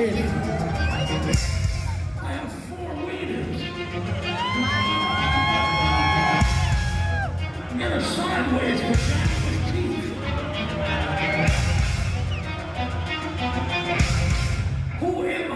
spaghetti. I have 4 wieners. And a sideways vagina with teeth. Who am I?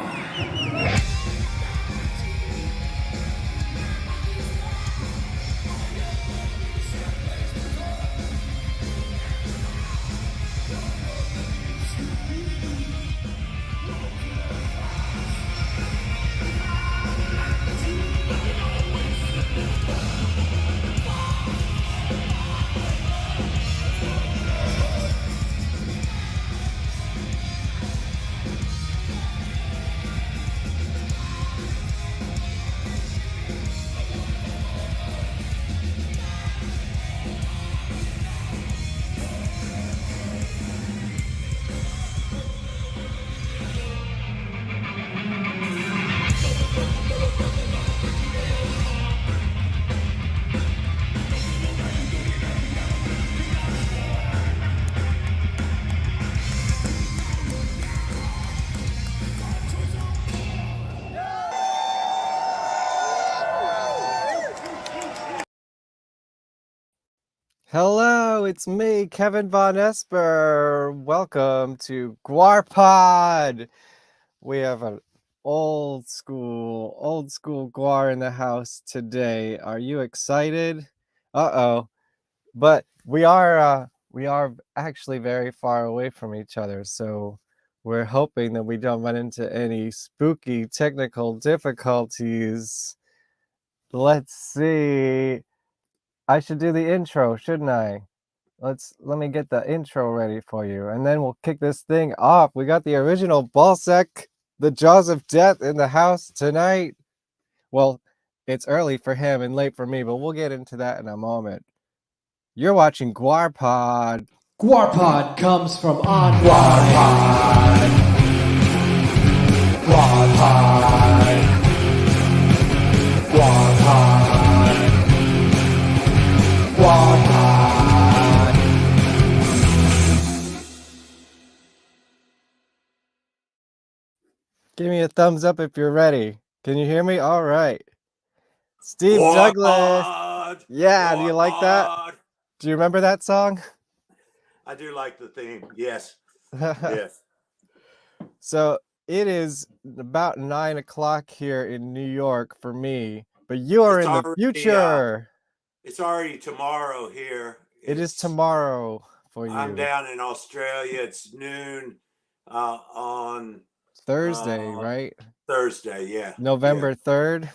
Hello, it's me, Kevin Vonesper. Welcome to GWARPod. We have an old school GWAR in the house today. Are you excited? Uh-oh. But we are actually very far away from each other, so we're hoping that we don't run into any spooky technical difficulties. Let's see. I should do the intro, shouldn't I? Let me get the intro ready for you, and then we'll kick this thing off. We got the original Ballsack, the Jaws of Death, in the house tonight. Well, it's early for him and late for me, but we'll get into that in a moment. You're watching GWARPod. GWARPod comes from on GWARPod. GWARPod. GWARPod. GWARPod. Give me a thumbs up if you're ready. Can you hear me? All right. Steve Douglas. Yeah, do you like that? Do you remember that song? I do like the theme. Yes. Yes. So it is about 9 o'clock here in New York for me, but you are in the future. It's already tomorrow here. It is tomorrow for you. I'm down in Australia. It's noon on Thursday, right? Thursday, yeah. November 3rd.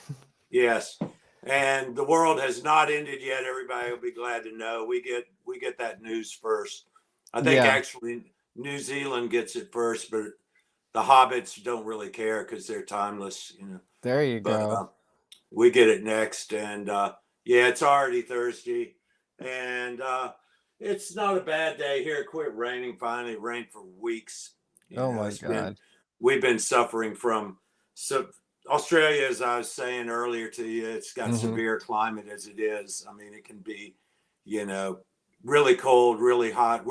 Yes. And the world has not ended yet. Everybody will be glad to know. We get that news first. I think actually New Zealand gets it first, but the hobbits don't really care because they're timeless, you know. There you go. We get it next, and yeah, it's already Thursday, and it's not a bad day here. It quit raining finally. It rained for weeks. Oh my God. We've been suffering from Australia, as I was saying earlier to you. It's got severe climate as it is. I mean, it can be, you know, really cold, really hot.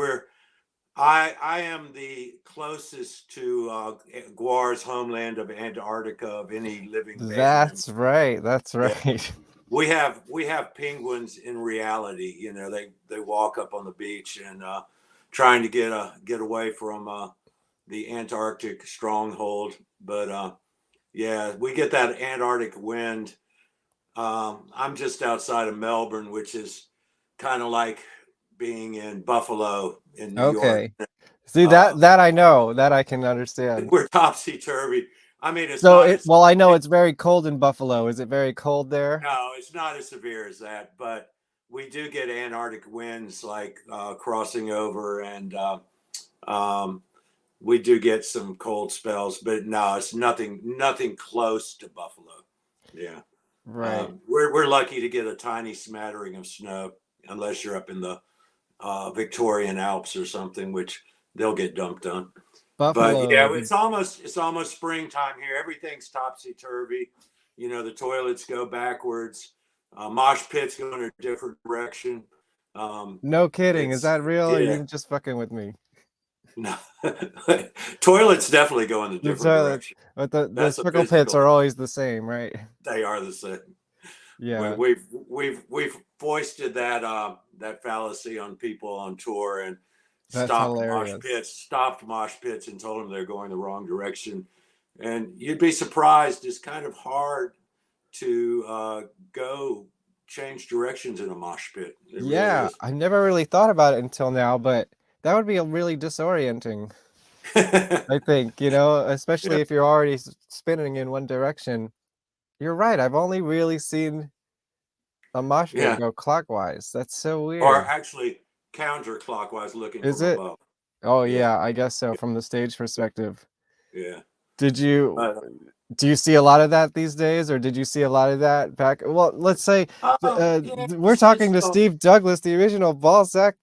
I am the closest to GWAR's homeland of Antarctica of any living being. That's right. That's right. Yeah. We have penguins in reality. You know, they walk up on the beach and trying to get away from the Antarctic stronghold. But yeah, we get that Antarctic wind. I'm just outside of Melbourne, which is kind of like being in Buffalo in New York. See, that I know, that I can understand. We're topsy-turvy. I mean, I know it's very cold in Buffalo. Is it very cold there? No, it's not as severe as that, but we do get Antarctic winds like crossing over, and we do get some cold spells, but no, it's nothing close to Buffalo. Yeah. Right. We're lucky to get a tiny smattering of snow, unless you're up in the Victorian Alps or something, which they'll get dumped on. Buffalo. But yeah, it's almost springtime here. Everything's topsy-turvy. You know, the toilets go backwards. Mosh pits go in a different direction. No kidding. Is that real, or are you just fucking with me? No, toilets definitely go in a The different toilets, direction. but the That's a circle pits physical. are always the same, right? They are the same. Yeah, We've foisted that fallacy on people on tour and that's hilarious. stopped mosh pits, and told them they're going the wrong direction. And you'd be surprised. It's kind of hard to go change directions in a mosh pit. It really Yeah, is. I never really thought about it until now, but that would be a really disorienting, I think, especially Yeah, if you're already spinning in one direction. You're right. I've only really seen a mosh pit yeah. go clockwise. That's so Or weird. actually counterclockwise, looking Is from it? above. Oh, Yeah, yeah, I guess so from the stage perspective. yeah. Did you But do you see a lot of that these days, or did you see a lot of that back? Well, let's say yeah, we're you talking to still. Steve Douglas, the original Balzac,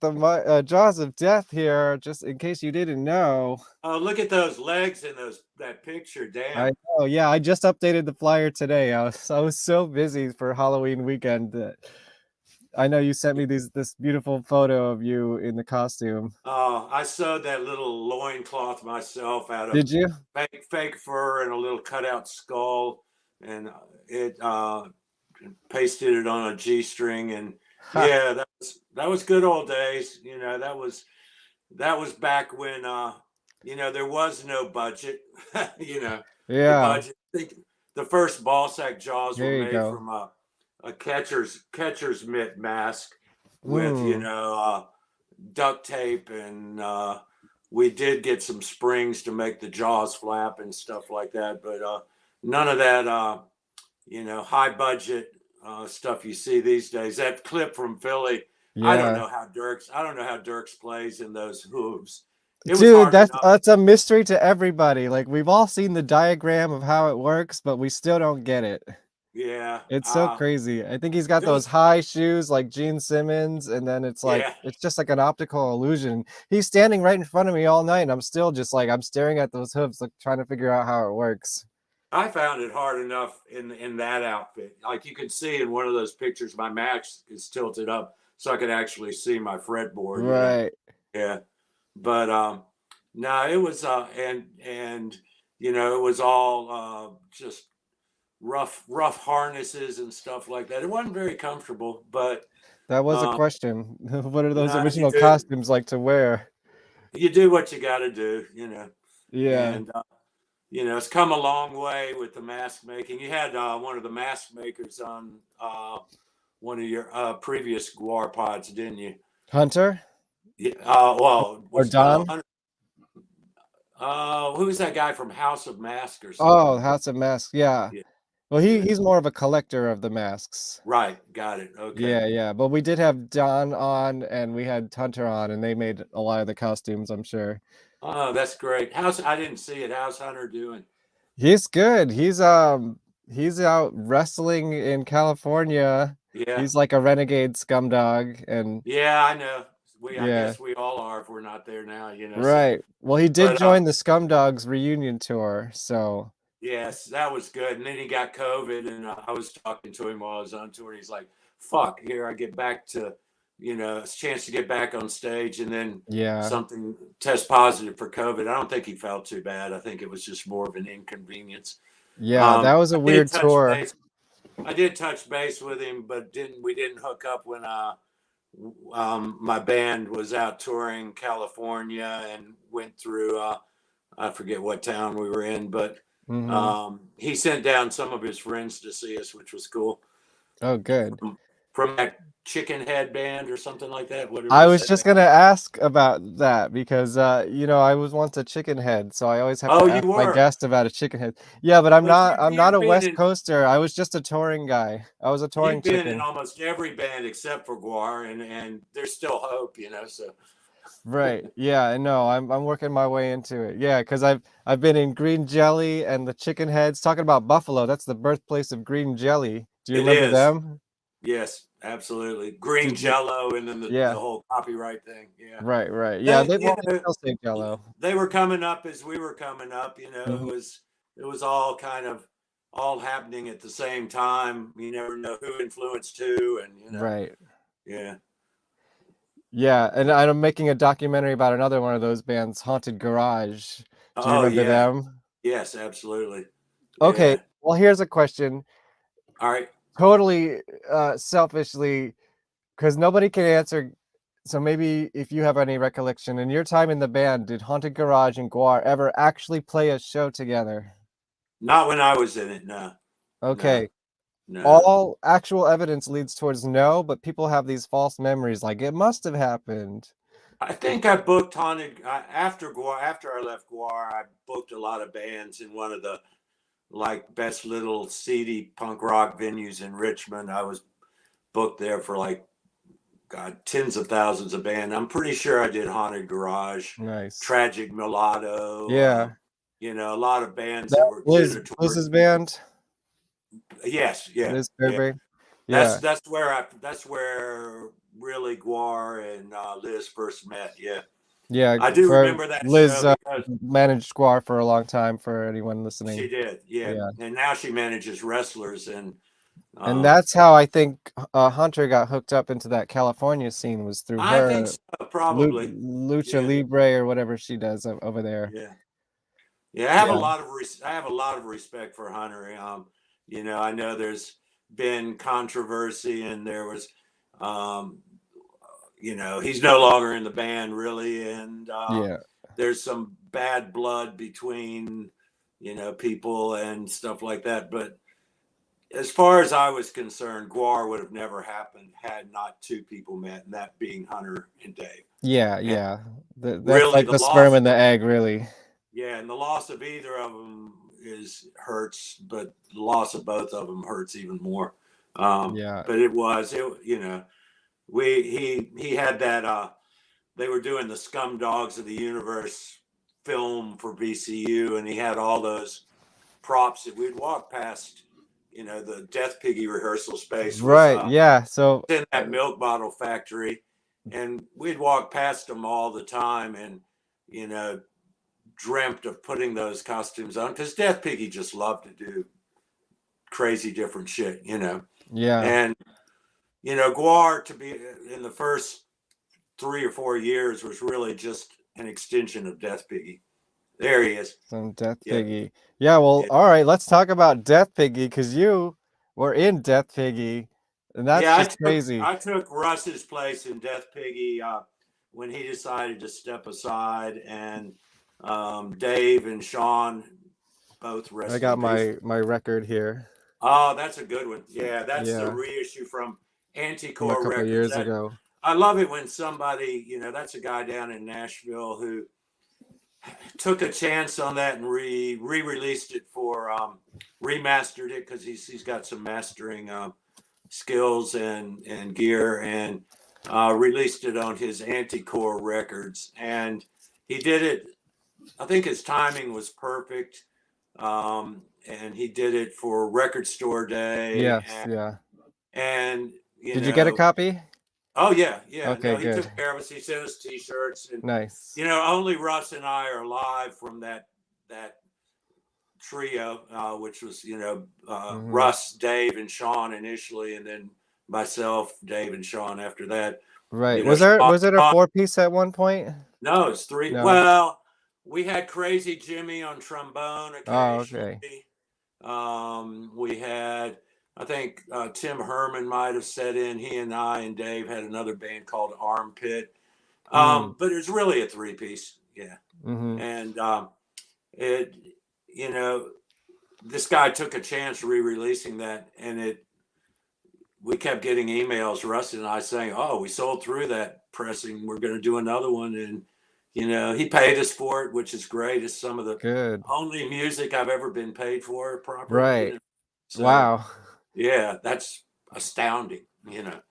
Jaws of Death here, just in case you didn't know. Oh, look at those legs in that picture. I Damn. know, yeah, I just updated the flyer today. I was so busy for Halloween weekend that I know you sent me this beautiful photo of you in the costume. I sewed that little loincloth myself out of Did you? fake fur and a little cutout skull, and it pasted it on a G-string. And Ha, yeah, that was good old days. That was back when there was no budget. you know, the yeah, budget. I think the first ball sack jaws were there you made go. from a catcher's mitt mask with Mm, duct tape, and we did get some springs to make the jaws flap and stuff like that, but none of that high budget stuff you see these days. That clip from Philly, yeah. I don't know how Dirks plays in those hooves. It was Dude, hard that's enough. that's a mystery to everybody. Like we've all seen the diagram of how it works, but we still don't get it. Yeah, It's so crazy. I think he's got it those was. high shoes like Gene Simmons, and then Yeah, it's just like an optical illusion. He's standing right in front of me all night, and I'm still just like I'm staring at those hooves, like trying to figure out how it works. I found it hard enough in that outfit. Like you can see in one of those pictures, my max is tilted up so I could actually see my fretboard. Right. Yeah, but no, it was and it was all just rough harnesses and stuff like that. It wasn't very comfortable, but That was a um, question. What are those no, original costumes like to wear? you do what you got to do, Yeah. and it's come a long way with the mask making. You had one of the mask makers on one of your previous GWAR pods, didn't you? Hunter Yeah. Well, or was Don? who was that guy from House of Mask or Oh, something? House of Masks. Yeah. Yeah, Well, yeah. he's more of a collector of the masks. Right. Got it. Okay. Yeah, yeah, but we did have Don on and we had Hunter on, and they made a lot of the costumes, I'm sure. Oh, that's great. I didn't see it. How's Hunter doing? He's good. He's out wrestling in California. Yeah. He's like a renegade scumdog, and Yeah, I know. I yeah. guess we all are if we're not there now, so Right. Well, he did but join the Scumdogs reunion tour, so yes, that was good. And then he got COVID, and I was talking to him while I was on tour. And he's like, "Fuck, here I get back to, a chance to get back on stage, and then yeah. something test positive for COVID." I don't think he felt too bad. I think it was just more of an inconvenience. Yeah, that was I a did weird touch tour. base. I did touch base with him, but we didn't hook up when my band was out touring California and went through I forget what town we were in, but Mhm. he sent down some of his friends to see us, which was cool. Oh, good. From that Chicken Head band or something like that. What I was was that just band? gonna ask about that because, I was once a chicken head, so I always have Oh, to you ask my were, guest about a chicken head. Yeah, but I'm but not I'm not you've a been West in Coaster. I was just a touring guy. I was a touring you've been in chicken. almost every band except for GWAR, and there's still hope, So Right. Yeah, I know. I'm working my way into it. Yeah, because I've been in Green Jelly and the Chicken Heads. Talking about Buffalo, that's the birthplace of Green Jelly. Do you it remember is. them? Yes, absolutely. Green Did you? Jello, and then the Yeah. whole copyright thing. Yeah. Right, right. Yeah, They, they you well, they know, still say Jello. they were coming up as we were coming up. Mhm. It was all kind of all happening at the same time. You never know who influenced who, and Right. yeah. Yeah, and I'm making a documentary about another one of those bands, Haunted Garage. Do you Oh remember yeah, them? yes, absolutely. Okay, Yeah. well, here's a question, All right. totally selfishly, because nobody can answer. So maybe if you have any recollection, in your time in the band, did Haunted Garage and GWAR ever actually play a show together? Not when I was in it. No, no, Okay, no. all actual evidence leads towards no, but people have these false memories, like it must have happened. I think I booked Haunted after GWAR. After I left GWAR, I booked a lot of bands in one of the like best little seedy punk rock venues in Richmond. I was booked there for like God, tens of thousands of bands. I'm pretty sure I did Haunted Garage, Nice. Tragic Mulatto. Yeah, A lot of bands that that were toured. Liz's band, Yes, yeah, Liz yeah. Fairbury. Yeah, That's where really GWAR and Liz first met. Yeah, yeah. I do For remember that Liz show because managed GWAR for a long time. For anyone she listening, did. Yeah, yeah. and now she manages wrestlers and And um, that's how I think Hunter got hooked up into that California scene, was through I think her so, probably. Lucha Yeah, Libre or whatever she does over there. yeah. Yeah, Yeah, I have a lot of respect for Hunter. I know there's been controversy, and there was, um, he's no longer in the band really, and yeah, there's some bad blood between, people and stuff like that. But as far as I was concerned, GWAR would have never happened had not two people met, and that being Hunter and Dave. yeah, And yeah. That's really, like the sperm and the egg, really. yeah, and the loss of either of them is hurts, but the loss of both of them hurts even more. Yeah, But he had that. They were doing the Scum Dogs of the Universe film for VCU, and he had all those props that we'd walk past. The Death Piggy rehearsal space was right. Yeah. So, in that milk bottle factory, and we'd walk past them all the time, and you know dreamt of putting those costumes on because Death Piggy just loved to do crazy different shit. yeah, And GWAR to be in the first 3 or 4 years was really just an extension of Death Piggy. There he is. some Death Yeah, Piggy. Yeah. Well, yeah, all right. Let's talk about Death Piggy, because you were in Death Piggy, and that's yeah. just crazy. I took Russ's place in Death Piggy when he decided to step aside, and Dave and Sean both I rest got in peace. my record here. Oh, that's a good one. Yeah, that's the Yeah, reissue from from a Anticore couple Records. years That ago. I love it when somebody, that's a guy down in Nashville who took a chance on that and re-released it for remastered it because he's got some mastering skills and gear, and released it on his Anticore Records, and he did it. I think his timing was perfect. And he did it for Record Store Day, Yes, yeah. and Did you get a copy? oh yeah, yeah. Okay, No, he good. took care of us. He sent us T-shirts, and Nice. only Russ and I are alive from that trio, which was Hmm. Russ, Dave, and Sean initially, and then myself, Dave, and Sean after that. Right. Sean, Was it a four-piece at one point? no, it's three. No. Well, we had Crazy Jimmy on trombone Oh, occasionally. okay. We had, I think Tim Herman might have set in. He and I and Dave had another band called Armpit. Mm. But it's really a three-piece. Yeah. Mm-hmm. And it, you know, this guy took a chance re-releasing that, and we kept getting emails, Russ and I, saying, "Oh, we sold through that pressing. We're going to do another one." And he paid us for it, which is great. It's some of the Good. only music I've ever been paid for properly. Right. So Wow. yeah, that's astounding. Not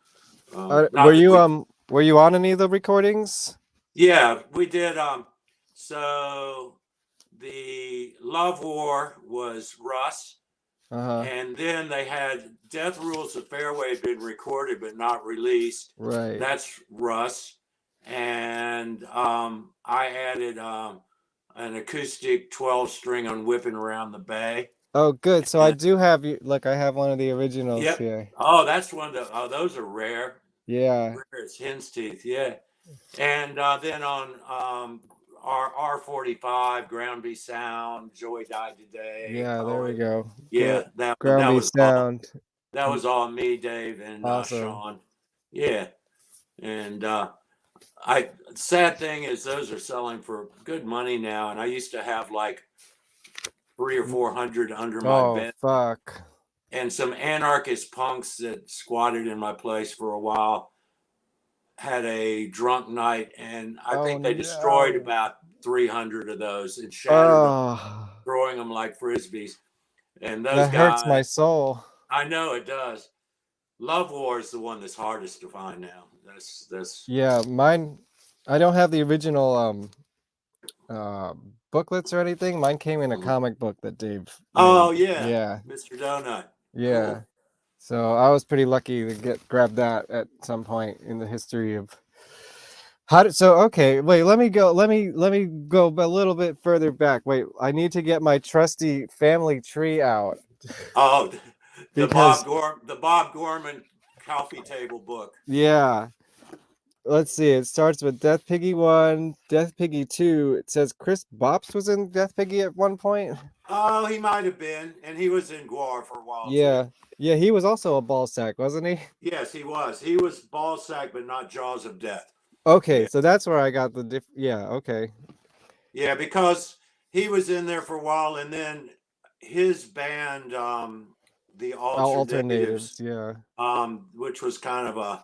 Were that you we, were you on any of the recordings? yeah, we did. So the Love War was Russ. Uh-huh. And then they had Death Rules of Fairway had been recorded but not released. Right. That's Russ. And I added an acoustic 12-string on Whipping Around the Bay. Oh, good. So I And, do have you. Look, I have one of the originals yep. here. Oh, that's those are rare. Yeah. Rare as hen's teeth. Yeah. And then on our R45, Ground B Sound, Joey Died Today, Yeah, there we Poet. go. Yeah, that Ground beef sound. was all me, Dave, and Awesome. Sean. Yeah, and I sad thing is those are selling for good money now, and I used to have like 300 or 400 under my Oh, bed, fuck. and some anarchist punks that squatted in my place for a while had a drunk night, and I Oh, think they destroyed no. about 300 of those and shattered them, Oh, throwing them like frisbees. And those that hurts my guys, soul. I know it does. Love War is the one that's hardest to find now. That's Yeah, mine. I don't have the original booklets or anything. Mine came in a comic book that Dave Oh made. yeah, Yeah, Mr. Donut. yeah. Cool. So I was pretty lucky to grab that at some point in the history of okay, wait, let me go a little bit further back. Wait, I need to get my trusty family tree out Oh, because the Bob Gorman coffee table book. yeah. Let's see. It starts with Death Piggy 1, Death Piggy 2. It says Chris Bops was in Death Piggy at one point. Oh, he might have been, and he was in GWAR for a while too. Yeah. Yeah, he was also a ball sack, wasn't he? Yes, he was. He was Ballsack, but not Jaws of Death. Okay, Yeah. so that's where I got the yeah, okay. Yeah, because he was in there for a while, and then his band, the Alternatives, Alternatives, yeah. which was kind of a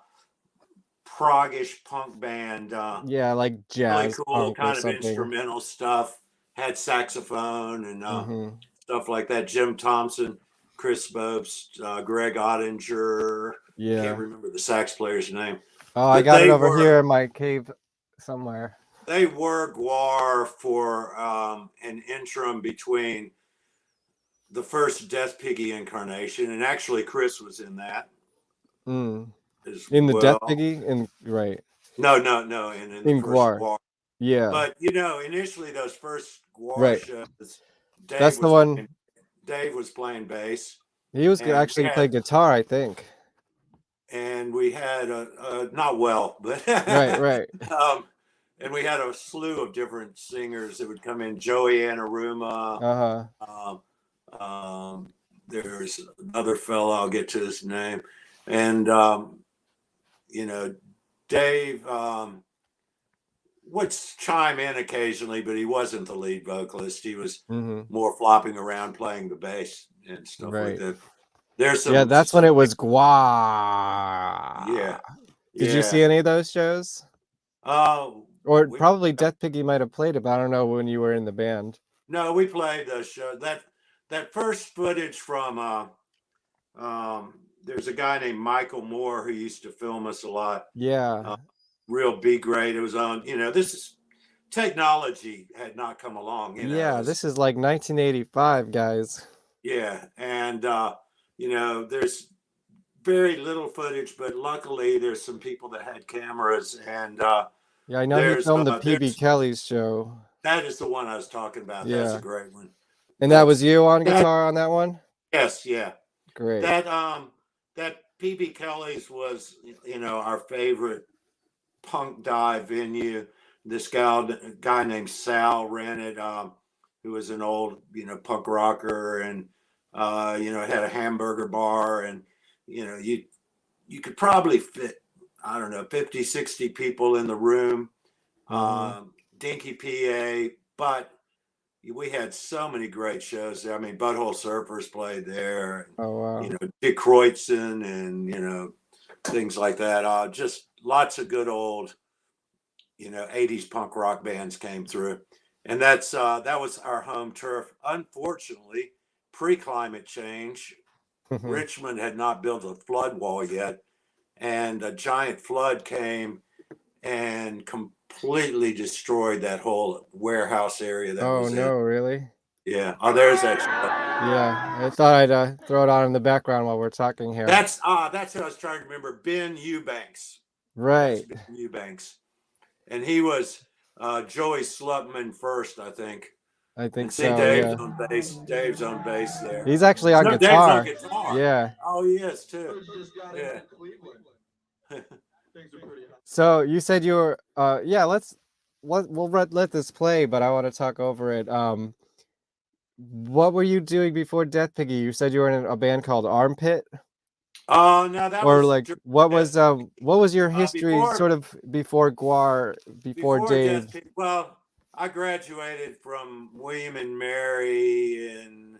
proggish punk band, Yeah, like really jazz cool, punk or kind of something. instrumental stuff. Had saxophone and Mm-hmm. stuff like that. Jim Thompson, Chris Bopes, Greg Ottinger. Can't Yeah. remember the sax player's name. Oh, I But got it over here in my cave somewhere. they were GWAR for an interim between the first Death Piggy incarnation, and actually Chris was in that as In the Death well. Piggy? Right. No, in the first GWAR. GWAR. Yeah. But initially those first GWAR Right. shows, That's the one. Dave was playing bass. He was and actually play guitar, I think. And we had not well, but Right. and we had a slew of different singers that would come in. Joey Anaruma. There's another fellow, I'll get to his name. And, Dave would chime in occasionally, but he wasn't the lead vocalist. He was more flopping around playing the bass and stuff like that. There's some. Yeah, that's when it was GWAR. Yeah. Did you see any of those shows? Or probably Death Piggy might have played it, but I don't know when you were in the band. No, we played the show. That first footage from there's a guy named Michael Moore who used to film us a lot. Yeah. Real B grade. It was on, this is technology had not come along. Yeah, this is like 1985, guys. Yeah. And there's very little footage, but luckily there's some people that had cameras, and yeah, I know he filmed the PB Kelly's show. That is the one I was talking about. Yeah. That's a great one. And that was you on guitar on that one? Yes, yeah. Great. That PB Kelly's was, our favorite punk dive venue. This guy named Sal ran it, who was an old, punk rocker, and had a hamburger bar, and you could probably fit, I don't know, 50, 60 people in the room. Dinky PA, but we had so many great shows there. I mean, Butthole Surfers played there. Oh, wow. Dick Kreutzen and, things like that. Just lots of good old, 80s punk rock bands came through. And that was our home turf. Unfortunately, pre-climate change, Richmond had not built a flood wall yet. And a giant flood came and completely destroyed that whole warehouse area that was in. Oh, no, really? Yeah. Oh, there's that. Yeah, I thought I'd throw it on in the background while we're talking here. That's what I was trying to remember. Ben Eubanks. Right. Ben Eubanks. And he was Joey Slutman first, I think. I think and see so. Dave's on bass. Dave's on bass there. He's actually on guitar. Dave's on guitar. Yeah. Oh, he is too. Yeah. So you said you were Yeah, we'll let this play, but I want to talk over it. What were you doing before Death Piggy? You said you were in a band called Armpit, Oh no, that or was like during what Death, was your history before sort of before GWAR, before before Dave? Death Pig. Well, I graduated from William and Mary in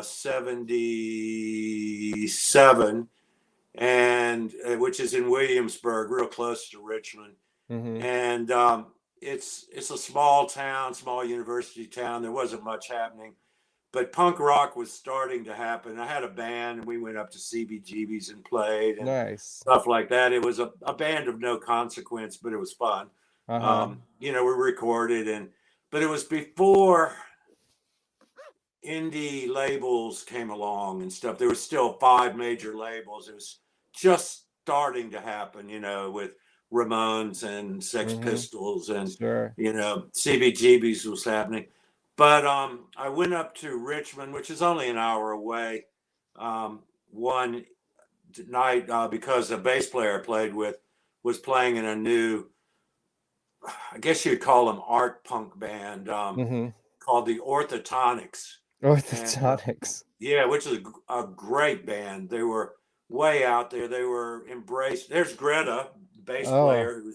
77, and which is in Williamsburg, real close to Richmond. Mm-hmm. And it's a small town, small university town. There wasn't much happening, but punk rock was starting to happen. I had a band, and we went up to CBGB's and played and Nice. stuff like that. It was a band of no consequence, but it was fun. Uh-huh. We recorded, but it was before indie labels came along and stuff. There was still 5 major labels. It was just starting to happen, with Ramones and Sex Mm-hmm. Pistols, and Sure. CBGB's was happening. But I went up to Richmond, which is only an hour away, one night because a bass player I played with was playing in a new, I guess you'd call them art punk band, Mm-hmm. called the Orthotonics. And Orthotonics. yeah, which is a great band. They were way out there. They were embraced. There's Greta, bass Oh, player, who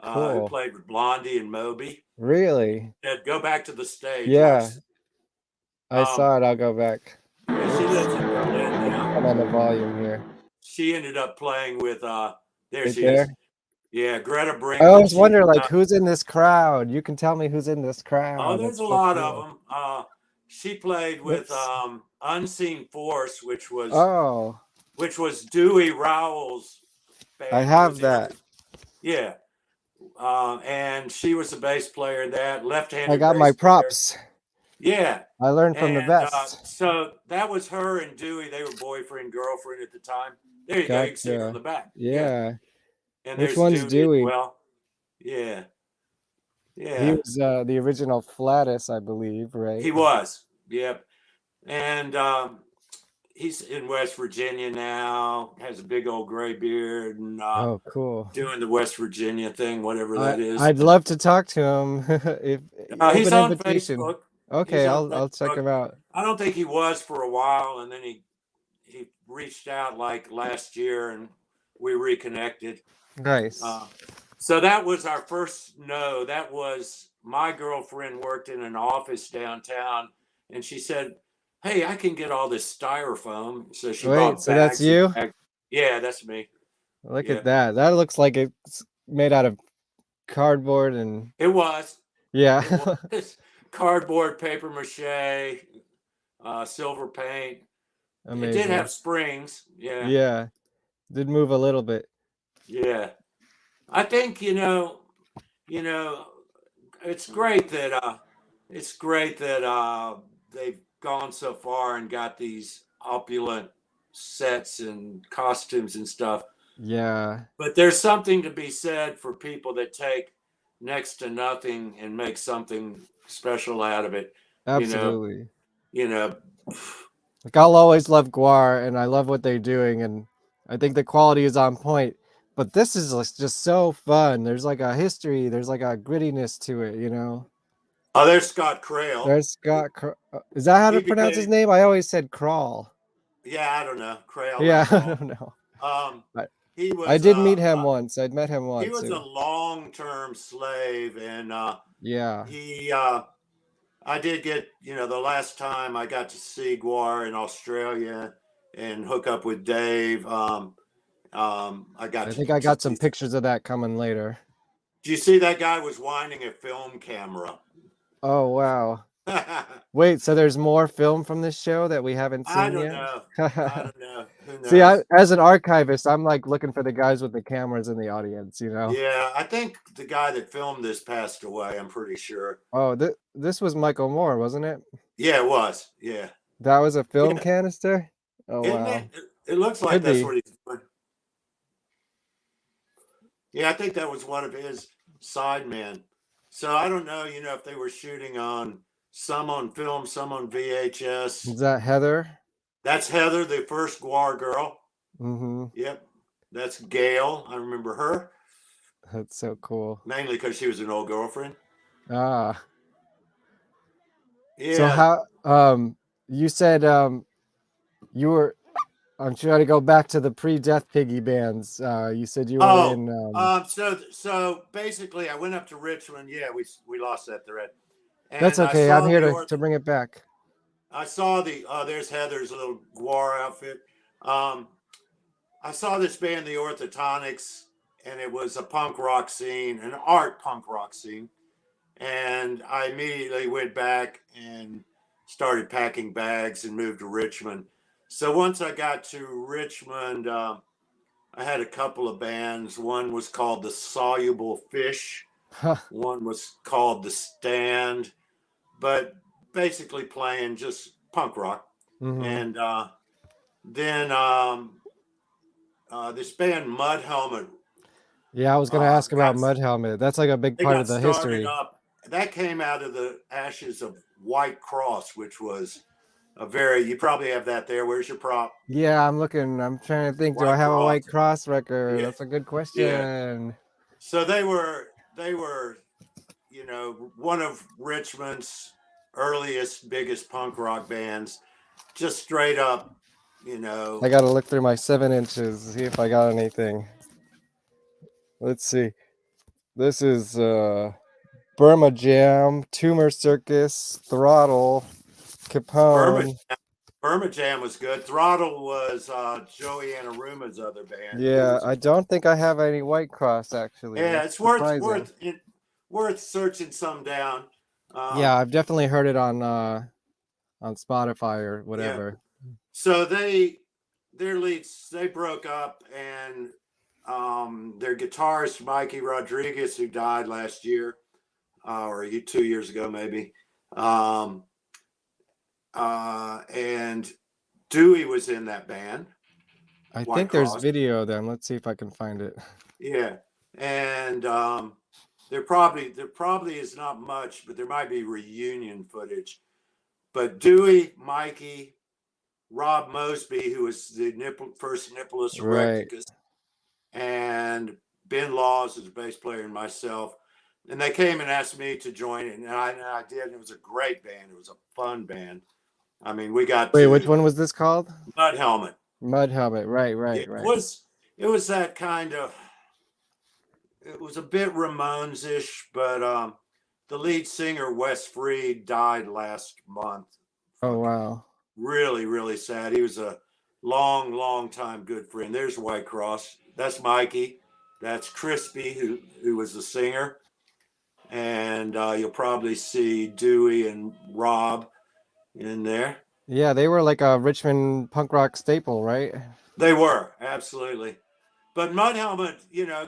cool. played with Blondie and Moby. Really? Said, go back to the stage. Yeah, I Um, saw it. I'll go back. yeah, she lives in Berlin now. I'm on the volume here. She ended up playing with there Right she there. is. Yeah, Greta I Brinkman. always She's wonder, like, who's in this crowd? You can tell me who's in this oh, crowd. there's That's a so lot of cool. them. She played with Whoops. Unseen Force, which was Oh, Dewey Rowell's band. I have that. Yeah. And she was the bass player in that, I left-handed got my bass player. props. Yeah. I learned from the And best. so that was her and Dewey. They were boyfriend, girlfriend at the time. There you go. You can see her on the Gotcha. back. Yeah. And Which there's one's Dewey as Dewey? well. Yeah. He Yeah. was the original Flatus, I believe, right? He was. Yep. And he's in West Virginia now, has a big old gray beard, and Oh, cool. doing the West Virginia thing, whatever that is. I'd love to talk to him. If He's open on invitation. Facebook. Okay, He's on I'll check Facebook. him out. I don't think he was for a while, and then he reached out like last year, and we reconnected. Nice. So that was our first no. That was my girlfriend worked in an office downtown, and she said, "Hey, I can get all this styrofoam." So she Wait, bought so that's bags. you? And bags. Yeah, that's me. Look Yeah. at that. That looks like it's made out of cardboard and It was. yeah. It was cardboard, paper mache, silver paint. It did Amazing. have springs. Yeah. Yeah. Did move a little bit. Yeah. I think it's great that they've gone so far and got these opulent sets and costumes and stuff. Yeah. But there's something to be said for people that take next to nothing and make something special out of it. Absolutely. Like I'll always love GWAR, and I love what they're doing, and I think the quality is on point. But this is just so fun. There's like a history. There's like a grittiness to it, Oh, there's Scott Crail. There's Scott. Is that how to pronounce his name? I always said Crawl. Yeah, I don't know. Crail. Yeah, I don't know. He was. I did meet him once. I'd met him once. He was a long-term slave, and yeah. I did get, the last time I got to see GWAR in Australia and hook up with Dave. I think I got some pictures of that coming later. Do you see that guy was winding a film camera? Oh wow! Wait, so there's more film from this show that we haven't seen I don't yet? know. I don't know. Who knows? See, as an archivist, I'm like looking for the guys with the cameras in the audience, Yeah, I think the guy that filmed this passed away. I'm pretty sure. Oh, this was Michael Moore, wasn't it? Yeah, it was. Yeah. That was a film canister. Oh Isn't wow! It looks like Could that's be. what he's doing. Yeah, I think that was one of his sidemen. So I don't know, if they were shooting on some on film, some on VHS. Is that Heather? That's Heather, the first GWAR girl. Mm-hmm. Yep. That's Gail. I remember her. That's so cool. mainly because she was an old girlfriend. Ah. So Yeah. how you said you were I'm trying to go back to the pre-death Piggy bands. You said you were Oh, in so basically, I went up to Richmond. Yeah, we lost that thread, That's and I okay. I'm saw here the to orth. bring it back. I saw the there's Heather's little GWAR outfit. Um, I saw this band, the Orthotonics, and it was a punk rock scene, an art punk rock scene. And I immediately went back and started packing bags and moved to Richmond. So once I got to Richmond, I had a couple of bands. One was called the Soluble Fish. One was called the Stand, but basically playing just punk rock. Hmm. And then this band Mud Helmet, Yeah, I was gonna ask about got Mud Helmet. That's like a big they part got of the started history. up. That came out of the ashes of White Cross, which was a very, you probably have that there. Where's your prop? Yeah, I'm looking. I'm trying to think. Do I White have a Cross. White Cross record? Yeah, That's a good yeah. question. So they were, one of Richmond's earliest, biggest punk rock bands. Just straight up, you know. I gotta look through my 7 inches to see if I got anything. Let's see. This is Burma Jam, Tumor Circus, Throttle, Burma Capone. Burma Jam was good. Throttle was Joey Anaruma's other band. He Yeah, was, I don't think I have any White Cross actually. yeah, That's it's worth surprising. worth searching some down. Yeah, Um, I've definitely heard it on Spotify or yeah. whatever. So their leads, they broke up, and their guitarist Mikey Rodriguez, who died last year, or 2 years ago maybe, um, and Dewey was in that band, I White think there's Cross. video of them. Let's see if I can find it. Yeah, and there probably is not much, but there might be reunion footage. But Dewey, Mikey, Rob Mosby, who was the first Nicholas Right. Erecticus, and Ben Laws is a bass player, and myself. And they came and asked me to join it, and I did. And it was a great band. It was a fun band. I mean, we got Wait, which to one was this called? Mud Helmet. Mud Helmet. Right, Yeah, right, it right. was it was that kind of. It was a bit Ramones-ish, but the lead singer Wes Freed died last month. Oh Fucking wow. really, really sad. He was a long, long time good friend. There's White Cross. That's Mikey. That's Crispy, who was the singer. And you'll probably see Dewey and Rob in there. Yeah, they were like a Richmond punk rock staple, right? They were, absolutely. But Mud Helmet,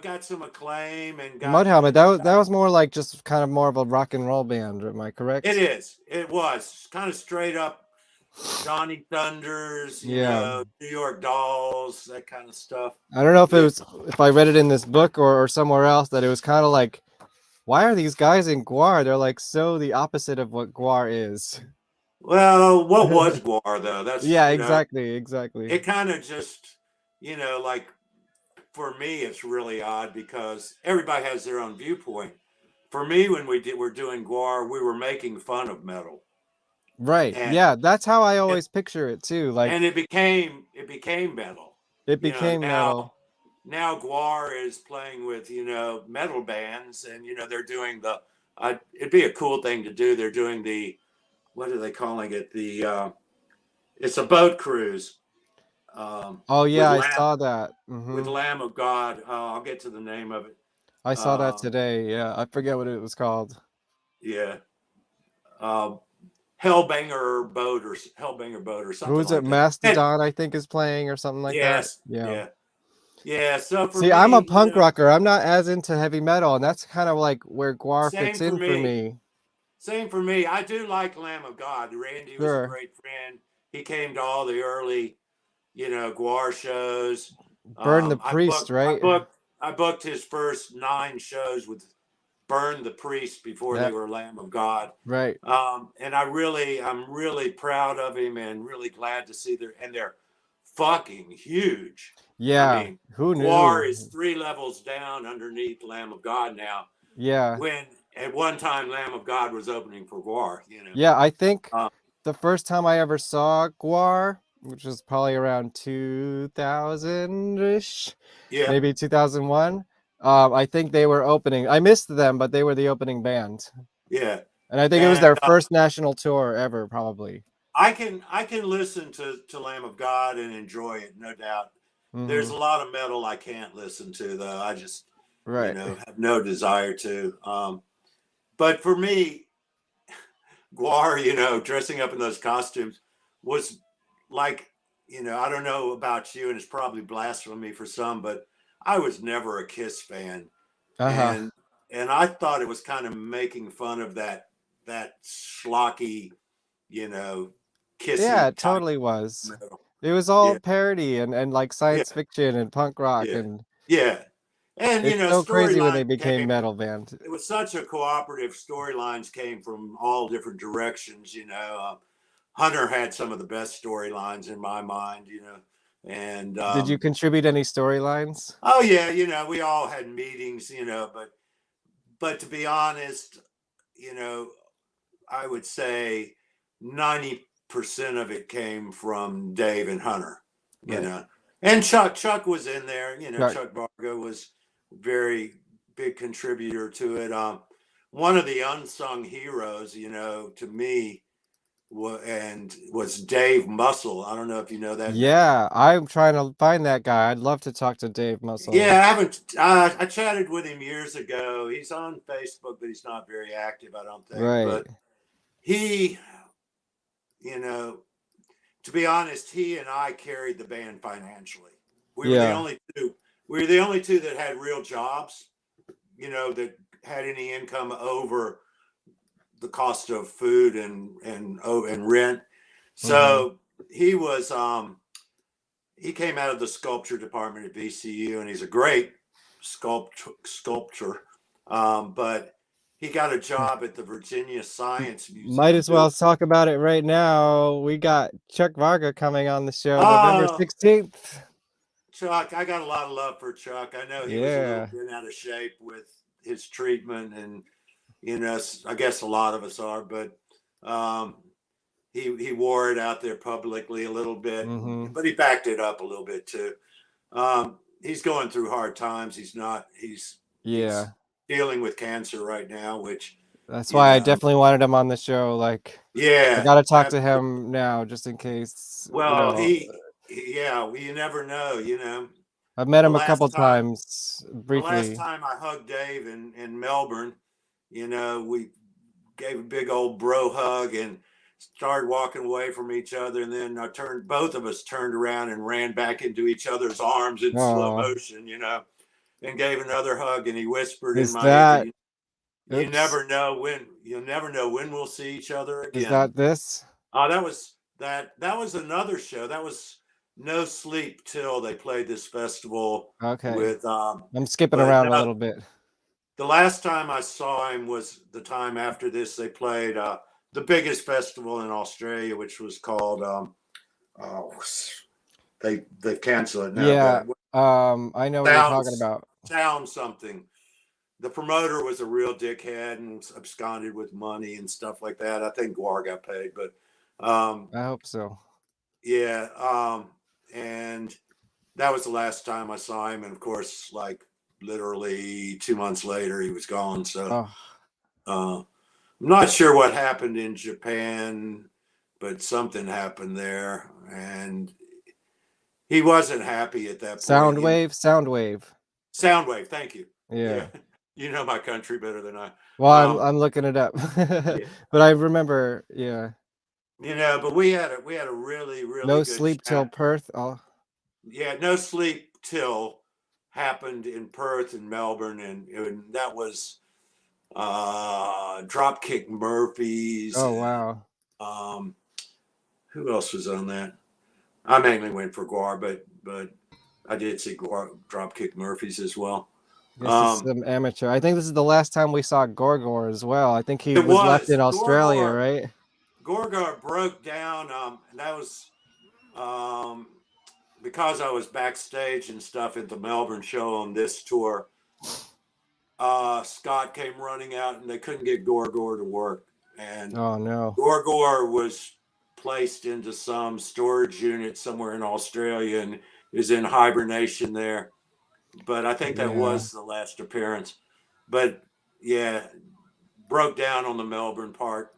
got some acclaim and Mud got, Helmet. That was more like just kind of more of a rock and roll band. Am I it correct? is. It was kind of straight up Johnny Thunders, Yeah. New York Dolls, that kind of stuff. I don't know if it Yeah. was if I read it in this book or somewhere else that it was kind of like, why are these guys in GWAR? They're like so the opposite of what GWAR is. Well, what was GWAR though? That's, Yeah, exactly. it kind of just, like for me, it's really odd because everybody has their own viewpoint. For me, when we're doing GWAR, we were making fun of metal, Right. and Yeah, that's how I it, always picture it too. Like it became metal. it You know, became now metal. now GWAR is playing with metal bands, and they're doing the. It'd be a cool thing to do. They're doing the, what are they calling it? It's a boat cruise. Oh With yeah, I saw that. Lamb of God. I'll get to the name of it. I saw that Uh, today. Yeah, I forget what it was called. yeah, uh, Hellbanger boat or Who something was it? like that. And Mastodon, I think, is playing or something like that. yes, Yeah. yeah, yeah. So for See, I'm a me, punk rocker. I'm not as into heavy metal, and that's kind of like where GWAR same fits for in for me. me. Same for me. I do like Lamb of God. Randy was a Sure. great friend. He came to all the early, GWAR shows. Burn the I Priest, booked, I right? booked, I booked his first 9 shows with Burn the Priest before they That were Lamb of God. right. And I'm really proud of him and really glad to see they're fucking huge. I Yeah, mean, who GWAR knew? is 3 levels down underneath Lamb of God now. Yeah, When at one time Lamb of God was opening for GWAR, you know. yeah. I think Uh, the first time I ever saw GWAR, which was probably around 2000-ish, yeah, maybe 2001. I think they were opening. I missed them, but they were the opening band, yeah. and I think it was And their first national tour ever, probably. I can listen to Lamb of God and enjoy it, no doubt. There's Hmm. a lot of metal I can't listen to though. I just, Right. have no desire to. But for me, GWAR, dressing up in those costumes was like, I don't know about you, and it's probably blasphemy for some, but I was never a Kiss fan, Uh-huh. and I thought it was kind of making fun of that schlocky, you know, Yeah, kissy it type totally was. metal. It was all Yeah, parody and like yeah, science fiction and punk rock, yeah, and yeah. And it's so crazy when they storylines became came. metal band. It was such a cooperative. Storylines came from all different directions. Hunter had some of the best storylines in my mind. And Did you contribute any storylines? oh yeah, we all had meetings. But to be honest, you know, I would say 90% of it came from Dave and Hunter. You Right. know, and Chuck was in there. Right. Chuck Varga was very big contributor to it. One of the unsung heroes, to me, was Dave Muscle. I don't know if you know that name. Yeah, I'm trying to find that guy. I'd love to talk to Dave Yeah, Muscle. I haven't. I chatted with him years ago. He's on Facebook, but he's not very active, I don't think. Right. But he, you know, to be honest, he and I carried the band financially. We were the Yeah. only two. We were the only two that had real jobs. That had any income over the cost of food and rent. Hmm. So he came out of the sculpture department at VCU, and he's a great sculptor. But he got a job at the Virginia Science Might Museum as well building. talk about it right now. We got Chuck Varga coming on the show November Oh, 16th. Chuck, I got a lot of love for Chuck. I know he was a little Yeah. bit out of shape with his treatment, and I guess a lot of us are, but um, he wore it out there publicly a little bit, Hmm. but he backed it up a little bit too. He's going through hard times. He's Yeah. dealing with cancer right now, which That's you why I know, definitely wanted him on the show. Like, I yeah. gotta talk to him now just in case, Well, yeah. Well, you never know. I've met The him a couple last time, times the last briefly. time I hugged Dave in Melbourne, we gave a big old bro hug and started walking away from each other. And then both of us turned around and ran back into each other's arms in slow Oh, motion, and gave another hug. And he whispered in is my ear, that, you oops, never know when, you'll never know when we'll see each other is again. that this? Oh, that was another show. That was No Sleep Till they played this festival Okay. with, I'm skipping but around a no, little bit. the last time I saw him was the time after this. They played the biggest festival in Australia, which was called oh, they canceled it now, Yeah. but I know what you're talking sounds about. sound something. The promoter was a real dickhead and absconded with money and stuff like that. I think GWAR got paid, but I hope so. yeah, and that was the last time I saw him. And of course, like literally 2 months later, he was gone. So Oh, uh, I'm not sure what happened in Japan, but something happened there, and he wasn't happy at that point. Soundwave. Soundwave, thank you. Yeah, Yeah. you know my country better than I. Well, I'm Um, I'm looking it up. yeah, But I remember, yeah. but we had a really really No good sleep till chat. Perth. Oh, Yeah, No Sleep Till happened in Perth and Melbourne, and that was Dropkick Murphys, oh and wow. um, who else was on that? I mainly went for GWAR, but I did see GWAR, Dropkick Murphys as well. This is Um, some amateur. I think this is the last time we saw Gorgor as well. I think he it was left was in Australia, Gorgor. right? Gorgor broke down, and that was um, because I was backstage and stuff at the Melbourne show on this tour, Scott came running out and they couldn't get GWAR to work. And Oh no. GWAR was placed into some storage unit somewhere in Australia and is in hibernation there. But I think that Yeah. was the last appearance. But yeah, broke down on the Melbourne part,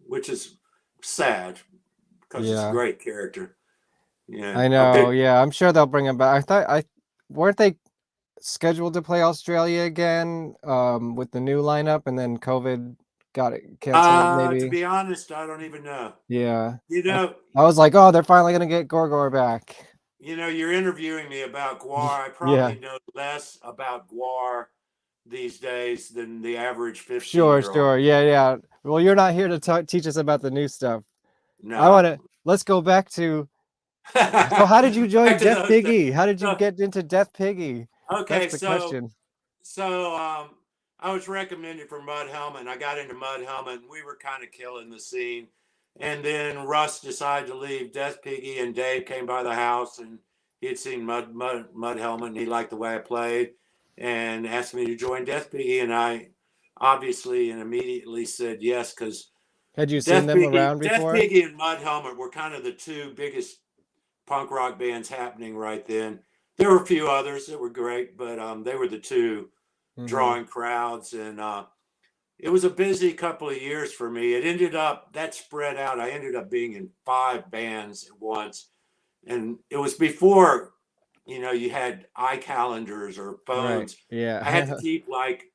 which is sad because it's a Yeah. great character. Yeah, I a know. big. Yeah, I'm sure they'll bring him back. I thought I weren't they scheduled to play Australia again with the new lineup, and then COVID got it canceled To maybe. be honest, I don't even know. Yeah. You know, I was like, oh, they're finally gonna get Gorgor back. you're interviewing me about GWAR. I Yeah. probably know less about GWAR these days than the average Sure, 15-year-old. sure. Yeah, yeah. Well, you're not here to teach us about the new stuff. I No. want to let's go back to so how did you join Back to Death those days. Piggy? How did you So, get into Death Piggy? okay, That's the so question. I was recommended for Mud Helmet, and I got into Mud Helmet, and we were kind of killing the scene. And then Russ decided to leave Death Piggy, and Dave came by the house, and he had seen Mud Helmet, and he liked the way I played, and asked me to join Death Piggy, and I obviously and immediately said yes, because Had you seen them around Death before? Piggy, and Mud Helmet were kind of the two biggest punk rock bands happening right then. There were a few others that were great, but they were the two drawing crowds, and it was a busy couple of years for me. It ended up that spread out. I ended up being in 5 bands at once, and it was before you had iCalendars or phones. Right. Yeah. I had to keep like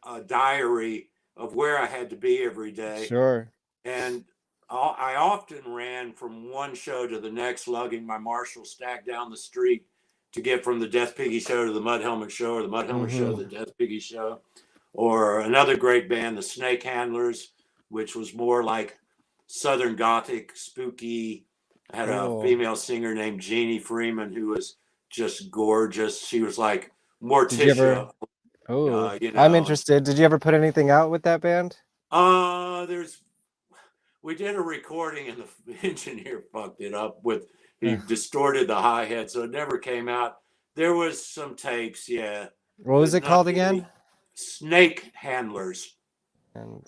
a diary of where I had to be every day, Sure. and I often ran from one show to the next, lugging my Marshall stack down the street to get from the Death Piggy show to the Mud Helmet show, or the Mud Helmet show to the Death Piggy show. Or another great band, the Snake Handlers, which was more like Southern Gothic, spooky. I had a Cool. female singer named Jeannie Freeman who was just gorgeous. She was like Did you ever? Morticia. Oh, You I'm know. interested. Did you ever put anything out with that band? We did a recording and the engineer fucked it up he distorted the hi-hat, so it never came out. There was some tapes, yeah. What was But it called nothing again? Snake Handlers, And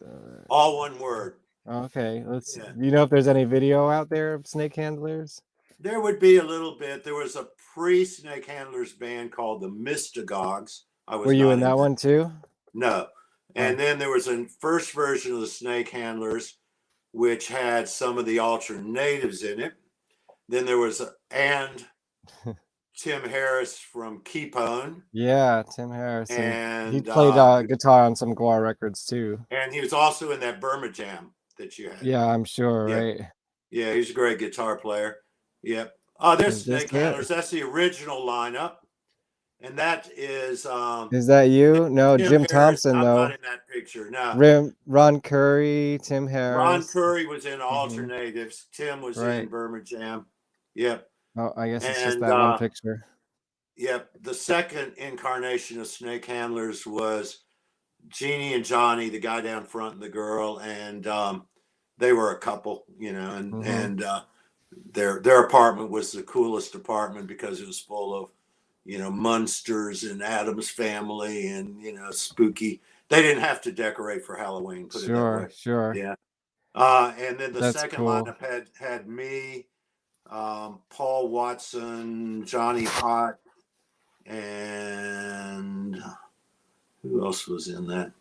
all one word. okay, Yeah. you know if there's any video out there of Snake Handlers? There would be a little bit. There was a pre-Snake Handlers band called the Mystagogs. I was Were you not in that one too? No. And then there was a first version of the Snake Handlers, which had some of the alternatives in it. Then there was Tim Harris from Keepone. Yeah, Tim Harris. And he played guitar on some GWAR records too. And he was also in that Burma Jam that you had. Yeah, I'm sure, Yeah. right? Yeah, he's a great guitar player. Yep. There's Snake Handlers. That's the original lineup. And that is that you? No, Jim Harris. Thompson, I'm though. not in that picture. No. Ron Curry, Tim Harris. Ron Curry was in Alternatives. Tim was in Burma Jam. Yep. Oh, I guess it's just that one picture. Yep. The second incarnation of Snake Handlers was Jeannie and Johnny, the guy down front and the girl, and they were a couple, and their apartment was the coolest apartment because it was full of, Munsters and Addams Family and, spooky. They didn't have to decorate for Halloween. Put it that way. Sure. Yeah. And then the second cool. lineup had me, Paul Watson, Johnny Hott, and who else was in that?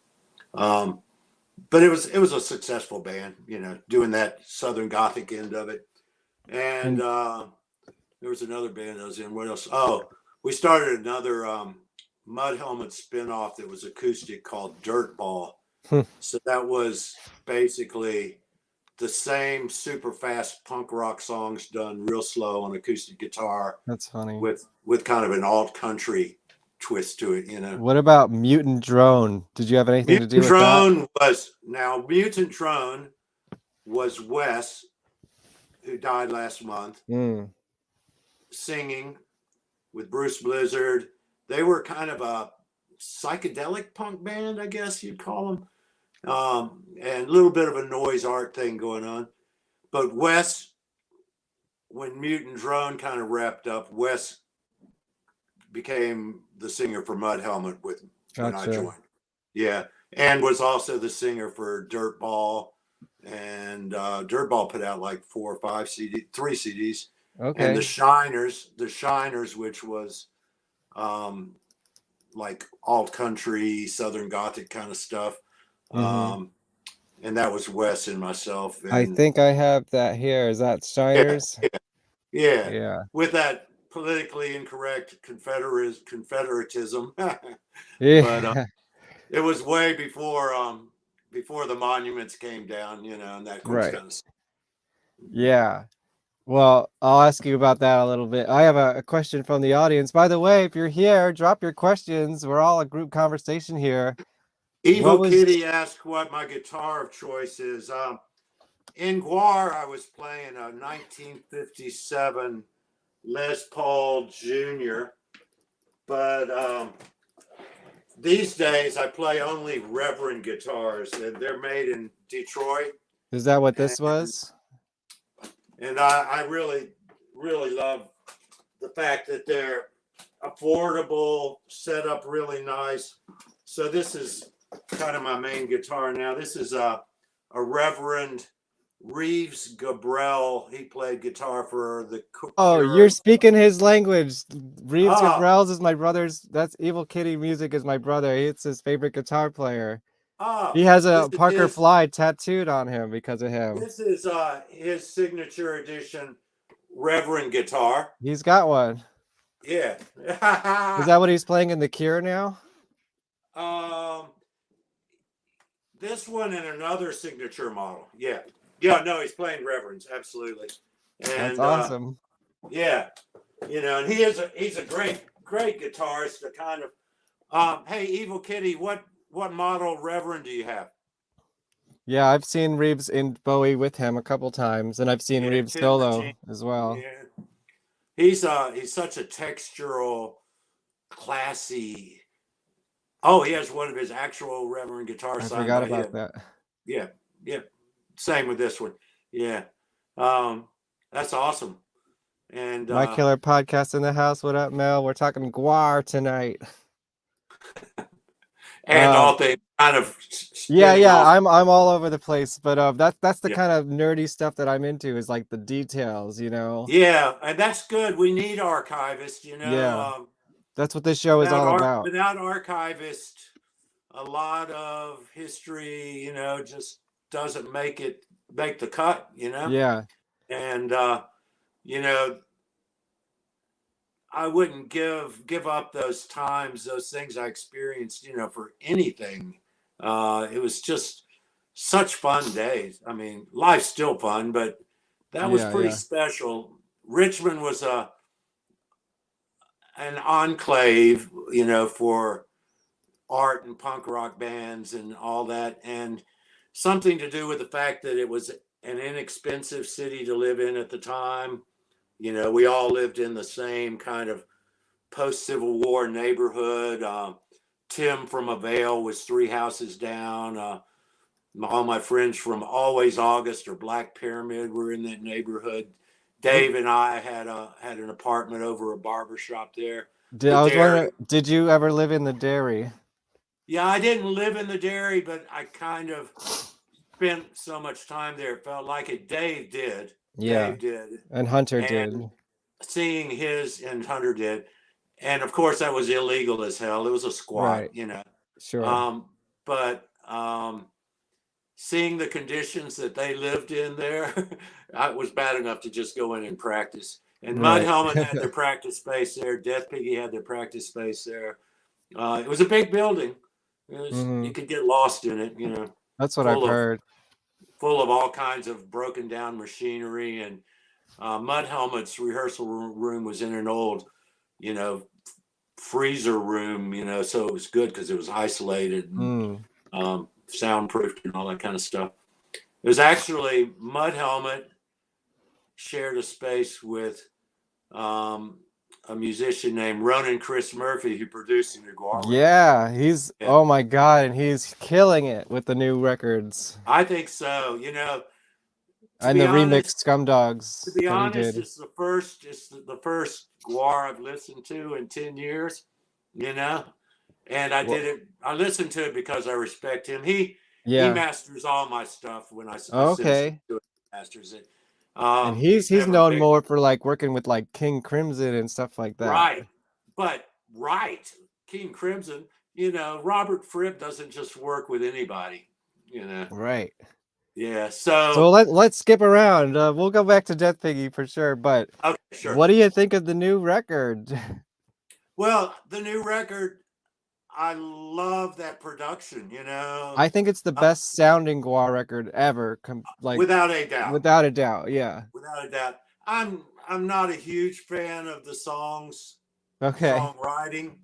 But it was a successful band, doing that Southern Gothic end of it. And there was another band I was in. What else? Oh, we started another Mud Helmet spinoff that was acoustic called Dirtball. So that was basically the same super fast punk rock songs done real slow on acoustic guitar. That's funny. With kind of an alt country twist to it, What about Mutant Drone? Did you have anything to do with that? Mutant Drone was Wes, who died last month, singing with Bruce Blizzard. They were kind of a psychedelic punk band, I guess you'd call them, and a little bit of a noise art thing going on. But Wes when Mutant Drone kind of wrapped up, Wes became the singer for Mud Helmet when I Gotcha. joined. Yeah, and was also the singer for Dirtball, and Dirtball put out like 4 or 5 3 CDs, and Okay. the Shiners, which was like alt country, Southern Gothic kind of stuff. Mhm. And that was Wes and myself. I And think I have that here. Is that yeah, Shiners? yeah, Yeah. with that politically incorrect Confederatism. But Yeah. it was way before the monuments came down, and that course Right. kind of. Yeah. Well, I'll ask you about that a little bit. I have a question from the audience. By the way, if you're here, drop your questions. We're all a group conversation here. What Evil was Kitty asked what my guitar of choice is. In GWAR, I was playing a 1957 Les Paul Jr., but these days I play only Reverend guitars, and they're made in Detroit. is that what And, this was? and I really, really love the fact that they're affordable, set up really nice. So this is kind of my main guitar now. This is a Reverend Reeves Gabrel. He played guitar for the Oh, Cure. you're speaking his language. Reeves Ah, Gabrels is my brother's. That's Evil Kitty Music is my brother. It's his favorite guitar player. He has this a is Parker Fly tattooed on him because of him. this is his signature edition Reverend guitar. He's got one. Yeah. Is that what he's playing in the Cure now? um, this one and another signature model. Yeah. Yeah, no, he's playing Reverends, absolutely. That's And awesome. yeah, and he's a great guitarist to kind of hey, Evil Kitty, what model Reverend do you have? Yeah, I've seen Reeves in Bowie with him a couple times, and I've seen Yeah, Reeves Tim the solo Gene. as well. Yeah. He's such a textural, classy. Oh, he has one of his actual Reverend guitars I signed forgot by about him. that. Yeah, yeah. Same with this one. Yeah. That's awesome. And My Killer Podcast in the house. What up, Mel? We're talking GWAR tonight. all things kind of Yeah, spinning off. I'm all over the place, but that's the Yeah. kind of nerdy stuff that I'm into is like the details, you know. Yeah, and that's good. We need archivists, Yeah, that's what this show is all about. without archivists, a lot of history, just doesn't make the cut, Yeah, and I wouldn't give up those times, those things I experienced, for anything. It was just such fun days. I mean, life's still fun, but that was pretty yeah. special. Richmond was an enclave, for art and punk rock bands and all that, and something to do with the fact that it was an inexpensive city to live in at the time. We all lived in the same kind of post-Civil War neighborhood. Tim from Avail was 3 houses down. All my friends from Always August or Black Pyramid were in that neighborhood. Dave and I had an apartment over a barber shop there. I was wondering, did you ever live in the Dairy? Yeah, I didn't live in the Dairy, but I kind of spent so much time there. It felt like it. Dave did. Yeah, Dave did. and Hunter And did. seeing and Hunter did. And of course that was illegal as hell. It was a squat, Right. Sure. But seeing the conditions that they lived in there, it was bad enough to just go in and practice. And Mud Right. Helmet had their practice space there. Death Piggy had their practice space there. It was a big building. You could get lost in it, That's what I've heard. full of all kinds of broken down machinery. And Mud Helmet's rehearsal room was in an old, freezer room, so it was good because it was isolated and soundproofed and all that kind of stuff. It was actually Mud Helmet shared a space with a musician named Ronan Chris Murphy, who produced the GWAR. Yeah, he's oh my God, and he's killing it with the new records. I think so. And the remix Scum Dogs to be that he honest, did. it's the first GWAR I've listened to in 10 years, you know. And I did it. I listened to it because I respect him. He Yeah. masters all my stuff when I send Okay. to it. He masters it. And he's never known picked more for like working with like King Crimson and stuff like that. right, but King Crimson. You know, Robert Fripp doesn't just work with anybody. You know, Right. yeah. So So let's skip around. We'll go back to Death Piggy for sure. But okay, sure. what do you think of the new record? Well, the new record, I love that production. You know, I think it's the best sounding GWAR record ever. Like without a doubt. without a doubt. Yeah. Without a doubt. I'm not a huge fan of the Okay. songwriting.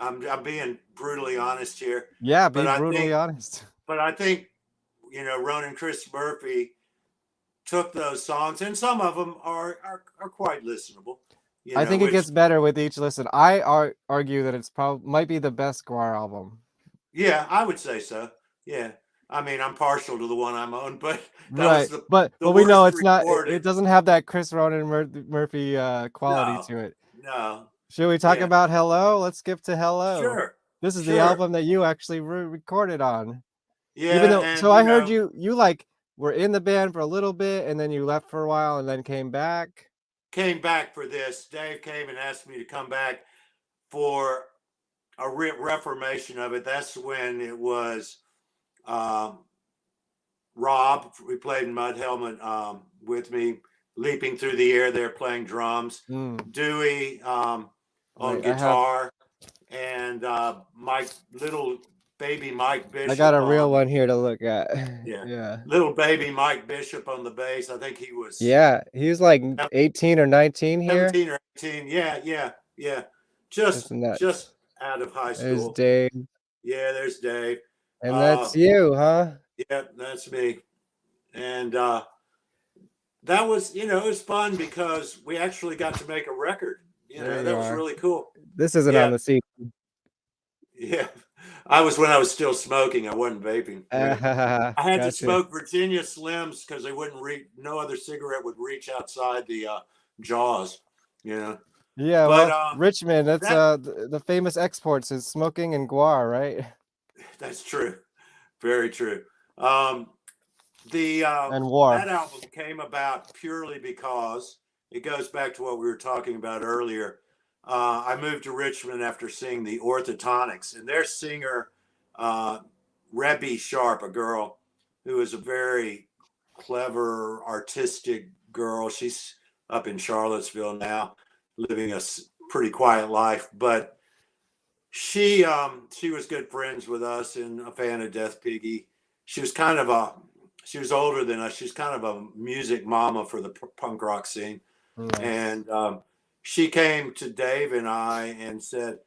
I'm being brutally honest here. Yeah, But be brutally honest. But I think, you know, Ronan Chris Murphy took those songs, and some of them are quite listenable. You know, I think it gets better with each listen. I argue that it's might be the best GWAR album. Yeah, I would say so. Yeah. I mean, I'm partial to the one I'm on, but that Right. was but we know it's not. It doesn't have that Chris Ronan Murphy quality to it. No. Should we talk about Hello? Let's skip to Hello. Sure. This is the album that you actually recorded on. Yeah. Even though, and, so I heard you like were in the band for a little bit, and then you left for a while, and then came back. Came back for this. Dave came and asked me to come back for a reformation of it. That's when it was Rob, we played in Mud Helmet with me, leaping through the air there playing drums. Dewey on guitar, and Mike, little baby Mike Bishop. I got a real one here to look at. Yeah. Little baby Mike Bishop on the bass. I think he was. Yeah, he was like 18 or 19 here. 17 or 18. Yeah. Just out of high school. There's Dave. Yeah, there's Dave. And that's you, huh? Yeah, that's me. And that was, you know, it was fun because we actually got to make a record. You know, that was really cool. This isn't on the CD. Yeah. When I was still smoking. I wasn't vaping. I had to smoke Virginia Slims because they wouldn't no other cigarette would reach outside the jaws, you know. Yeah, well, Richmond, that's the famous exports is smoking and GWAR, right? That's true. Very true. And WAR. That album came about purely because it goes back to what we were talking about earlier. I moved to Richmond after seeing the Orthotonics, and their singer, Rebby Sharp, a girl who is a very clever, artistic girl. She's up in Charlottesville now, living a pretty quiet life, but she was good friends with us and a fan of Death Piggy. She was older than us. She's kind of a music mama for the punk rock scene. And she came to Dave and I and said,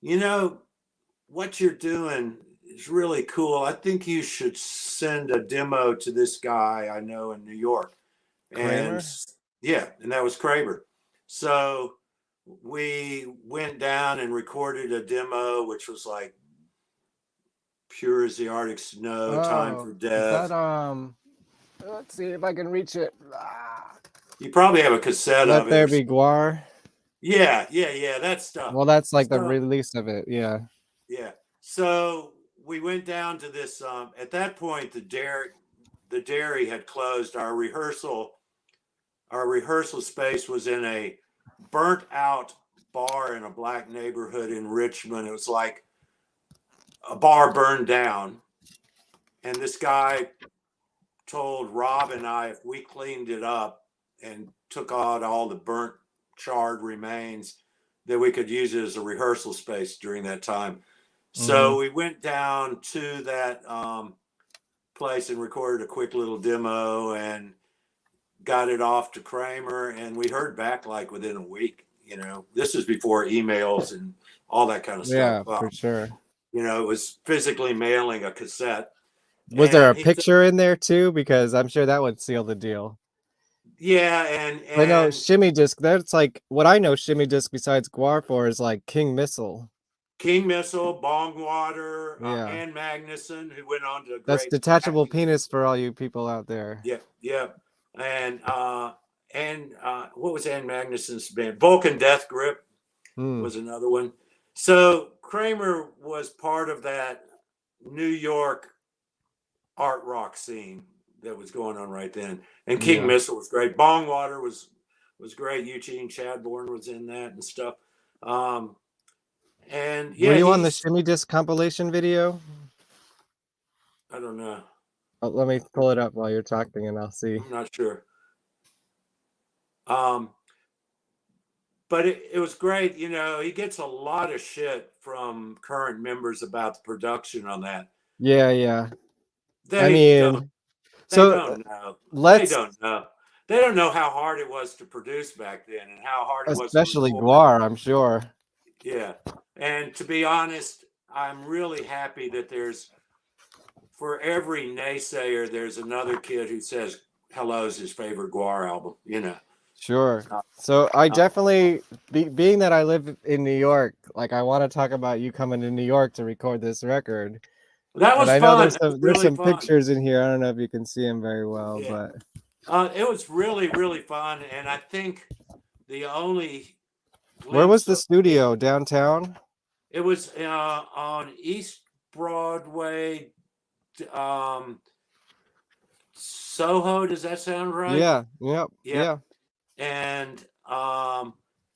you know, what you're doing is really cool. I think you should send a demo to this guy I know in New York. Kramer? And that was Kramer. So we went down and recorded a demo, which was like Pure as the Arctic Snow, Time for Death. Is that, let's see if I can reach it. You probably have a cassette of it. Let There Be GWAR. Yeah, that stuff. Well, that's like the release of it, yeah. Yeah. So we went down to this. At that point, the dairy had closed. Our rehearsal space was in a burnt out bar in a black neighborhood in Richmond. It was like a bar burned down, and this guy told Rob and I if we cleaned it up and took out all the burnt, charred remains, that we could use it as a rehearsal space during that time. So we went down to that place and recorded a quick little demo and got it off to Kramer, and we heard back like within a week. You know, this is before emails and all that kind of stuff. Yeah, for sure. You know, it was physically mailing a cassette. Was there a picture in there too? Because I'm sure that would seal the deal. Yeah, and I know Shimmy Disc. That's like what I know Shimmy Disc besides GWAR for is like King Missile. King Missile, Bongwater, Ann Magnuson, who went on to That's Detachable Penis for all you people out there. Yeah. and what was Ann Magnuson's band? Vulcan Death Grip Hmm. was another one. So Kramer was part of that New York art rock scene that was going on right then. And King Yeah. Missile was great. Bongwater was great. Eugene Chadbourne was in that and stuff. And Were yeah, you on the Shimmy Disc compilation video? I don't know. Let me pull it up while you're talking, and I'll see. I'm not sure. But it was great. You know, he gets a lot of shit from current members about the production on that. Yeah, yeah. I They don't. mean, They so don't know. They let's, don't know. They don't know how hard it was to produce back then and how hard it was to especially record. GWAR, I'm sure. Yeah. And to be honest, I'm really happy that there's, for every naysayer, there's another kid who says Hello's his favorite GWAR album, you know. Sure. So I definitely, being that I live in New York, like I want to talk about you coming to New York to record this record. That And was I know fun. That was there's really some fun. pictures in here. I don't know if you can see them very well, Yeah. but It was really, really fun. And I think the only where was the glimpse of studio? Downtown? it was on East Broadway, Soho. Does that sound right? Yeah. Yep. Yeah. Yeah. And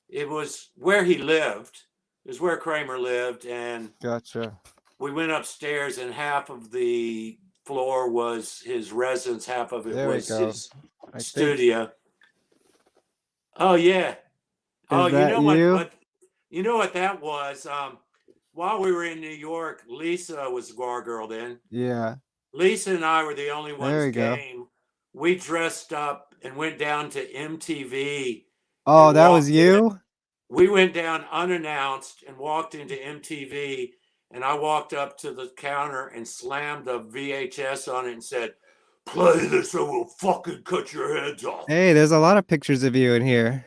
it was where he lived. It was where Kramer lived, and Gotcha. we went upstairs, and half of the floor was his residence, half of it There we was go. his I think, studio. Oh yeah. Oh, is that you? You know what that was? While we were in New York, Lisa was the GWAR girl then. Yeah. Lisa and I were the only There ones we go. game. We dressed up and went down to MTV Oh, and that was walked in. you? We went down unannounced and walked into MTV, and I walked up to the counter and slammed a VHS on it and said, "Play this or we'll fucking cut your heads off." Hey, there's a lot of pictures of you in here.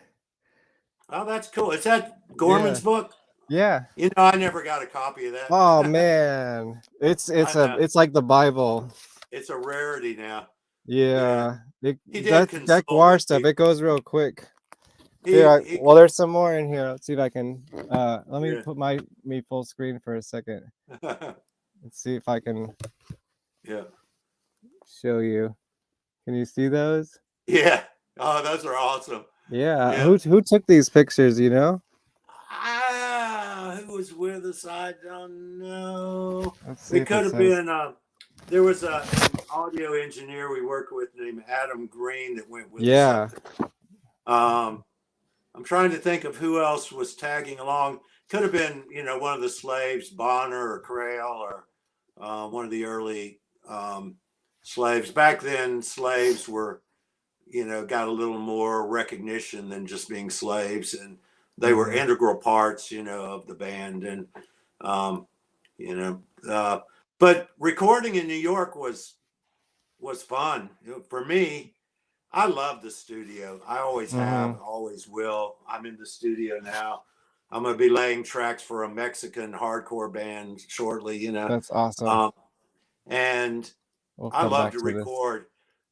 Oh, that's cool. Is that Yeah. Gorman's book? Yeah. You know, I never got a copy of that. Oh man. It's know. it's like the Bible. It's a rarity now. Yeah. He did That console GWAR with stuff, people. it goes real quick. He, Here, he well, there's some more in here. Let's see if I can. Let me Yeah. put me full screen for a second. Let's see if I can Yeah. show you. Can you see those? Yeah. Oh, those are awesome. Yeah. Yeah. Who took these pictures? You know? Who was with us? I don't know. Let's see It if could it have says. been. There was an audio engineer we worked with named Adam Green that went with Yeah. us. I'm trying to think of who else was tagging along. Could have been, you know, one of the slaves, Bonner or Crail, or one of the early slaves. Back then, slaves were, you know, got a little more recognition than just being slaves, and they were integral parts, you know, of the band. And you know, but recording in New York was fun. You know, for me, I love the studio. I always have, always will. I'm in the studio now. I'm going to be laying tracks for a Mexican hardcore band shortly, you know. That's awesome. And We'll I come love back to to this. record.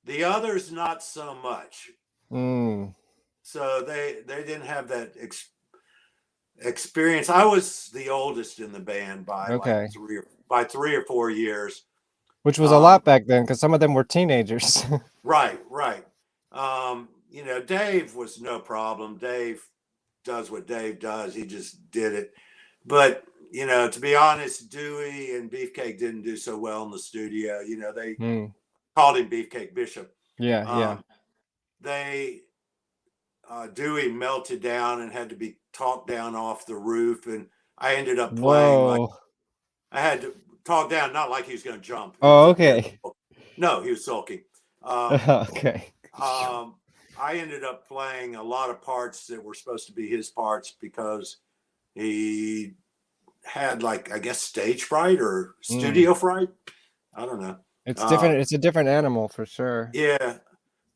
The others, not so much. So they didn't have that experience. I was the oldest in the band by Okay. like 3 or 4 years. Which was a lot back then, because some of them were teenagers. Right. You know, Dave was no problem. Dave does what Dave does. He just did it. But, you know, to be honest, Dewey and Beefcake didn't do so well in the studio. You know, they called him Beefcake Bishop. Yeah. Dewey melted down and had to be talked down off the roof. And I ended up playing like I had to talk down, not like he was going to jump. Oh, okay. No, he was sulking. Okay. I ended up playing a lot of parts that were supposed to be his parts because he had, like, I guess, stage fright or studio fright. I don't know. It's different. It's a different animal for sure. Yeah.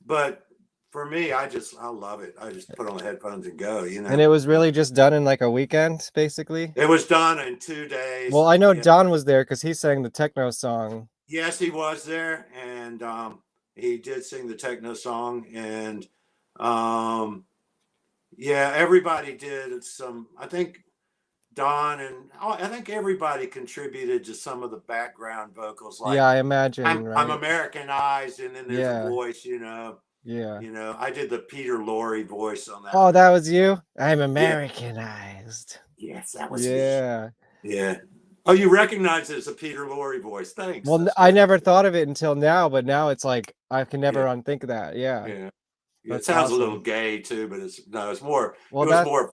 But for me, I love it. I just put on the headphones and go, you know. And it was really just done in like a weekend, basically? It was done in 2 days. Well, I know Don was there because he sang the techno song. Yes, he was there. And He did sing the techno song, and yeah, everybody did some. I think Don and I think everybody contributed to some of the background vocals. Yeah, Like I imagine, I'm right? Americanized, and then there's a Yeah, voice, you know. yeah. You know, I did the Peter Lorre voice on that Oh, that record. was you? I'm Yeah, Americanized. yes, that was me. Yeah. Yeah. Oh, you recognize it as a Peter Lorre voice. Thanks. Well, That's I good. never thought of it until now, but now it's like I can Yeah. never unthink that. Yeah, Yeah. Yeah. It that's sounds a little awesome. gay too, but it's no, it's more, Well, it was more,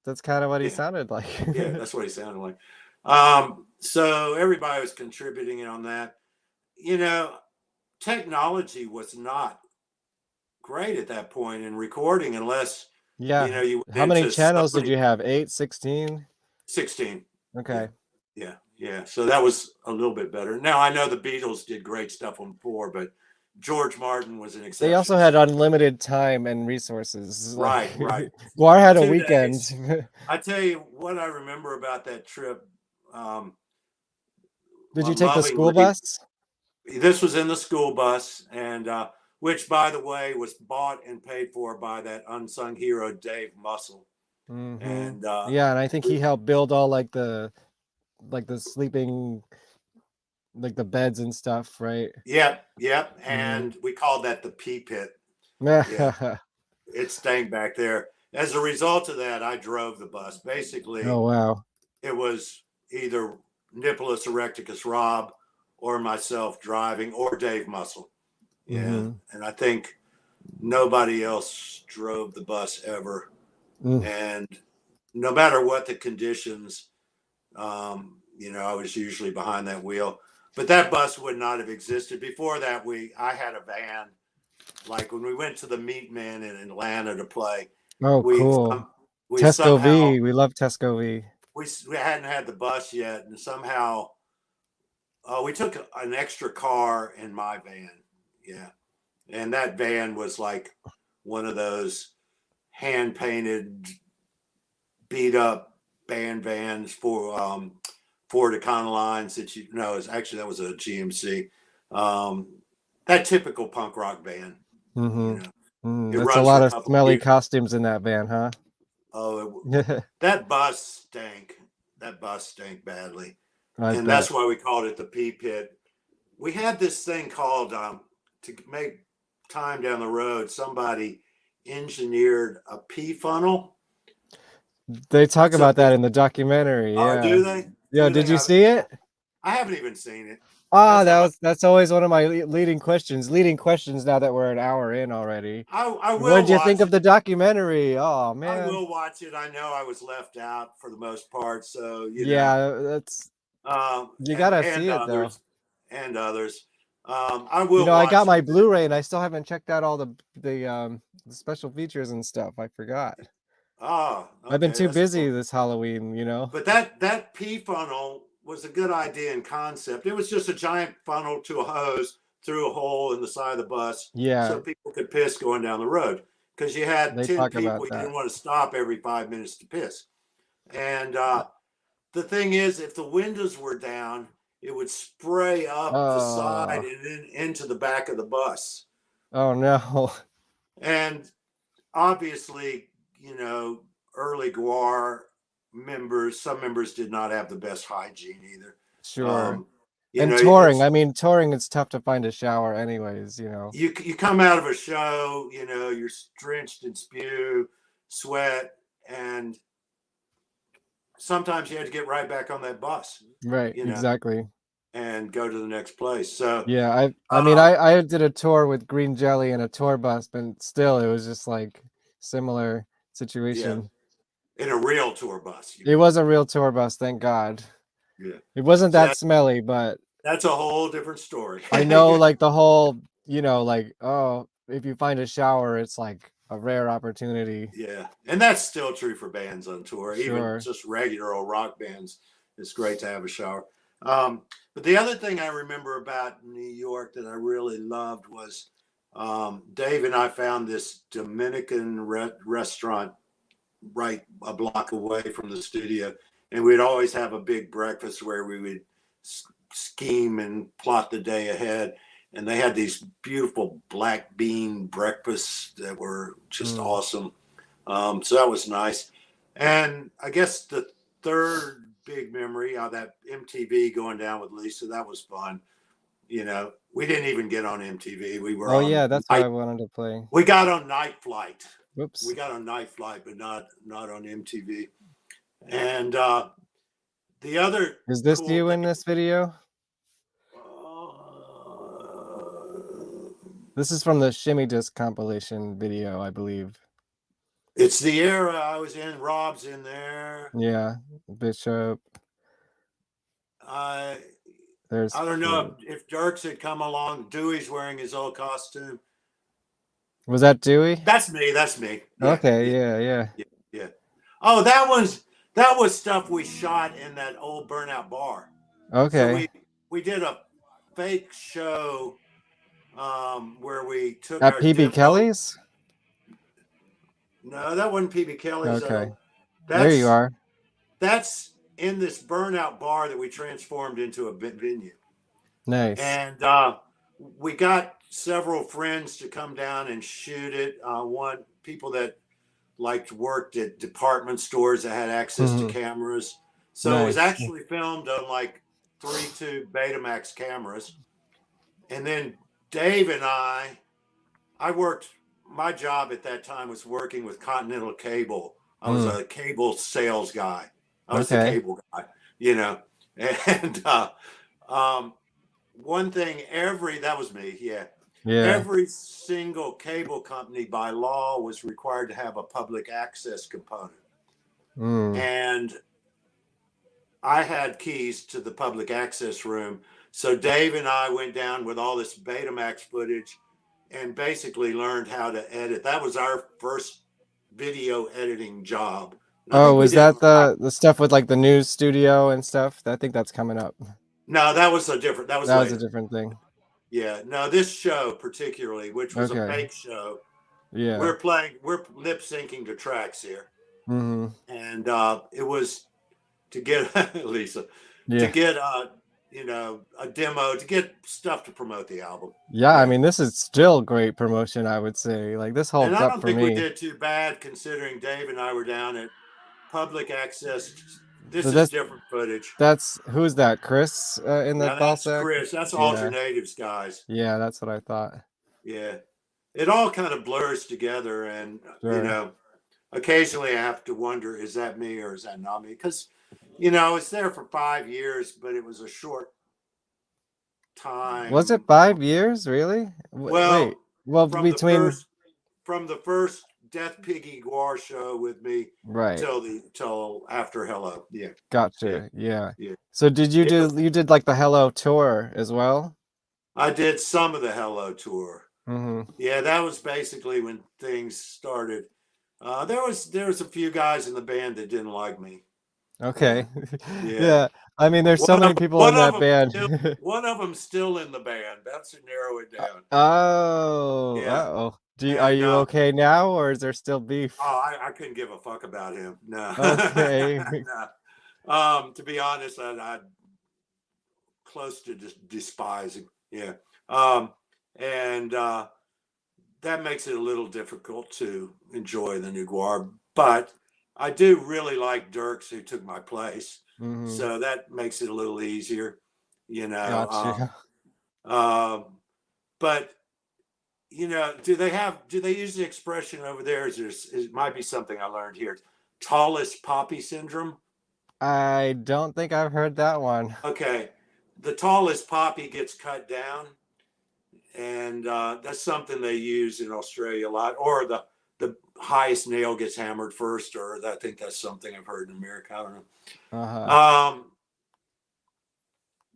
that's kind of what he yeah. sounded like. Yeah. That's what he sounded like. So everybody was contributing on that. You know, technology was not great at that point in recording unless, you Yeah. know, you How went many into channels did Sony you have? 8, 16? 16. Yeah. Okay. Yeah. Yeah. So that was a little bit better. Now I know the Beatles did great stuff on 4, but George Martin was an They also exception. had unlimited time and resources. Right. Like Right. GWAR had a 2 days. weekend. I tell you what I remember about that trip. Um, Did you take the school lovingly, bus? this was in the school bus, and which, by the way, was bought and paid for by that unsung hero, Dave Muscle. Mm-hmm. And Yeah, and I think he helped build all like the sleeping, like the beds and stuff, right? yep, yep. Mm-hmm. And we called that the pee pit. Yeah, it stank back there. As a result of that, I drove the bus. Oh Basically, wow. it was either Nicholas Erecticus Robb or myself driving, or Dave Muscle. Yeah, Mm-hmm. and I think nobody else drove the bus ever. Mm. And no matter what the conditions, you know, I was usually behind that wheel. But that bus would not have existed. Before that, I had a van. Like when we went to the Meat Man in Atlanta to play, Oh, we cool. we Tesco somehow V. We love Tesco V. we hadn't had the bus yet, and somehow we took an extra car in my van. Yeah, and that van was like one of those hand painted, beat up band vans for Ford Econolines that you know is actually, that was a GMC. That typical punk rock van, you Mm-hmm. know. It That's a runs for lot a of couple of smelly years. costumes in that van, huh? Oh, I that bus stank. That bus stank badly, and bet. that's why we called it the pee pit. We had this thing called to make time down the road. Somebody engineered a pee funnel. They talk So about that in the documentary. oh, Yeah. do they? Yeah. Do Did they? you see it? I haven't even seen it. Ah, That's how much that's always one of my leading questions. Leading questions now that we're an hour in already. I What will did you think watch of it. the documentary? Oh I man. will watch it. I know I was left out for the most part, so you know, Yeah, that's you and gotta see it though. others. I You will know, I got watch it. my Blu-ray and I still haven't checked out all the special features and stuff. I forgot. Ah, I've been okay, too that's busy cool. this Halloween, you know. But that pee funnel was a good idea in concept. It was just a giant funnel to a hose through a hole in the side of the bus, Yeah, so people could piss going down the road. Because you had they 10 talk people, about you that. didn't want to stop every 5 minutes to piss. And the thing is, if the windows were down, it would spray up the side Oh, and then into the back of the bus. oh no. And obviously, you know, early GWAR members, some members did not have the best hygiene either. Sure. Um, you And know, touring, it's I mean, touring, it's tough to find a shower anyways, you know. you come out of a show, you know, you're drenched in spew, sweat, and sometimes you had to get right back on that bus, Right, you know, exactly. and go to the next place. So, Yeah, I mean, um, I did a tour with Green Jelly and a tour bus, but still it was just like similar yeah, situation. in a real tour bus, you It mean? was a real tour bus, thank God. Yeah. It wasn't So that smelly, but that's a whole different story. I know like the whole, you know, like, oh, if you find a shower, it's like a rare opportunity. Yeah, and that's still true for bands on tour, even Sure. just regular old rock bands. It's great to have a shower. But the other thing I remember about New York that I really loved was Dave and I found this Dominican restaurant right a block away from the studio, and we'd always have a big breakfast where we would scheme and plot the day ahead. and they had these beautiful black bean breakfasts that were just awesome. So that was nice. And I guess the third big memory, that MTV going down with Lisa, that was fun. You know, we didn't even get on MTV. We were Oh on yeah, that's what I wanted to play. we got on Night Flight. Whoops. We got on Night Flight, but not on MTV. And the other Is this cool you thing, in this video? This is from the Shimmy Disc compilation video, I believe. it's the era I was in. Rob's in there. Yeah, Bishop. There's I don't know if Dirks had come along. Dewey's wearing his old costume. Was that Dewey? That's me. That's me. Yeah, Okay, yeah. Oh, that was stuff we shot in that old burnout bar. Okay. So we did a fake show where we took At our PB demo. Kelly's? No, that wasn't PB Kelly's. Okay. There you are. That's in this burnout bar that we transformed into a venue. Nice. And we got several friends to come down and shoot it. People that worked at department stores that had access to cameras. So it was actually filmed on like 3-2 Betamax cameras. And then Dave and my job at that time was working with Continental Cable. I was a cable sales guy. I was the cable guy, you know. And one thing that was me, yeah. Every single cable company by law was required to have a public access component. And I had keys to the public access room. So Dave and I went down with all this Betamax footage and basically learned how to edit. That was our first video editing job. Oh, was that the stuff with like the news studio and stuff? I think that's coming up. No, that was a different. That was a different thing. Yeah, no, this show particularly, which was a fake show. Yeah, we're lip syncing to tracks here, and it was to get Lisa to get a demo, to get stuff to promote the album. Yeah, I mean, this is still great promotion, I would say. Like, this holds up for me. And I don't think we did too bad, considering Dave and I were down at public access. This is different footage. Who's that? Chris in the ball sack? Chris. That's Alternatives guys. Yeah, that's what I thought. Yeah, it all kind of blurs together, and you know, occasionally I have to wonder, is that me or is that not me? Because you know, it's there for 5 years, but it was a short time. Was it 5 years, really? Well, between from the first Death Piggy GWAR show with me, till after Hello. Yeah. Gotcha. Yeah. So did you did like the Hello tour as well? I did some of the Hello tour. Yeah, that was basically when things started. There was a few guys in the band that didn't like me. Okay. Yeah. I mean, there's so many people in that band. One of them still in the band. That's to narrow it down. Oh. Yeah. Uh-oh. Are you okay now, or is there still beef? Oh, I couldn't give a fuck about him. No. Okay. No. To be honest, I'm close to just despising. Yeah. And that makes it a little difficult to enjoy the new GWAR. But I do really like Dirks, who took my place. So that makes it a little easier, you know. Gotcha. But you know, do they use the expression over there? It might be something I learned here. Tallest poppy syndrome? I don't think I've heard that one. Okay. The tallest poppy gets cut down. And that's something they use in Australia a lot. Or the highest nail gets hammered first, or I think that's something I've heard in America. I don't know.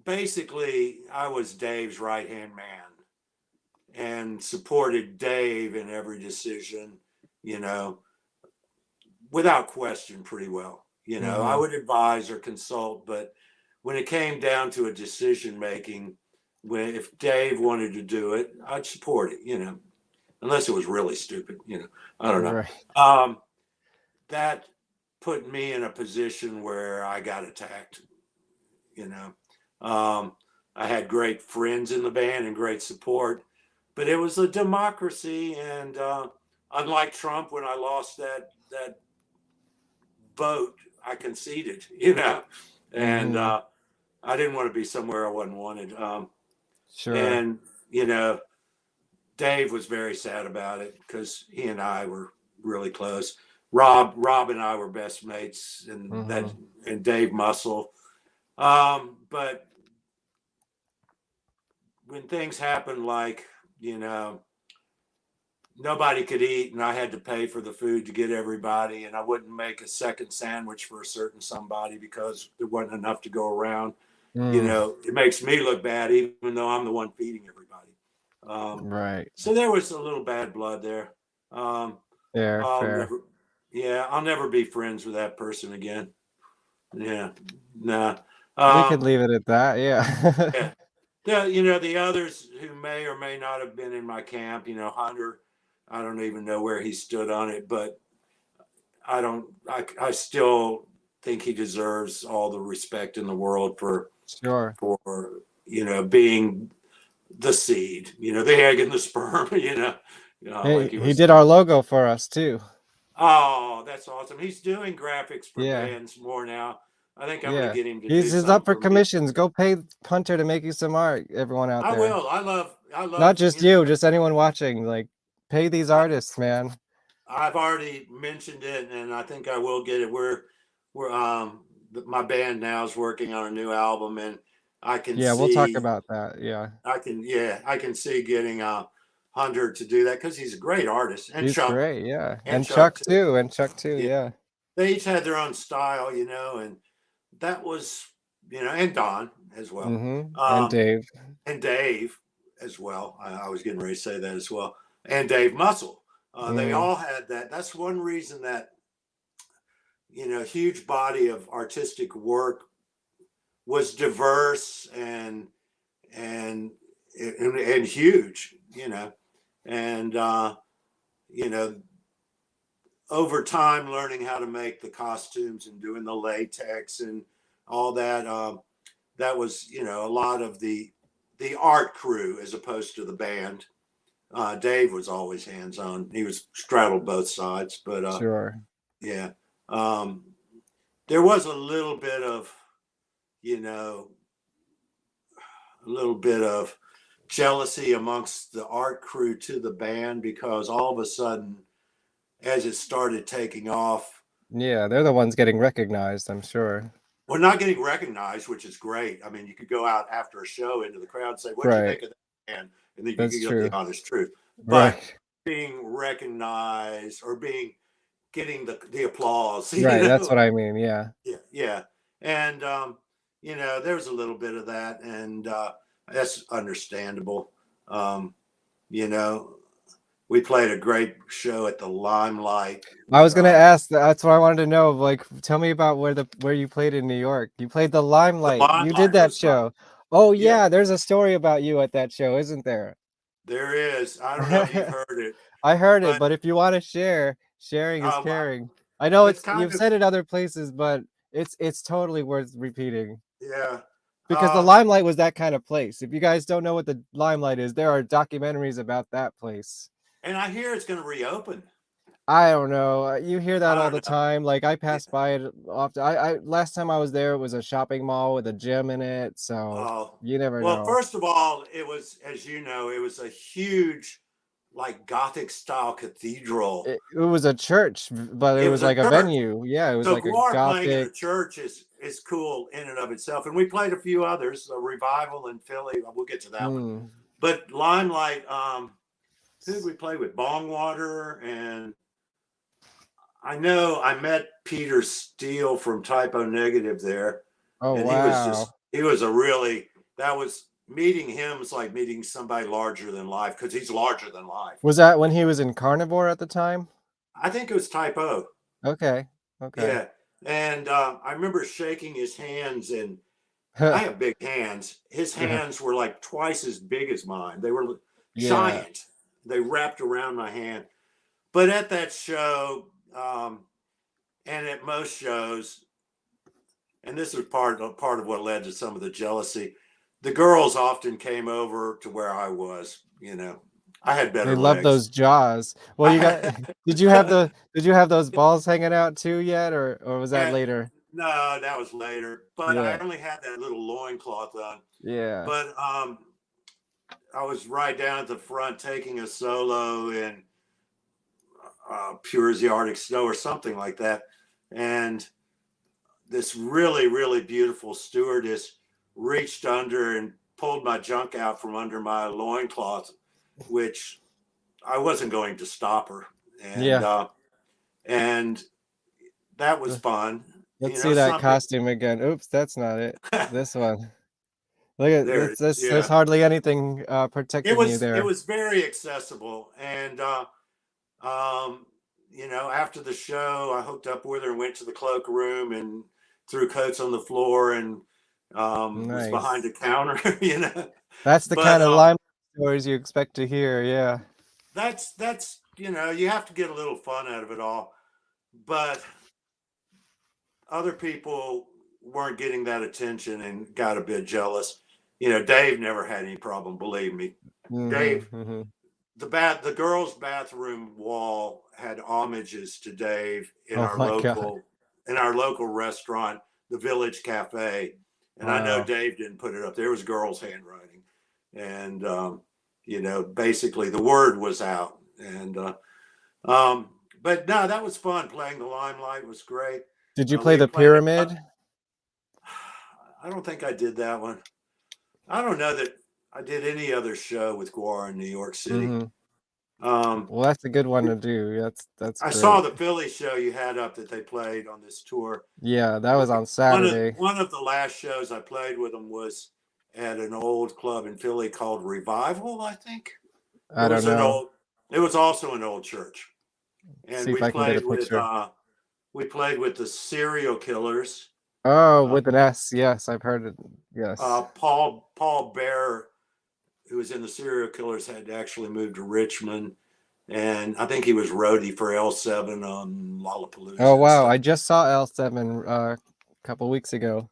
Basically, I was Dave's right-hand man and supported Dave in every decision, you know, without question, pretty well. You know, I would advise or consult, but when it came down to a decision making, if Dave wanted to do it, I'd support it, you know, unless it was really stupid, you know. I don't know. Right. That put me in a position where I got attacked, you know. I had great friends in the band and great support, but it was a democracy. And unlike Trump, when I lost that vote, I conceded, and Mm-hmm. I didn't want to be somewhere I wasn't wanted. Sure. And Dave was very sad about it because he and I were really close. Rob and I were best mates, Mm-hmm. and Dave Muscle. But when things happened, like you know, nobody could eat, and I had to pay for the food to get everybody, and I wouldn't make a second sandwich for a certain somebody because there wasn't enough to go around. Mm, It makes me look bad, even though I'm the one feeding everybody. right. So there was a little bad blood there. Um, Fair, I'll fair. never, yeah, I'll never be friends with that person again. Yeah, nah. We could Um, leave it at that. Yeah. yeah, the others who may or may not have been in my camp. Hunter. I don't even know where he stood on it, but I don't. I still think he deserves all the respect in the world Sure. for being the seed, the egg and the sperm, like he He was did our logo for us too. Oh, that's awesome. He's doing graphics for Yeah. bands more now. I think I'm going to Yeah. get him to do He's up something for for me. commissions. Go pay Hunter to make you some art, everyone out I there. will. I Not love, just you, just anyone watching. Like, pay these I, artists, man. I've already mentioned it, and I think I will get it. My band now is working on a new album, and I can Yeah, we'll talk see, about that. Yeah. I can see getting Hunter to do that because he's a great artist, He's great. Yeah. And And Chuck Chuck too. too. And Chuck too. Yeah, Yeah. they each had their own style, and that was, and Don as well, Mm-hmm. And Dave. and Dave as well. I was getting ready to say that as well, and Dave Muscle. They Mm-hmm. all had that. That's one reason that huge body of artistic work was diverse and and huge. And you know over time learning how to make the costumes and doing the latex and all that. That was a lot of the art crew as opposed to the band. Dave was always hands on. He was straddled both sides, but Sure. yeah, um, there was a little bit of you know a little bit of jealousy amongst the art crew to the band because all of a sudden, as it started taking off, Yeah, they're the ones getting recognized, I'm sure. we're not getting recognized, which is great. I mean, you could go out after a show into the crowd and say, "What'd you Right. think of that band?" And then you That's could get the true. honest truth. But Right. being recognized or getting the applause, Right. That's what I mean. Yeah. yeah, yeah, and there was a little bit of that, and that's understandable. Um, you know, we played a great show at the Limelight I with was gonna ask. That's what I wanted to know. Like, tell me about where you played in New York. You played the the Limelight. You did Limelight that was show. Oh yeah, yeah, there's a story about you at that show, isn't there? there is. I don't know if you've heard it, I heard it, but but if you want to share, sharing is um, caring. I know it's kind you've of said it other places, but it's totally worth repeating. yeah. Because the Um, Limelight was that kind of place. If you guys don't know what the Limelight is, there are documentaries about that place. and I hear it's going to reopen. I don't know. You hear that I all don't the know. time. Like I Yeah. pass by it often. I last time I was there, it was a shopping mall with a gym in it. So Oh, you never well, know. first of all, it was, as you know, it was a huge, like Gothic style cathedral. It was a church, but it It was was a like a church. venue. Yeah, it was So like a GWAR playing in a Gothic. church is cool in and of itself. And we played a few others, a revival in Philly. We'll get to that one. Hmm. But Limelight, who did we play with? Bongwater, and I know I met Peter Steele from Typo Negative there, Oh and wow. he was a really, that was, meeting him was like meeting somebody larger than life because he's larger than life. Was that when he was in Carnivore at the time? I think it was Typo. Okay. Okay. Yeah. And I remember shaking his hands, and I have big hands. His hands were like twice as big as mine. They were Yeah. giant. They wrapped around my hand. But at that show, and at most shows, and this was part of what led to some of the jealousy. the girls often came over to where I was. I had better They love legs. those jaws. Well, you got. Did you have those balls hanging out too yet, or was that And later? no, that was later. But I Yeah. only had that little loincloth on. Yeah. But I was right down at the front taking a solo in Pure as the Arctic Snow or something like that. And this really, really beautiful stewardess reached under and pulled my junk out from under my loincloth, which I wasn't going to stop her. And Yeah. and that was fun. Let's You know, see that something costume again. Oops, that's not it. This one. Look at there this. it is. There's Yeah. hardly anything It protecting you was it there. was very accessible. And after the show, I hooked up with her and went to the cloakroom and threw coats on the floor and was behind Nice. the counter, That's the But kind of limelight stories you expect to hear. Yeah. that's you have to get a little fun out of it all. But other people weren't getting that attention and got a bit jealous. Dave never had any problem, believe me. Dave, Mm-hmm. the girls' bathroom wall had homages to Dave Oh my God. in our local restaurant, the Village Cafe. And I know Wow. Dave didn't put it up. There was girls' handwriting. And basically the word was out. And but no, that was fun. Playing the Limelight was great. Did you play We the played pyramid? I don't think I did that one. I don't know that I did any other show with GWAR in New York City. Mm-hmm. Um, Well, that's a good one to do. That's I saw great. the Philly show you had up that they played on this tour. Yeah, that was on One of Saturday. one of the last shows I played with them was at an old club in Philly called Revival, I think. It I don't was an know. old. It was also an old church, and See if I can get a picture. we played with the Serial Killers. Oh, Uh, with an S. Yes, I've heard it. Yes. Paul Bear, who was in the Serial Killers, had actually moved to Richmond, and I think he was roadie for L7 on Oh Lollapalooza and wow, stuff. I just saw L7 a couple weeks ago.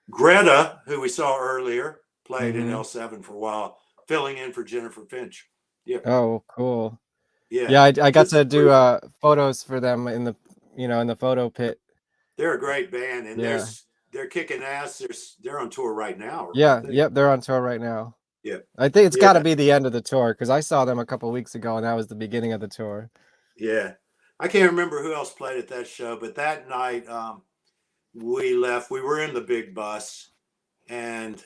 Greta, who we saw earlier, played in Mm-hmm. L7 for a while, filling in for Jennifer Finch. Yeah, Oh, cool. yeah, Yeah, I got to just do briefly. photos for them in the photo pit. They're a great band, and Yeah. they're kicking ass. They're on tour right now, aren't Yeah, they? yep, they're on tour right now. Yeah, I think it's got to yeah, be the end of the tour because I saw them a couple weeks ago and that was the beginning of the tour. yeah. I can't remember who else played at that show, but that night we left. We were in the big bus, and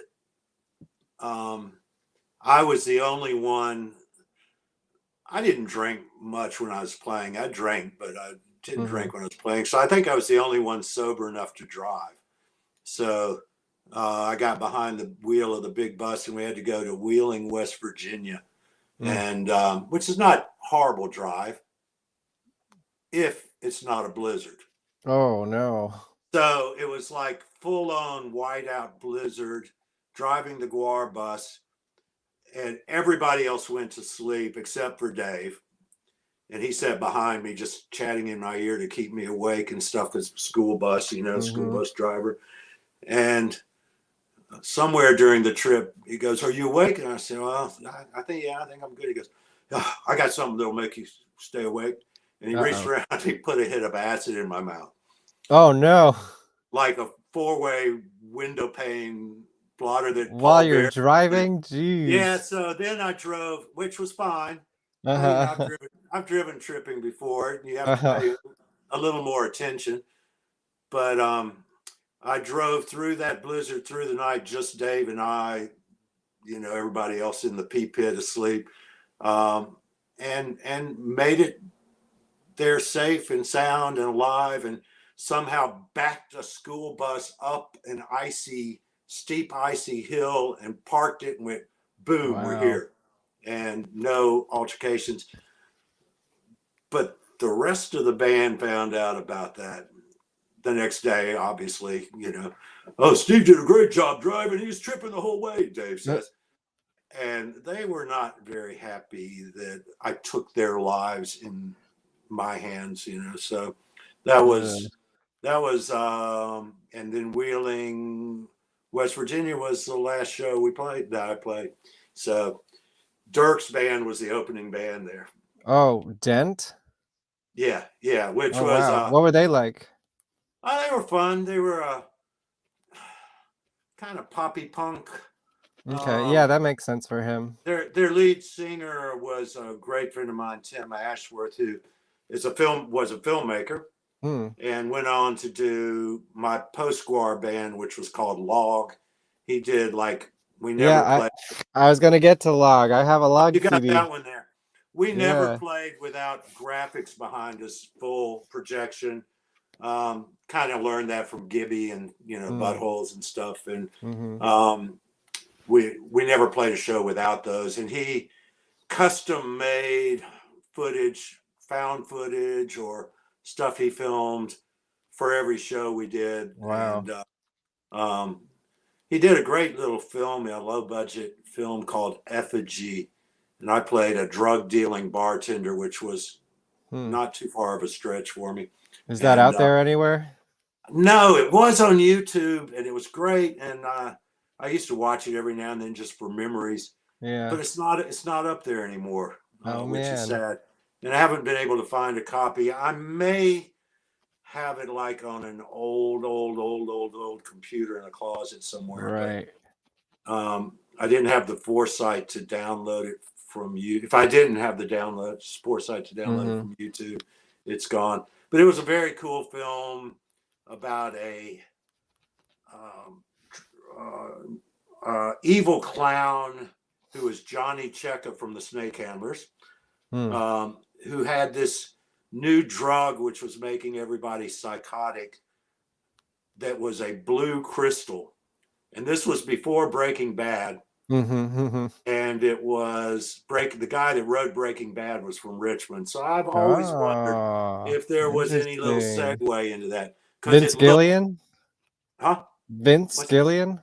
I was the only one. I didn't drink much when I was playing. I drank, but I didn't Mm-hmm. drink when I was playing. So I think I was the only one sober enough to drive. So I got behind the wheel of the big bus and we had to go to Wheeling, West Virginia, and which is not horrible drive if it's not a blizzard. Oh no. So it was like full on whiteout blizzard driving the GWAR bus, and everybody else went to sleep except for Dave. And he sat behind me just chatting in my ear to keep me awake and stuff because school bus, school Mm-hmm. bus driver. And somewhere during the trip, he goes, "Are you awake?" And I said, "Well, I think, yeah, I think I'm good." He goes, "Oh, I got something that'll make you stay awake." And he reached Uh-oh. around and he put a hit of acid in my mouth, Oh no. like a four-way window pane blotter that While Paul you're Bear. driving? Yeah, Jeez. so then I drove, which was fine. Uh-huh. I've driven tripping before. You have to Uh-huh. pay a little more attention. But I drove through that blizzard through the night, just Dave and I, everybody else in the pee pit asleep, and made it there safe and sound and alive, and somehow backed a school bus up an steep icy hill and parked it and went, boom, we're Wow. here, and no altercations. But the rest of the band found out about that the next day, obviously, "Oh, Steve did a great job driving. He was tripping the whole way," Dave says. And they were not very happy that I took their lives in my hands, So that Uh, was, and then Wheeling, West Virginia was the last show we played that I played. So Dirk's band was the opening band there. Oh, Dent? Yeah, which Oh, was wow. What were they like? they were fun. They were kind of poppy punk. Okay, yeah, that makes sense for him. Their lead singer was a great friend of mine, Tim Ashworth, who was a filmmaker and went on to do my post-GWAR band, which was called Log. He did like we never played. I was gonna get to Log. I have a Log You got CD. that one there. We never Yeah. played without graphics behind us, full projection. Kind of learned that from Gibby and buttholes and stuff, and we never played a show without those. And he custom made footage, found footage, or stuff he filmed for every show we did. Wow. And he did a great little film, a low budget film called Effigy. And I played a drug dealing bartender, which was not too far of a stretch for me. Is that out there anywhere? No, it was on YouTube and it was great. And I used to watch it every now and then just for memories. Yeah. But it's not up there anymore, which man. is sad. And I haven't been able to find a copy. I may have it like on an old computer in a closet somewhere. Right. But, I didn't have the foresight to download it from you. If I didn't have the foresight to download it from YouTube, it's gone. But it was a very cool film about a evil clown who was Johnny Checka from the Snake Handlers, who had this new drug which was making everybody psychotic that was a blue crystal. And this was before Breaking Bad. And it was the guy that wrote Breaking Bad was from Richmond. So I've always wondered if there was any little segue into that. Vince Gillian? Huh? Vince Gillian?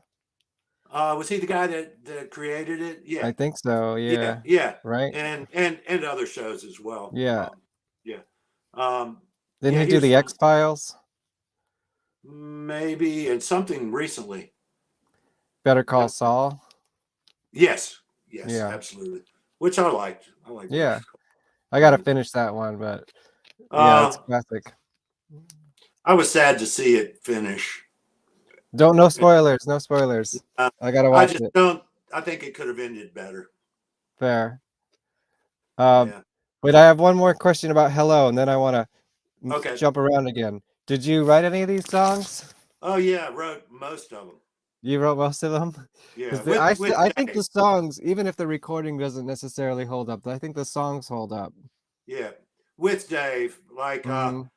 Was he the guy that created it? Yeah. I think so. Yeah. Yeah. Right. And other shows as well. Yeah. Didn't he do the X-Files? Maybe, and something recently. Better Call Saul? Yes, absolutely. Which I liked. Yeah. I got to finish that one, but yeah, it's classic. I was sad to see it finish. No spoilers. No spoilers. I got to watch it. I think it could have ended better. Fair. Wait, I have one more question about Hello, and then I want to jump around again. Did you write any of these songs? Oh, yeah, I wrote most of them. You wrote most of them? Yeah. I think the songs, even if the recording doesn't necessarily hold up, I think the songs hold up. Yeah. With Dave, like, I'll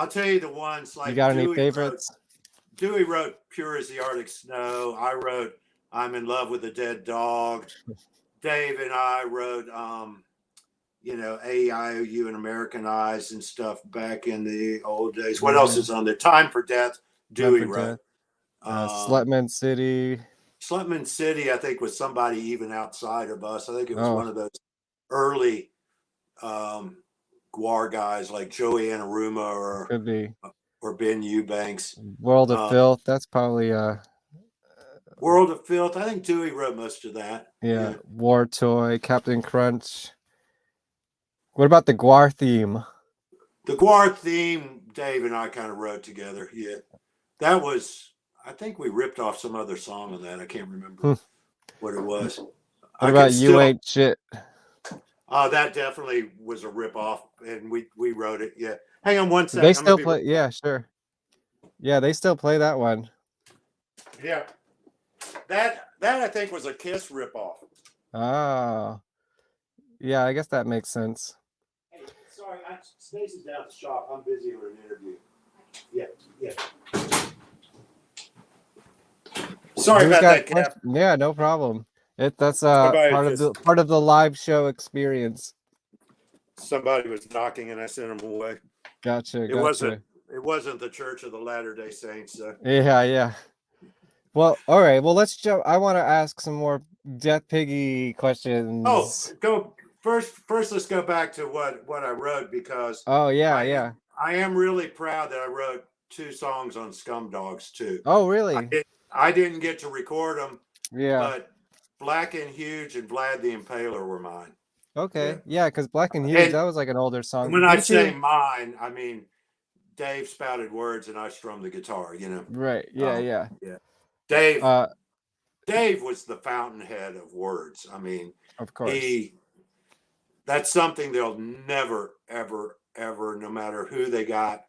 tell you the ones like. You got any favorites? Dewey wrote Pure as the Arctic Snow. I wrote I'm in Love with a Dead Dog. Dave and I wrote, AIOU and Americanized and stuff back in the old days. What else is on there? Time for Death. Dewey wrote. Slutman City. Slutman City, I think, was somebody even outside of us. I think it was one of those early GWAR guys like Joey Anaruma or Ben Eubanks. World of Filth. That's probably World of Filth. I think Dewey wrote most of that. Yeah. War Toy, Captain Crunch. What about the GWAR theme? The GWAR theme, Dave and I kind of wrote together. Yeah. That was, I think we ripped off some other song on that. I can't remember what it was. What about You Ain't Shit? That definitely was a rip off, and we wrote it. Yeah. Hang on one second. They still play. Yeah, sure. Yeah, they still play that one. Yeah. That I think was a Kiss rip off. Oh. Yeah, I guess that makes sense. Hey, sorry, Stacy's down at the shop. I'm busy with an interview. Yeah. Sorry about that, Kev. Yeah, no problem. That's part of the live show experience. Somebody was knocking and I sent them away. Gotcha. It wasn't the Church of the Latter-day Saints. So. Yeah. Well, all right. Well, let's jump. I want to ask some more Death Piggy questions. Oh, go first. Let's go back to what I wrote because. Oh yeah. I am really proud that I wrote 2 songs on Scum Dogs too. Oh really? I didn't get to record them, Yeah. but Black and Huge and Vlad the Impaler were mine. Okay. Yeah, because Black and Huge, And that was like an older song. when I Didn't say you? mine, I mean Dave spouted words and I strummed the guitar. Right. Yeah. Yeah. Yeah. Dave Uh, Dave was the fountainhead of words. I mean, of course. that's something they'll never, ever, ever, no matter who they got,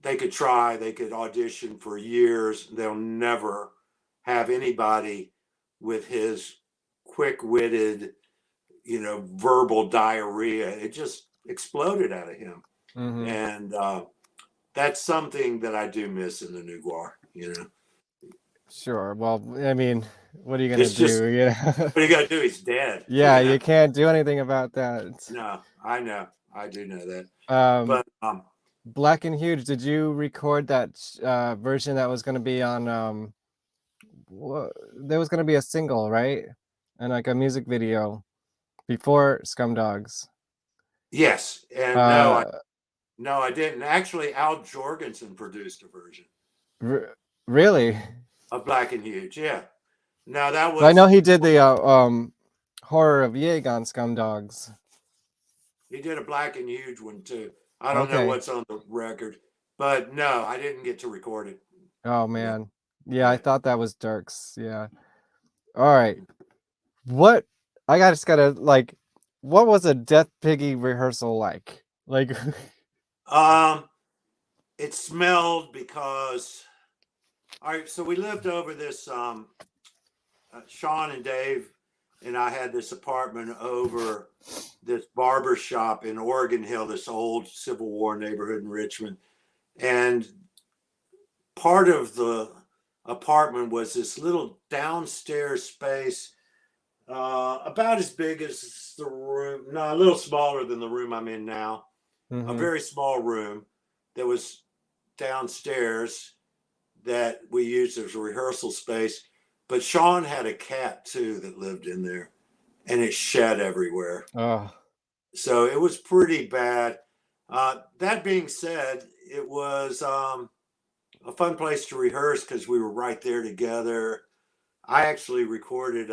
they could try, they could audition for years. They'll never have anybody with his quick-witted, verbal diarrhea. It just exploded out of him. Mm-hmm. And that's something that I do miss in the new GWAR. Sure. Well, I mean, what are you gonna It's just, do? Yeah. what you got to do? He's dead. Yeah, you can't do anything about that. No, I know. I do know that. Um, But Black and Huge, did you record that version that was gonna be on there was gonna be a single, right? And like a music video before Scumdogs. yes, and no, I didn't. Actually, Al Jorgensen produced a version Really? of Black and Huge. Yeah. Now that was. I know he did the Horror of Yig on Scumdogs. He did a Black and Huge one too. I don't know Okay. what's on the record, but no, I didn't get to record it. Oh man. Yeah, I thought that was Dirk's. Yeah. All right. What just gotta like, what was a Death Piggy rehearsal like? Like, It smelled because. All right, so we lived over this. Sean and Dave and I had this apartment over this barber shop in Oregon Hill, this old Civil War neighborhood in Richmond, and part of the apartment was this little downstairs space, about as big as the room, no, a little smaller than the room I'm in now. A very small room that was downstairs that we used as a rehearsal space. But Sean had a cat too that lived in there, and it shed everywhere. oh, So it was pretty bad. That being said, it was a fun place to rehearse because we were right there together. I actually recorded,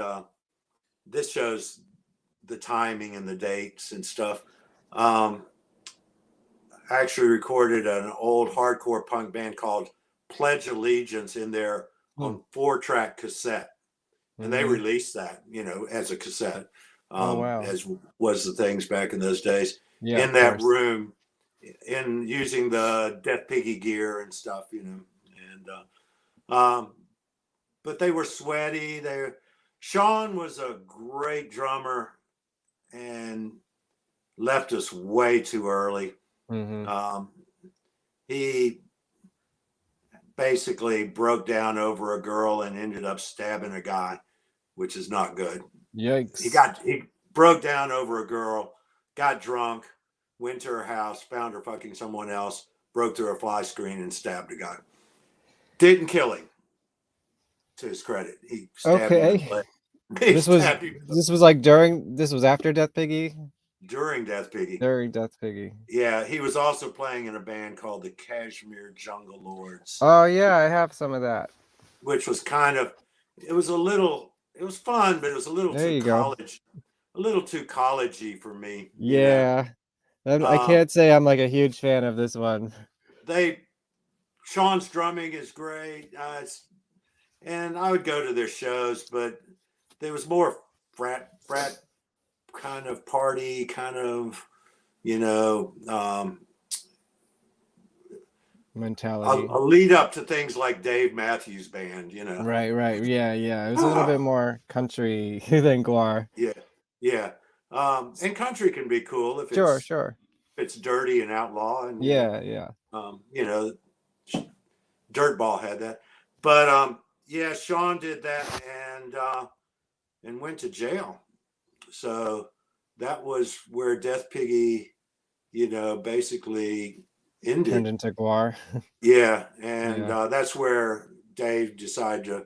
this shows the timing and the dates and stuff. I actually recorded an old hardcore punk band called Pledge Allegiance in there on 4-track cassette. And they released that, as a cassette, wow. as was the things back in those days. Yeah, in that room, in using the Death Piggy gear and stuff, and but they were sweaty. Sean was a great drummer and left us way too early. He basically broke down over a girl and ended up stabbing a guy, which is not good. Yikes. He broke down over a girl, got drunk, went to her house, found her fucking someone else, broke through a fly screen and stabbed a guy. Didn't kill him, to his credit. He stabbed him in the leg. This was like this was after Death Piggy? During Death Piggy. During Death Piggy. Yeah, he was also playing in a band called the Kashmir Jungle Lords. Oh yeah, I have some of that. Which was it was fun, but it was a little too college. A little too collegey for me. Yeah. I can't say I'm like a huge fan of this one. Sean's drumming is great. And I would go to their shows, but there was more frat kind of party, kind of, mentality. A lead up to things like Dave Matthews Band, Right. Yeah. It was a little bit more country than GWAR. Yeah. And country can be cool if it's dirty and outlaw, and Dirtball had that, but Sean did that and went to jail. So that was where Death Piggy, basically ended. Turned into GWAR. Yeah, and that's where Dave decided to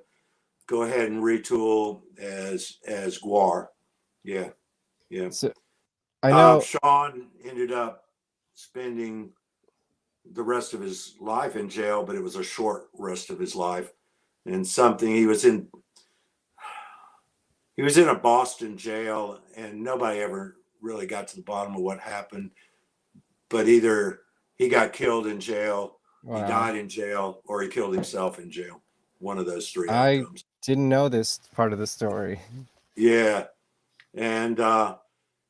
go ahead and retool as GWAR. Yeah. So, I know Sean ended up spending the rest of his life in jail, but it was a short rest of his life. and something. He was in a Boston jail, and nobody ever really got to the bottom of what happened. But either he got killed in jail, he Wow. died in jail, or he killed himself in jail. One of those three I outcomes. didn't know this part of the story. Yeah, and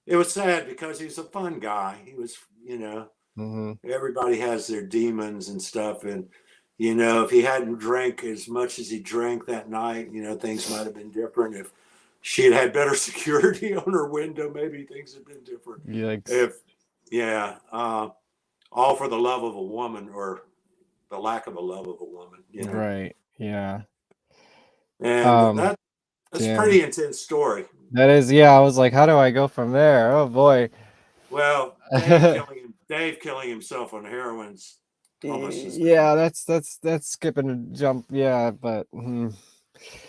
it was sad because he was a fun guy. He was, everybody has their demons and stuff, and if he hadn't drank as much as he drank that night, things might have been different. If she had had better security on her window, maybe things had been different. Yikes. Yeah, all for the love of a woman, or the lack of a love of a woman, Right. Yeah. and that's a Damn. pretty intense story. That is, yeah. I was like, how do I go from there? Oh boy. Well, Dave killing himself on heroin's almost as bad. Yeah, that's skipping a jump. Yeah, but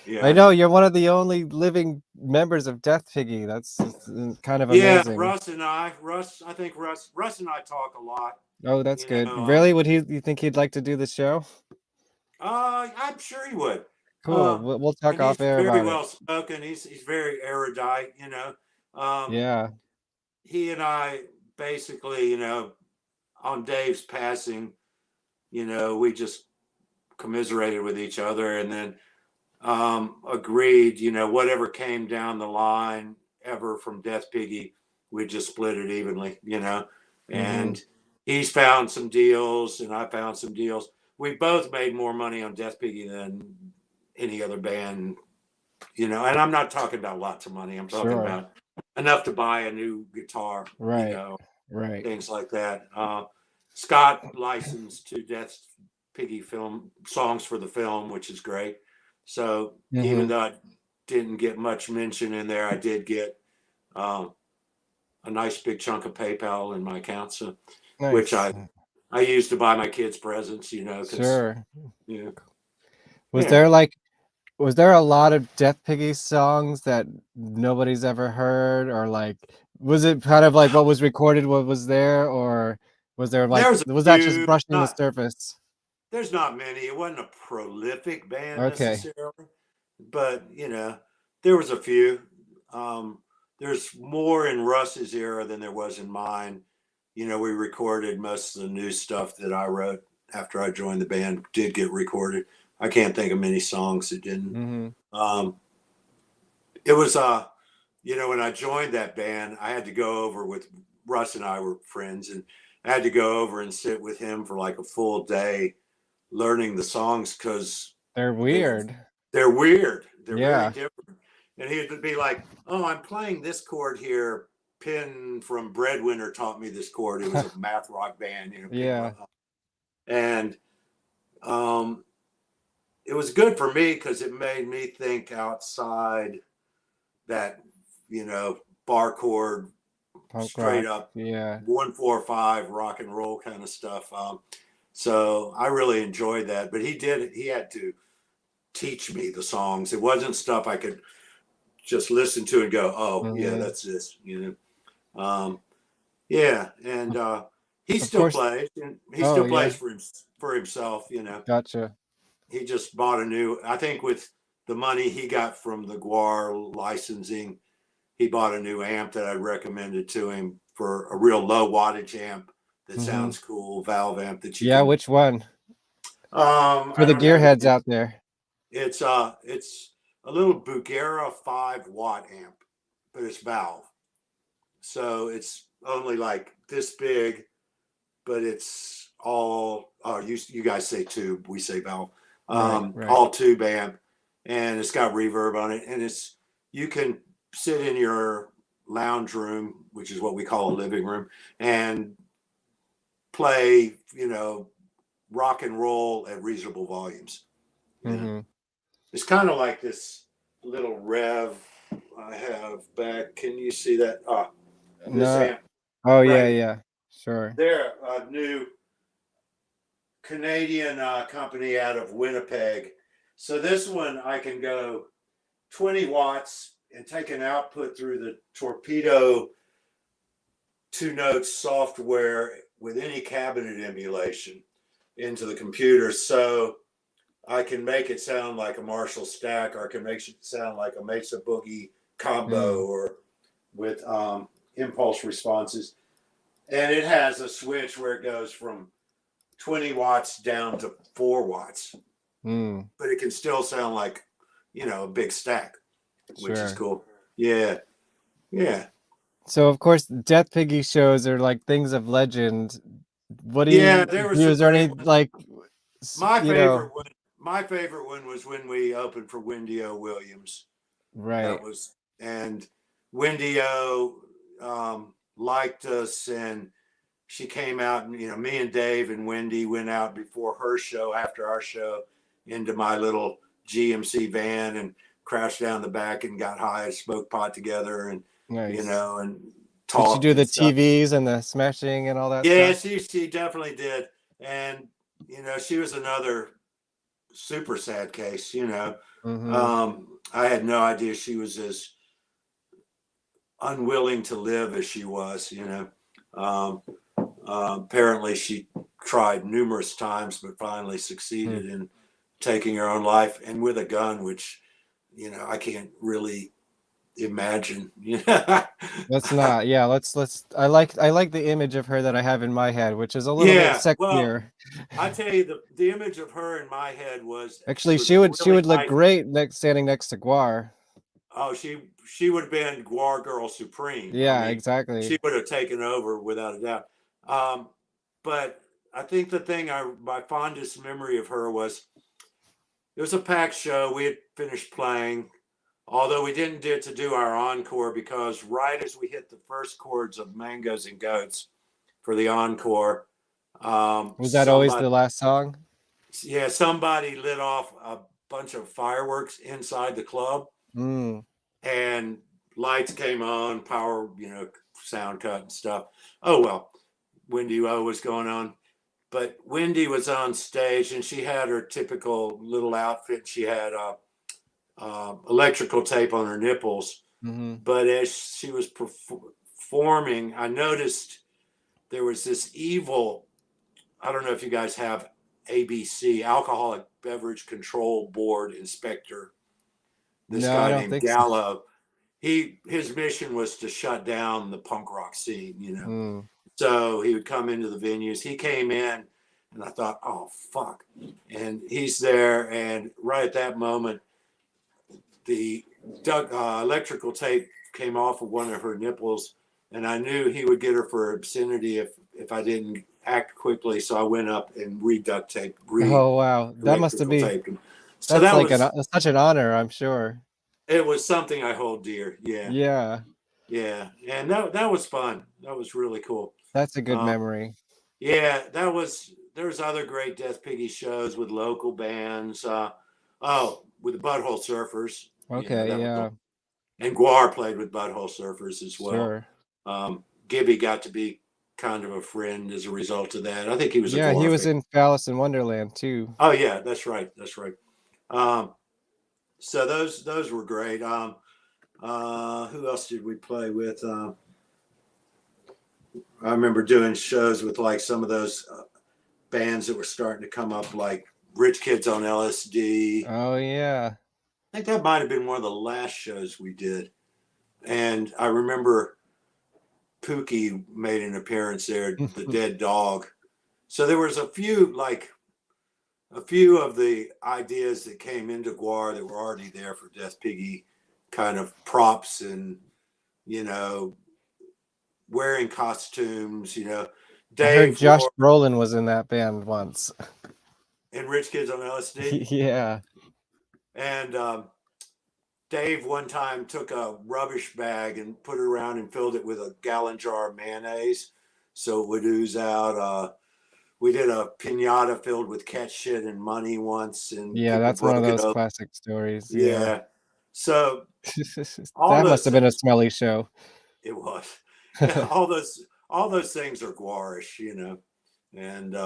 Yeah, I know you're one of the only living members of Death Piggy. That's kind of amazing. Russ, I think Russ and I talk a lot. Oh, that's good. Really? You think he'd like to do the show? I'm sure he would. Cool. We'll talk And off he's air very about it. well spoken. He's very erudite. Yeah. He and I basically, on Dave's passing, we just commiserated with each other, and then agreed, whatever came down the line ever from Death Piggy, we'd just split it evenly, and he's found some deals and I found some deals. We both made more money on Death Piggy than any other band, and I'm not talking about lots of money. I'm talking about enough to buy a new guitar, right. things like that. Scott licensed to Death Piggy film songs for the film, which is great. So even though I didn't get much mention in there, I did get a nice big chunk of PayPal in my account, so Nice. which I used to buy my kids presents, Sure. Yeah. Was there a lot of Death Piggy songs that nobody's ever heard, or was it kind of like what was recorded, what was there, or was there was that just brushing the surface? There's not many. It wasn't a prolific band necessarily, but there was a few. There's more in Russ's era than there was in mine. We recorded most of the new stuff that I wrote after I joined the band did get recorded. I can't think of many songs that didn't. It was when I joined that band, I had to go over with Russ, and I were friends, and I had to go over and sit with him for like a full day learning the songs, because they're weird. They're weird. They're very different. And he'd be like, "Oh, I'm playing this chord here. Penn from Breadwinner taught me this chord." It was a math rock band, and it was good for me because it made me think outside that bar chord, punk straight rock, up 1-4-5 rock and roll kind of stuff. So I really enjoyed that. But he had to teach me the songs. It wasn't stuff I could just listen to and go, "Oh, yeah, that's this," and he still plays, and he still plays for himself. Gotcha. He just bought I think with the money he got from the GWAR licensing, he bought a new amp that I recommended to him, for a real low wattage amp that sounds cool, valve amp that you can. Which one? For the gearheads out there. It's a little Bugera 5-watt amp, but it's valve. So it's only like this big, but it's all you guys say tube, we say valve. All tube amp, and it's got reverb on it, and you can sit in your lounge room, which is what we call a living room, and play rock and roll at reasonable volumes. It's kind of like this little rev I have back. Can you see that? This amp. Oh, yeah, sure. They're a new Canadian company out of Winnipeg. So this one, I can go 20 watts and take an output through the Torpedo 2-note software with any cabinet emulation into the computer. So I can make it sound like a Marshall stack, or I can make it sound like a Mesa Boogie combo, Mm. or with impulse responses. And it has a switch where it goes from 20 watts down to 4 watts, Mm. but it can still sound like, a big stack, which is Sure. cool. Yeah. Yeah. So of course, Death Piggy shows are like things of legend. What do Yeah. you There were do? some Is there great any ones. like, My you know? favorite one, my favorite one was when we opened for Wendy O. Williams. That Right. was, and Wendy O liked us, and she came out, and me and Dave and Wendy went out before her show, after our show, into my little GMC van and crashed down the back and got high and smoked pot together, and Nice. and Did she talked do and the stuff. TVs and the smashing and all that Yeah, stuff? she definitely did, and she was another super sad case. Mm-hmm. I had no idea she was as unwilling to live as she was. Um, apparently, she tried numerous times, but finally succeeded in taking her own life, and with a gun, which I can't really imagine. Let's not. Yeah, let's I like the image of her that I have in my head, which is a little bit Yeah. Well, sexier. I tell you, the image of her in my head was she Actually, was she a would she really would look nice. great standing next to Guar. Oh, she would have been GWAR Girl Supreme. I Yeah, mean, exactly. she would have taken over without a doubt. Um, but I think the thing my fondest memory of her was it was a packed show. We had finished playing, although we didn't get to do our encore because right as we hit the first chords of Mangoes and Goats for the encore, Was that always somebody the last song? somebody lit off a bunch of fireworks inside the club, Mm. and lights came on, power, sound cut and stuff. Oh well, Wendy O was going on, but Wendy was on stage and she had her typical little outfit. She had electrical tape on her nipples, Mm-hmm. but as she was performing, I noticed there was this evil. I don't know if you guys have ABC, Alcoholic Beverage Control Board inspector. This No, I guy don't named think so. Gallo. His mission was to shut down the punk rock scene. Mm. So he would come into the venues. He came in, and I thought, oh fuck, and he's there, and right at that moment, the electrical tape came off of one of her nipples, and I knew he would get her for obscenity if I didn't act quickly. So I went up and re-duct tape, Oh wow, that must electrical be tape. So that's that like was such an honor, I'm sure. it was something I hold dear. Yeah, Yeah, yeah, and that was fun. That was really cool. that's a good Um, memory. yeah, there's other great Death Piggy shows with local bands. With the Butthole Surfers, Okay, that was yeah, and GWAR played with Butthole Surfers as well. sure. Gibby got to be kind of a friend as a result of that. I think he was a Yeah, he GWAR was fan. in Alice in Wonderland too. Oh yeah, that's right. That's right. Um, so those were great. Who else did we play with? I remember doing shows with like some of those bands that were starting to come up, like Rich Kids on LSD. Oh yeah. I think that might have been one of the last shows we did. And I remember Pookie made an appearance there, the dead dog. So there was a few of the ideas that came into GWAR that were already there for Death Piggy, kind of props and, you know, wearing costumes, I heard Dave Josh wore Brolin was in that band once. in Rich Kids on LSD. Yeah. And Dave one time took a rubbish bag and put it around and filled it with a gallon jar of mayonnaise so it would ooze out. We did a pinata filled with cat shit and money once, and Yeah, people that's one of broke it those up. classic stories. Yeah. Yeah. So all That must those have been a things, smelly show. it was. All those things are GWAR-ish, and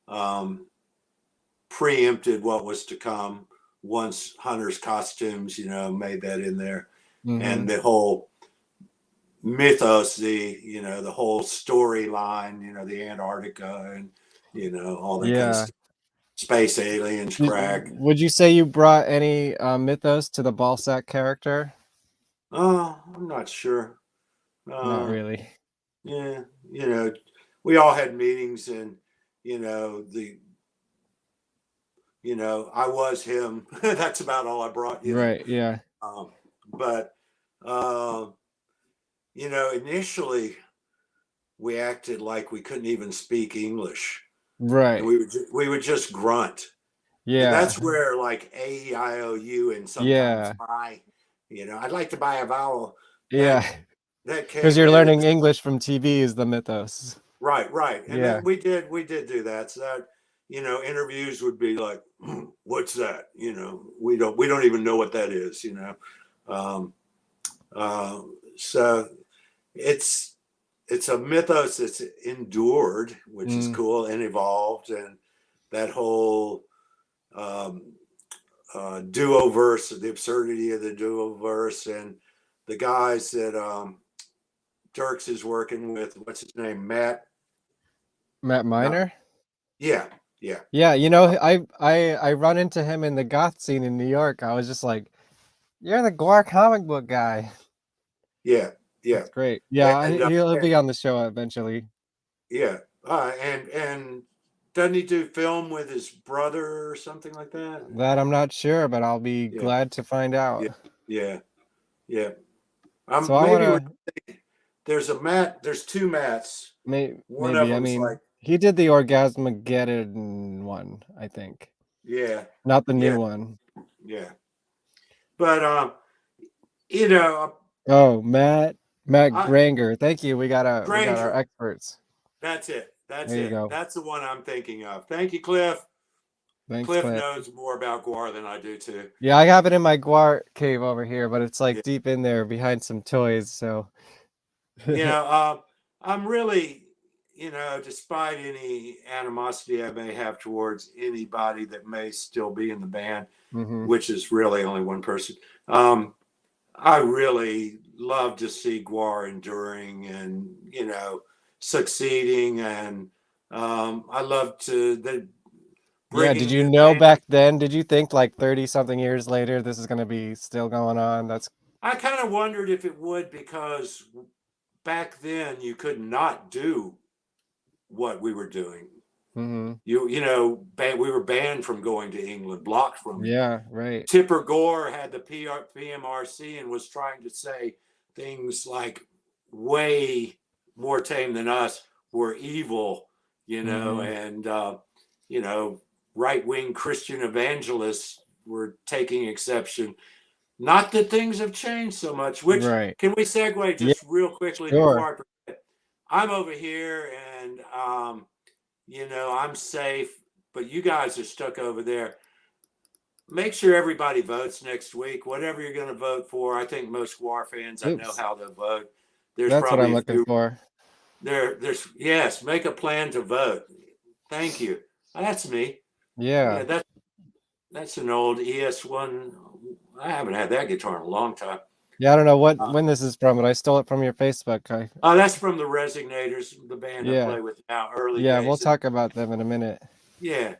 um, preempted what was to come once Hunter's costumes, made that in there, Hmm. and the whole mythos, the whole storyline, the Antarctica and all that kind of Yeah. stuff. space aliens, crack. Would you say you brought any mythos to the ballsack character? Oh, I'm not sure. Not Uh, really. yeah, you know, we all had meetings, and you know the I was him. That's about all I brought. Right. Yeah. But uh, initially we acted like we couldn't even speak English, and Right. we would just grunt, and Yeah. that's where like A E I O U and sometimes Yeah. I, I'd like to buy a vowel. Yeah. That that Because came you're in. learning English from TV is the mythos. Right. And Yeah. then we did do that. So that, interviews would be like, what's that? We don't even know what that is. Um, so it's a mythos that's endured, which is Mm. cool, and evolved, and that whole um, duo verse, the absurdity of the duo verse, and the guys that Dirks is working with, what's his name, Matt? Matt Not Miner? Yeah, yeah, Yeah, I run into him in the goth scene in New York. I was just like, "You're the GWAR comic book guy." yeah, yeah, That's great. Yeah, and he'll be on the show eventually. yeah, and doesn't he do film with his brother or something like that? That I'm not sure, but I'll be Yeah, glad to find yeah, out. yeah, yeah. So I Maybe wanna there's a Matt. There's two Matts. One of maybe. I them's mean, like, he did the Orgasmageddon one, I think, yeah, not the new yeah, one. yeah. But you know, Oh, Matt I Granger. Thank you. We got our Granger. experts. That's it. That's There you it. go. That's the one I'm thinking of. Thank you, Cliff. Thanks, Cliff Clint. knows more about GWAR than I do too. Yeah, I have it in my GWAR cave over here, but it's like Yeah. deep in there behind some toys. So You know, uh, I'm really, despite any animosity I may have towards anybody that may still be in the band, hmm which is really only one person, I really love to see GWAR enduring and, succeeding. And I love the yeah, did bringing you the know band. back then? Did you think like 30 something years later this is gonna be still going on? That's I kind of wondered if it would, because back then you could not do what we were doing. hmm We were banned from going to England, blocked from. Yeah, right. Tipper Gore had the PMRC and was trying to say things like way more tame than us were evil, hmm and right wing Christian evangelists were taking exception. Not that things have changed so much. Which, Right. can we segue Yeah, just real quickly sure. before I forget? I'm over here, and I'm safe, but you guys are stuck over there. Make sure everybody votes next week, whatever you're going to vote for. I think most GWAR fans, I know Oops. how they'll vote. There's That's what probably I'm a looking few for. there's yes, make a plan to vote. Thank you. That's me. Yeah, Yeah. that's an old ES1. I haven't had that guitar in a long time. Yeah, I don't know Uh, when this is from, but I stole it from your Facebook. that's from the Resignators, the band I Yeah. play with now, early Yeah, we'll days. talk about them in a minute. Yeah.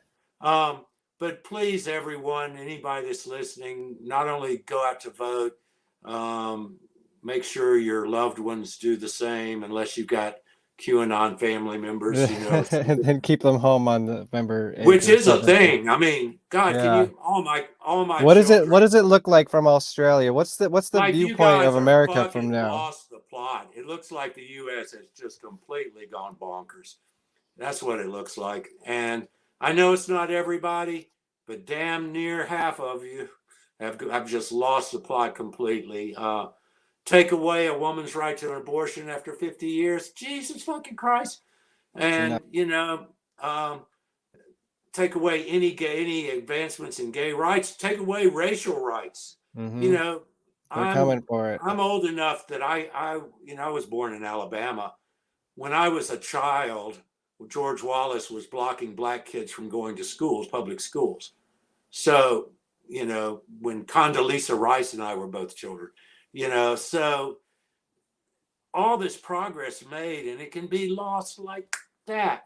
But please, everyone, anybody that's listening, not only go out to vote, um, make sure your loved ones do the same, unless you've got QAnon family members, And then keep them home on November 8th which or is a 7th. thing. I mean, God, can Yeah. you, all my What is it? children, What does it look like from Australia? What's the like, you viewpoint of guys are America from fucking now? lost the plot. It looks like the U.S. has just completely gone bonkers. That's what it looks like. And I know it's not everybody, but damn near half of you have just lost the plot completely. Take away a woman's right to an abortion after 50 years. Jesus fucking Christ. No. And, um, take away any advancements in gay rights. Take away racial rights. You Mm-hmm. know, They're I'm coming for it. I'm old enough that I was born in Alabama. When I was a child, George Wallace was blocking black kids from going to schools, public schools. So, when Condoleezza Rice and I were both children, so all this progress made, and it can be lost like that.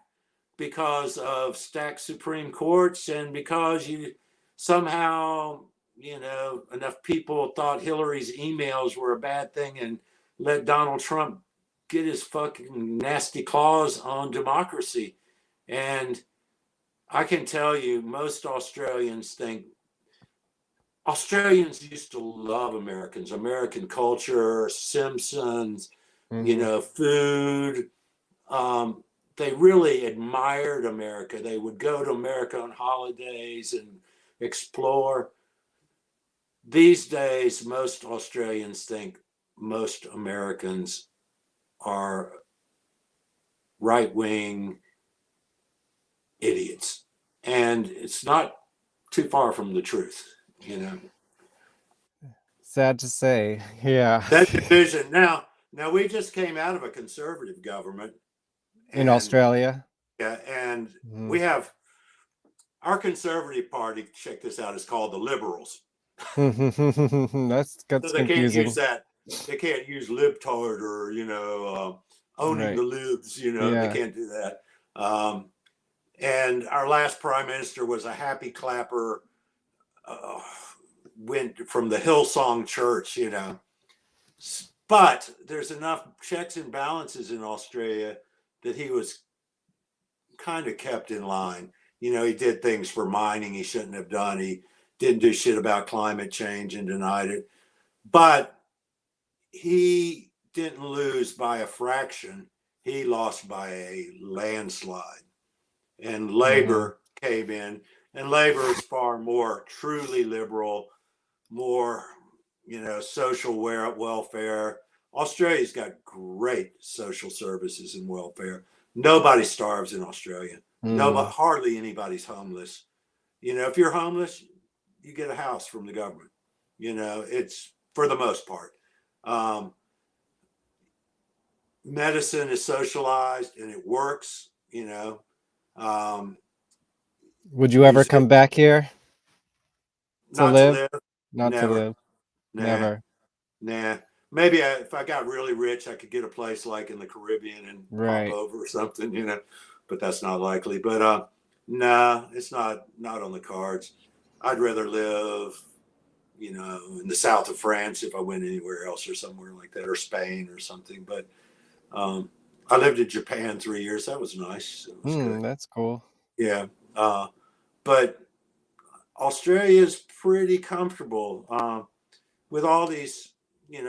because of stacked Supreme Courts and because you somehow, enough people thought Hillary's emails were a bad thing and let Donald Trump get his fucking nasty claws on democracy. And I can tell you, most Australians used to love Americans, American culture, Simpsons, food. They really admired America. They would go to America on holidays and explore. These days, most Australians think most Americans are right-wing idiots. And it's not too far from the truth, Sad to say. Yeah. That division. Now we just came out of a conservative government. In Australia. Yeah, and we have our conservative party, check this out, is called the Liberals. That's so they confusing. Can't use that. They can't use libtard or, owning the libs, They can't do that. And our last prime minister was a happy clapper, went from the Hillsong Church, But there's enough checks and balances in Australia that he was kind of kept in line. He did things for mining he shouldn't have done. He didn't do shit about climate change and denied it. But he didn't lose by a fraction. He lost by a landslide. And Labor came in, and Labor is far more truly liberal, more, social welfare. Australia's got great social services and welfare. Nobody starves in Australia. Nobody, hardly anybody's homeless. If you're homeless, you get a house from the government. It's for the most part. Medicine is socialized and it works. Would you ever come back here to live? Not Never. to live. Never. Nah. Maybe if I got really rich, I could get a place like in the Caribbean and pop over or something, but that's not likely. But nah, it's not on the cards. I'd rather live, in the south of France if I went anywhere else or somewhere like that, or Spain or something. But I lived in Japan 3 years. That was nice. It was good. That's cool. Yeah. But Australia is pretty comfortable with all these,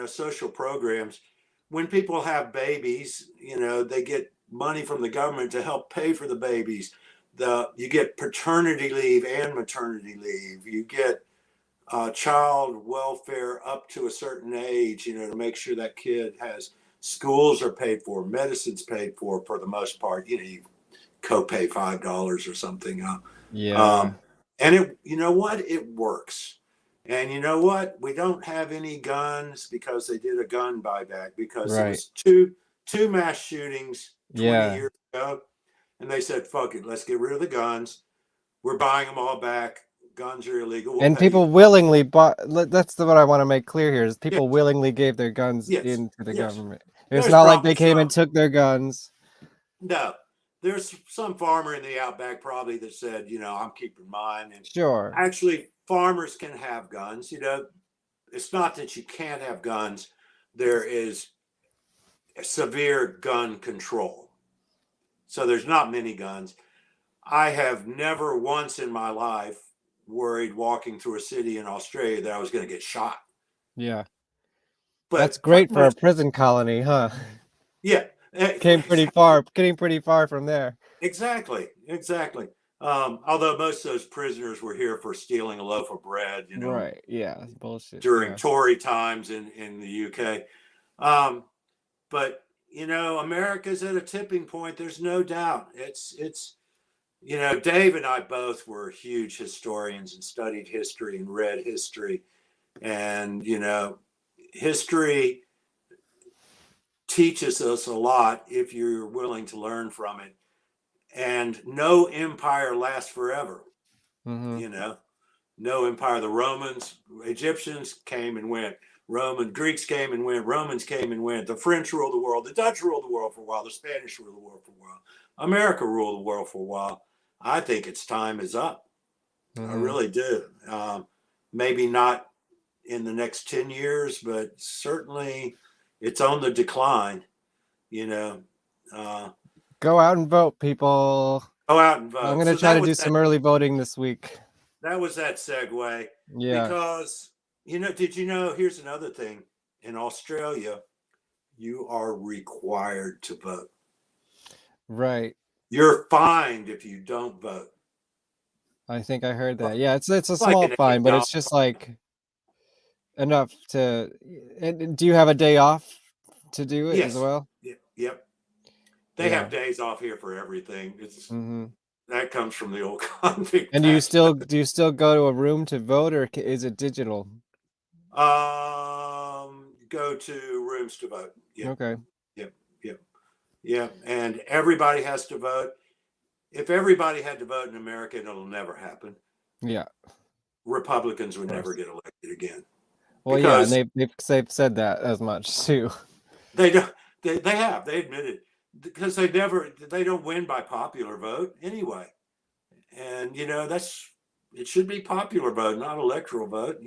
social programs. When people have babies, they get money from the government to help pay for the babies. You get paternity leave and maternity leave. You get child welfare up to a certain age, to make sure that kid has schools are paid for, medicine's paid for the most part. You co-pay $5 or something. And it, it works. And you know what? We don't have any guns because they did a gun buyback because it was two mass shootings 20 years ago. And they said, fuck it, let's get rid of the guns. We're buying them all back. Guns are illegal. And people willingly bought. That's what I want to make clear here is people willingly gave their guns into the government. It's not like they came and took their guns. No. There's some farmer in the outback probably that said, I'm keeping mine. And sure. Actually, farmers can have guns. It's not that you can't have guns. There is severe gun control. So there's not many guns. I have never once in my life worried walking through a city in Australia that I was going to get shot. Yeah. But that's great for a prison colony, huh? Yeah. Getting pretty far from there. Exactly. Although most of those prisoners were here for stealing a loaf of bread, Right. Yeah. Bullshit. During Tory times in the UK. But, America's at a tipping point. There's no doubt. It's Dave and I both were huge historians and studied history and read history. And, history teaches us a lot if you're willing to learn from it. And no empire lasts forever. No empire. The Romans, Egyptians came and went. Greeks came and went, Romans came and went, the French ruled the world, the Dutch ruled the world for a while, the Spanish ruled the world for a while, America ruled the world for a while. I think its time is up. I really do. Maybe not in the next 10 years, but certainly it's on the decline, you know. Go out and vote, people. Go out and vote. I'm going to try to do some early voting this week. That was that segue. Yeah. Because, did you know, here's another thing. In Australia, you are required to vote. Right. You're fined if you don't vote. I think I heard that. Yeah, it's a small fine, but it's just like enough to. And do you have a day off to do it as well? Yep. They have days off here for everything. It's that comes from the old convict. And do you still go to a room to vote, or is it digital? Go to rooms to vote. Yep. Okay. Yep. And everybody has to vote. If everybody had to vote in America, it'll never happen. Yeah. Republicans would never get elected again. Well, yeah, and they've said that as much too. They don't. They admitted, because they don't win by popular vote anyway. And it should be popular vote, not electoral vote.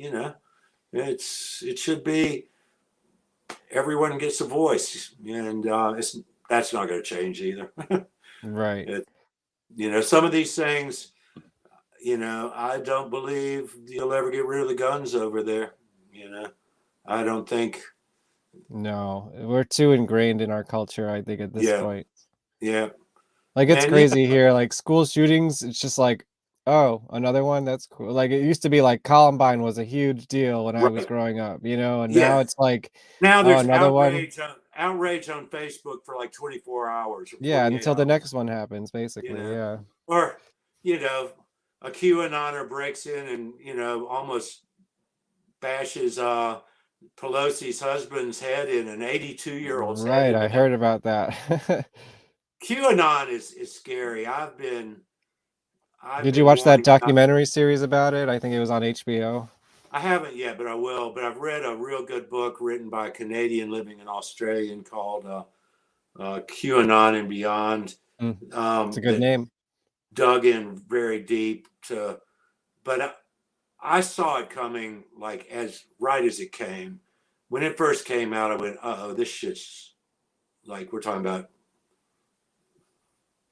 It should be everyone gets a voice, and that's not going to change either. Right. Some of these things, I don't believe you'll ever get rid of the guns over there. I don't think. No, we're too ingrained in our culture, I think, at this point. Yeah. Like, it's crazy here. Like, school shootings, it's just like, oh, another one? That's cool. Like, it used to be like Columbine was a huge deal when I was growing up, and now it's like, now there's another outrage on Facebook for like 24 hours. Yeah, until the next one happens, basically. Yeah. Or, a QAnoner breaks in and, almost bashes Pelosi's husband's head in, an 82-year-old's head. Right, I heard about that. QAnon is scary. Did you watch that documentary series about it? I think it was on HBO. I haven't yet, but I will. But I've read a real good book written by a Canadian living in Australia called QAnon and Beyond. It's a good name. Dug in very deep but I saw it coming right as it came. When it first came out, I went, "Uh-oh, this shit's like we're talking about."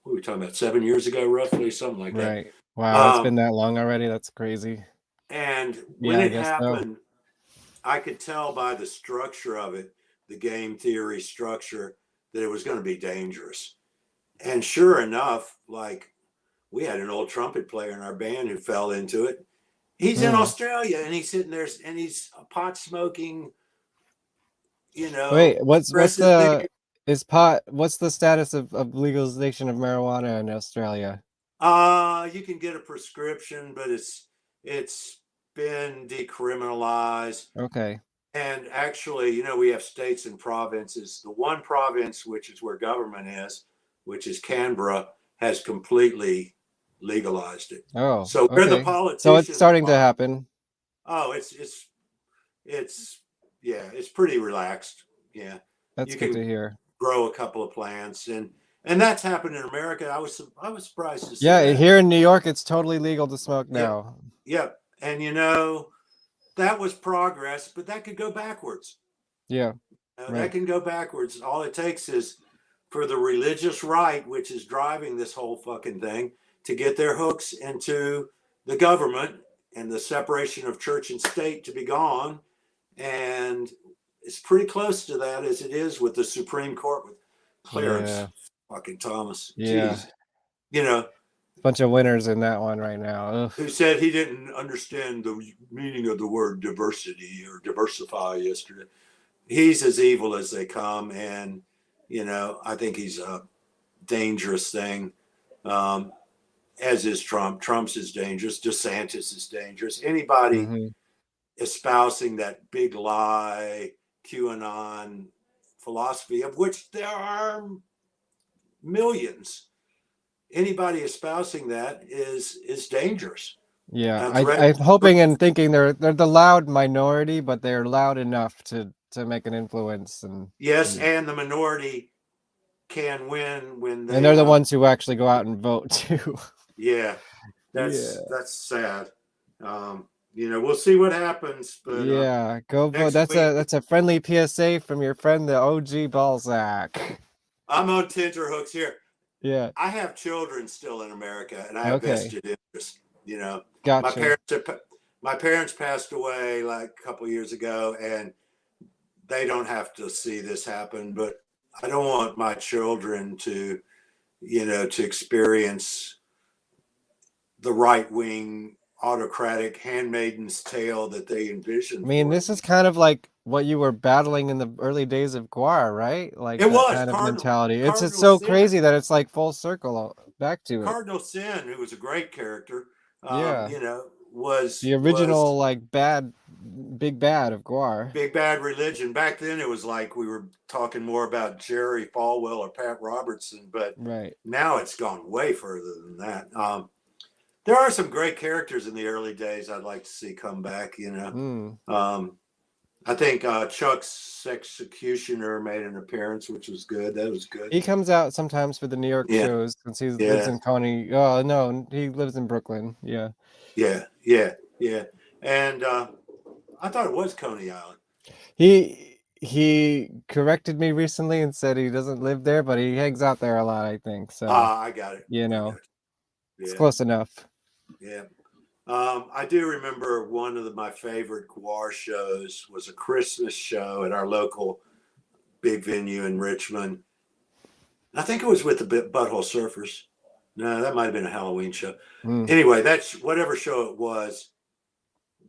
What were we talking about? 7 years ago, roughly, something like that. Right. Wow, it's been that long already. That's crazy. And when it happened, I could tell by the structure of it, the game theory structure, that it was going to be dangerous. And sure enough, we had an old trumpet player in our band who fell into it. He's in Australia, and he's sitting there, and he's pot smoking. Wait, what's the status of legalization of marijuana in Australia? You can get a prescription, but it's been decriminalized. Okay. And actually, we have states and provinces. The one province, which is where government is, which is Canberra, has completely legalized it. Oh, so where the politicians, so it's starting to happen. Oh, it's pretty relaxed. Yeah, that's good to hear. Grow a couple of plants, and that's happened in America. I was surprised to see. Yeah, here in New York, it's totally legal to smoke now. Yep. And that was progress, but that could go backwards. Yeah. That can go backwards. All it takes is for the religious right, which is driving this whole fucking thing, to get their hooks into the government and the separation of church and state to be gone. And it's pretty close to that as it is with the Supreme Court with Clarence fucking Thomas. Yeah. Jeez. Bunch of winners in that one right now. Ugh. Who said he didn't understand the meaning of the word diversity or diversify yesterday. He's as evil as they come. And, I think he's a dangerous thing. As is Trump. Trump's is dangerous. DeSantis is dangerous. Anybody espousing that big lie, QAnon philosophy, of which there are millions. Anybody espousing that is dangerous. Yeah, It's I'm hoping and thinking they're the loud minority, but they're loud enough to make an influence, yes, and the minority can win when and they they're the ones who actually go out and vote too. yeah, Yeah. that's sad. We'll see what happens, but Yeah, go vote. next week That's a friendly PSA from your friend, the OG Balzac. I'm on tenterhooks here. Yeah. I have children still in America, and I have Okay. vested interest. My Gotcha. parents passed away like a couple years ago, and they don't have to see this happen. But I don't want my children to experience the right wing autocratic handmaiden's tale that they I envisioned mean, for this them. is kind of like what you were battling in the early days of GWAR, right? Like It that was kind of mentality. It's just Cardinal so Sin. crazy that it's like full circle back to it. Cardinal Sin, who was a great character, Yeah. was The original like big bad of GWAR. Big Bad Religion. Back then, it was like we were talking more about Jerry Falwell or Pat Robertson, but Right. now it's gone way further than that. There are some great characters in the early days I'd like to see come back. I think Chuck's Executioner made an appearance, which was good. That was good. He comes out sometimes for the New York Yeah, shows since he lives yeah, in Coney. Oh no, he lives in Brooklyn. Yeah. yeah. And I thought it was Coney Island. He corrected me recently and said he doesn't live there, but he hangs out there a lot, I think. So, I got it. it's Yeah, close enough. yeah. I do remember one of my favorite GWAR shows was a Christmas show at our local big venue in Richmond. I think it was with the Butthole Surfers. No, that might have been a Halloween show. Anyway, that's whatever show it was.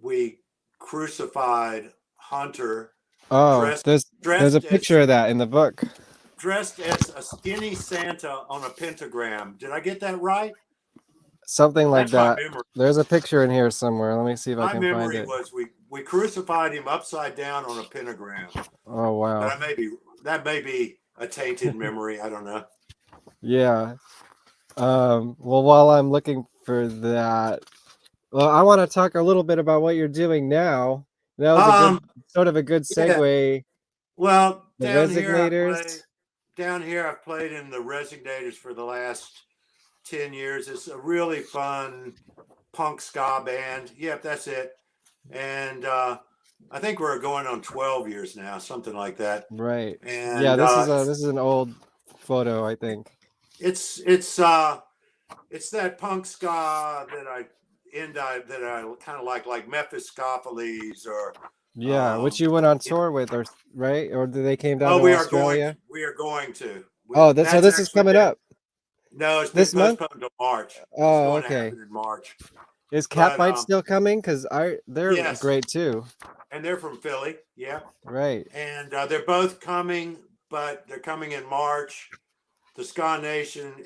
We crucified Hunter. Oh, there's a picture of that in the book. Dressed as a skinny Santa on a pentagram. Did I get that right? Something like That's that. my memory. There's a picture in here somewhere. Let me see if I My can find memory it. was we crucified him upside down on a pentagram. Oh wow. That may be a tainted memory. I don't know. Yeah. Well, while I'm looking for that, well, I want to talk a little bit about what you're doing now. That was a good Yeah. segue. Well, The down Resignators. here I've played in the Resignators for the last 10 years. It's a really fun punk ska band. Yep, that's it. And I think we're going on 12 years now, something like that. Right. And Yeah, this is an old photo, I think. It's that punk ska that I kind of like Mephistopheles or Yeah, which you went on tour with, or right? Or they came down to we Australia? are going to. So this is coming up. No, it's been This month? postponed to March. It's Oh, going to okay. happen in March. Is Catbite still coming? Because they're Yes. great too. And they're from Philly. Yeah. Right. And they're both coming, but they're coming in March. The Ska Nation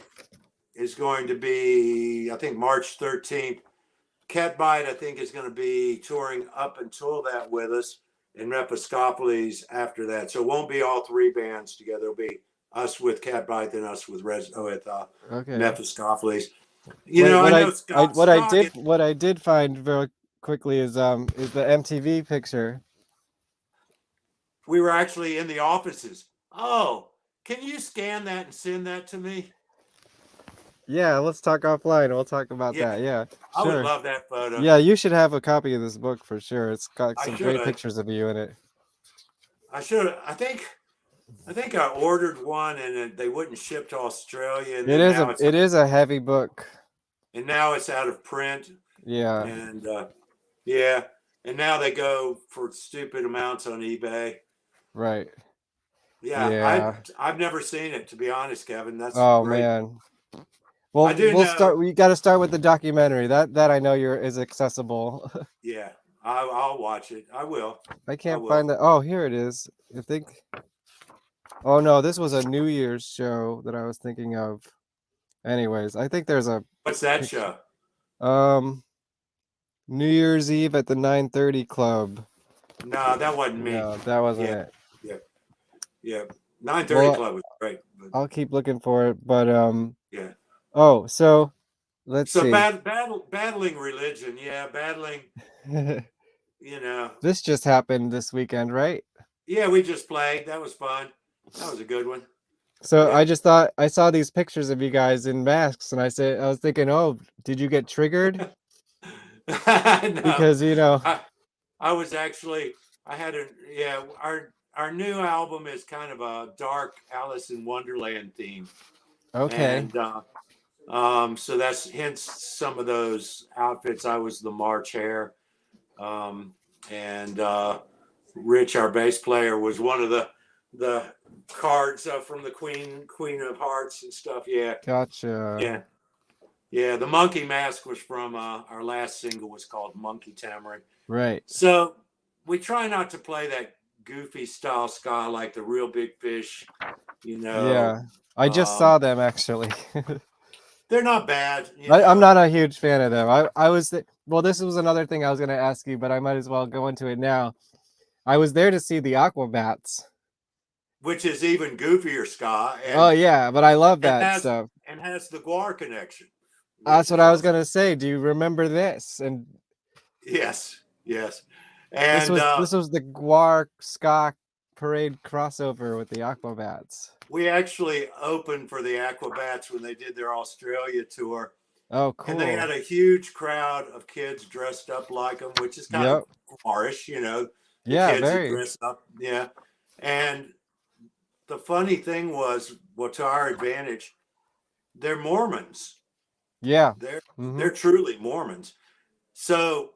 is going to be, I think, March 13th. Catbite, I think, is going to be touring up until that with us, and Mephistopheles after that. So it won't be all three bands together. It'll be us with Catbite and us with Mephistopheles. What I did find very quickly is the MTV picture. We were actually in the offices. Oh, can you scan that and send that to me? Yeah, let's talk offline. We'll talk about that. Yeah, sure. I would love that photo. Yeah, you should have a copy of this book for sure. It's got some great pictures of you in it. I should. I think I ordered one and they wouldn't ship to Australia. And it is a heavy book. And now it's out of print. Yeah. And and now they go for stupid amounts on eBay. Right. Yeah. I've never seen it, to be honest, Kevin. That's great. Man. Well, we got to start with the documentary. That I know is accessible. Yeah, I'll watch it. I will. I can't find that. Oh, here it is. I think. Oh no, this was a New Year's show that I was thinking of. Anyways, I think there's a. What's that show? New Year's Eve at the 9:30 Club. No, that wasn't me. No, that wasn't it. Yeah. 9:30 Club was great. I'll keep looking for it, but yeah. Oh, so let's So see. battling religion, yeah, battling, you know. This just happened this weekend, right? Yeah, we just played. That was fun. That was a good one. So I Yeah. just thought I saw these pictures of you guys in masks, and I was thinking, oh, did you get triggered? No, Because I I was actually I had a yeah our new album is kind of a dark Alice in Wonderland theme, okay, and so that's hence some of those outfits. I was the March Hare, um, and Rich, our bass player, was one of the cards from the Queen of Hearts and stuff. Yeah, gotcha. yeah, yeah. The monkey mask was from our last single was called Monkey Tamarind. Right. So we try not to play that goofy style ska like the Real Big Fish. You know, Yeah, I just um, saw them actually. they're not bad. You I'm know, not a huge fan of them. I was well, this was another thing I was going to ask you, but I might as well go into it now. I was there to see the Aquabats. which is even goofier ska Oh yeah, but I love and that has stuff. and has the GWAR connection, That's which what is I was also gonna say. Do you remember this? And yes, yes, and this was the GWAR ska parade crossover with the Aquabats. we actually opened for the Aquabats when they did their Australia tour, Oh, and they cool. had a huge crowd of kids dressed up like them, which is kind of Yep. GWAR-ish, you know, the Yeah, kids that very. dress up, yeah. And the funny thing was, well, to our advantage, they're Mormons. Yeah. They're Mm-hmm. they're truly Mormons. So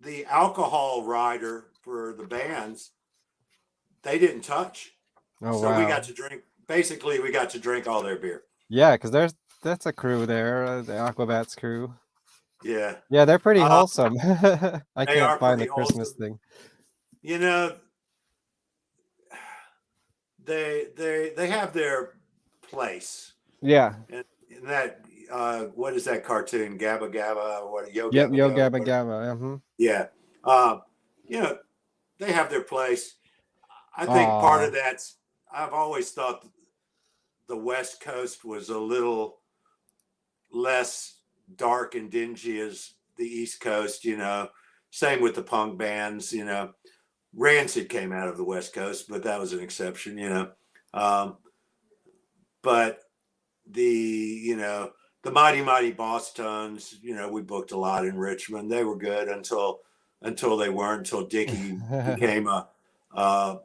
the alcohol rider for the bands, they didn't touch. Oh So we wow. got to drink. Basically, we got to drink all their beer. Yeah, because that's a crew there, the Aquabats crew. Yeah, Yeah, they're pretty uh, wholesome. I they can't are find the pretty Christmas wholesome. thing. You know, they have their place, Yeah. and that what is that cartoon? Gabba Gabba, or what? Yo Yep. Gabba Yo Go. Gabba Gabba. Mm-hmm. Yeah, uh, you know, they have their place. I think part Aw. of that's. I've always thought the West Coast was a little less dark and dingy as the East Coast. You know, same with the punk bands. You know, Rancid came out of the West Coast, but that was an exception. You know, um, but the Mighty Mighty Boss Tones. You know, we booked a lot in Richmond. They were good until they weren't. Until Dickie became a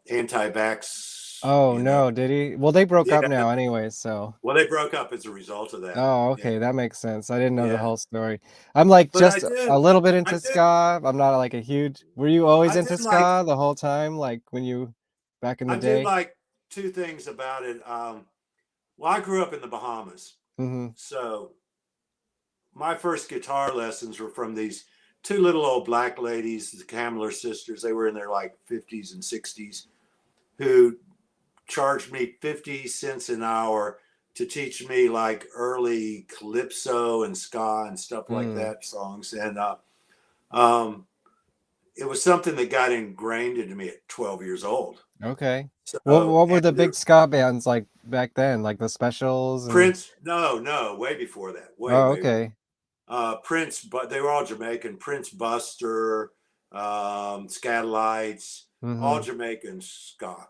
anti-vax. Oh You know, no, did he? Well, they broke up yeah. now anyway, so. Well, they broke up as a result of that. Oh, Yeah, okay, that makes sense. I didn't know the yeah. whole story. I'm like But just a little bit I into did, ska. I'm not like a huge. Were you always I into did like, ska the whole time, like when you back in the I did day? like two things about it. Well, I grew up in the Bahamas, Mm-hmm. so my first guitar lessons were from these two little old black ladies, the Camler sisters. They were in their like 50s and 60s, who charged me 50 cents an hour to teach me like early calypso and ska and stuff like Mm. that songs. And um, it was something that got ingrained into me at 12 years old. Okay. So, What were and the there, big ska bands like back then? Like the Specials and. Prince, no, way before that, Oh, way. okay. Prince, but they were all Jamaican. Prince Buster, Scatolites, all Mm-hmm. Jamaican ska.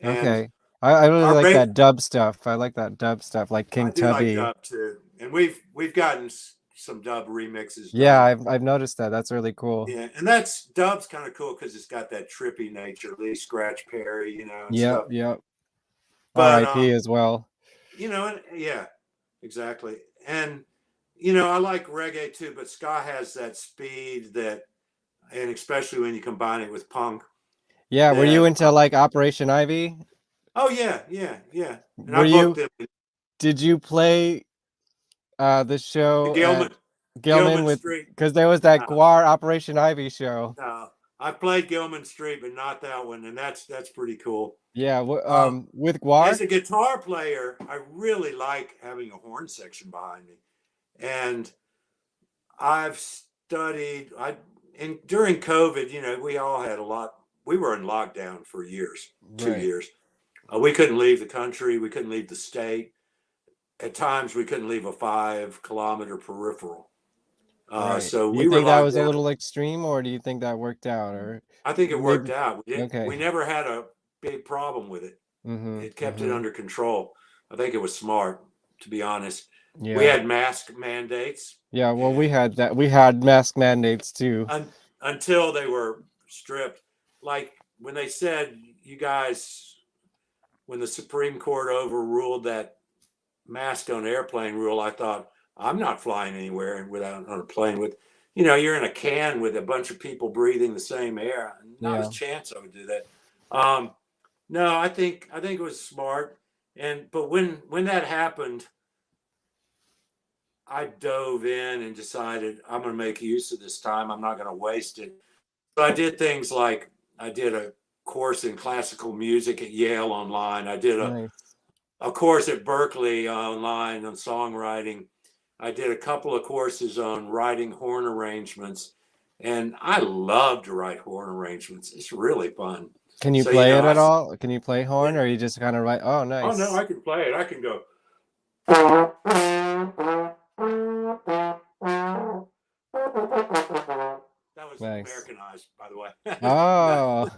And Okay. I really our like ba- that dub stuff. I like that dub stuff, like I King do like Tubby. dub too, and we've gotten some dub remixes Yeah, done. I've noticed that. That's really cool. Yeah, and that's dub's kind of cool because it's got that trippy nature, Lee Scratch Perry, you know, and Yep, stuff. yep. But R.I.P. as well. and yeah, exactly. And I like reggae too, but ska has that speed that, and especially when you combine it with punk, Yeah, were you that into like Operation Ivy? oh yeah. And I Were booked you them did you play the in show at Gilman Gilman with Street. because there was that No, GWAR Operation Ivy show. no. I played Gilman Street, but not that one, and that's pretty cool. Yeah, Um, with GWAR? as a guitar player, I really like having a horn section behind me, and I've studied. During COVID, we all had a lot. We were in lockdown for years, Right. 2 years. We couldn't leave the country. We couldn't leave the state. at times we couldn't leave a 5 kilometer peripheral. Right. So You we were think that locked was a down. little extreme, or do you think that worked out, or I think it worked maybe? out. We Okay. never had a big problem with it. It kept it under control. I think it was smart, to be honest. We Yeah. had mask mandates, Yeah. Well, we and had that. We had mask mandates too. until they were stripped, like when they said, you guys, when the Supreme Court overruled that mask on airplane rule, I thought, I'm not flying anywhere without on a plane with, you're in a can with a bunch of people breathing the same air. Not a Yeah. chance I would do that. No, I think it was smart. But when that happened, I dove in and decided I'm going to make use of this time. I'm not going to waste it. So I did things like I did a course in classical music at Yale online. I did Nice. a course at Berkeley online on songwriting. I did a couple of courses on writing horn arrangements, and I love to write horn arrangements. It's really fun. Can you So play it at all? Can you play horn, yeah. or you just kind of write? Oh, Oh no, nice. I can play it. I can go. That was Nice. Americanized, by the way. no, Oh, you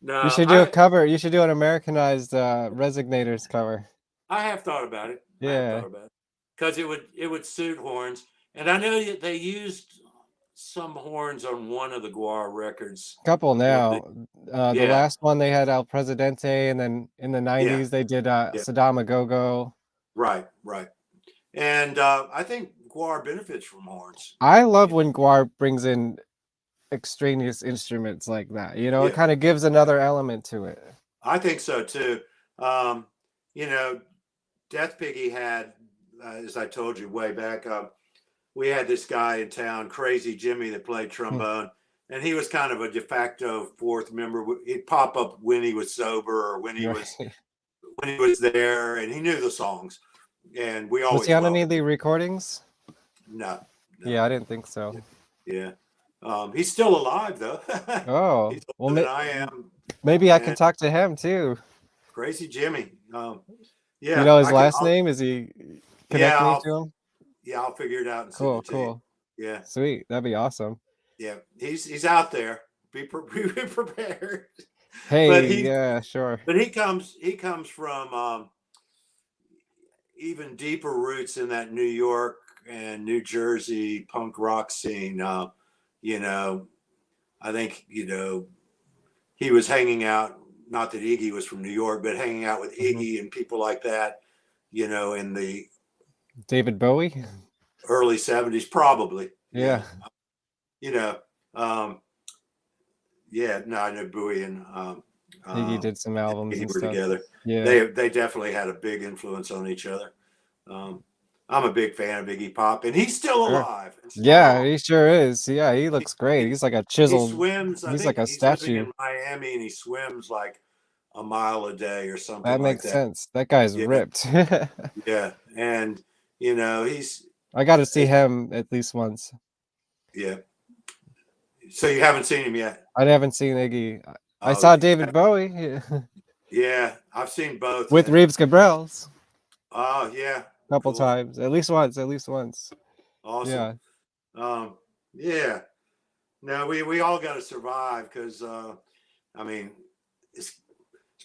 no, should do a cover. You should do an Americanized Resignators cover. I have thought about it. I have Yeah. thought about it because it would suit horns, and I know that they used some horns on one of the GWAR records. Couple When they, now. The yeah, last one they had El Presidente, and then in the yeah, 90s they did yeah, Saddam a Go-Go. right, right. And I think GWAR benefits from horns. I love when GWAR brings in extraneous instruments like that. It Yeah, kind of gives another element to it. I think so too. Um, you know, Death Piggy had, as I told you way back, we had this guy in town, Crazy Jimmy, that played trombone, and he was kind of a de facto fourth member. He'd pop up when he was sober or when he was Right. there, and he knew the songs, and we Was he always on any welcomed of the him. recordings? No, no, Yeah, I didn't think so. yeah. He's still alive though. Oh, He's well, older than I am, maybe I can and talk to him too. Crazy Jimmy. Do you Yeah, know his I can. last name? Is he Yeah, connect me to him? I'll figure it out and send Cool, it to you. cool. Yeah, Sweet. That'd be awesome. yeah. He's out there. Be prepared. But Hey, he yeah, sure. but he comes from even deeper roots in that New York and New Jersey punk rock scene. You know, I think he was hanging out. Not that Iggy was from New York, but hanging out with Iggy and people like that. In the David Bowie? early '70s, probably. Yeah. Yeah. You know, um, yeah. No, I know Bowie and Piggy did some albums Iggy and were stuff. together. Yeah. They definitely had a big influence on each other. I'm a big fan of Iggy Pop, and he's still Sure. alive and Yeah, strong. he sure is. Yeah, he looks great. He, He's like a he chiseled, swims. I he's like think a he's living statue. in Miami, and he swims like a mile a day or something That like makes that. sense. That guy's Yeah, ripped. yeah, and he's I got to see him at least once. yeah. So you haven't seen him yet? I haven't seen Iggy. I Oh, saw David Bowie yeah. I've seen both. with And Reeves Gabrels oh yeah, a couple cool, times. At least once. At least once. awesome. Yeah. Yeah. No, we all got to survive because I mean, it's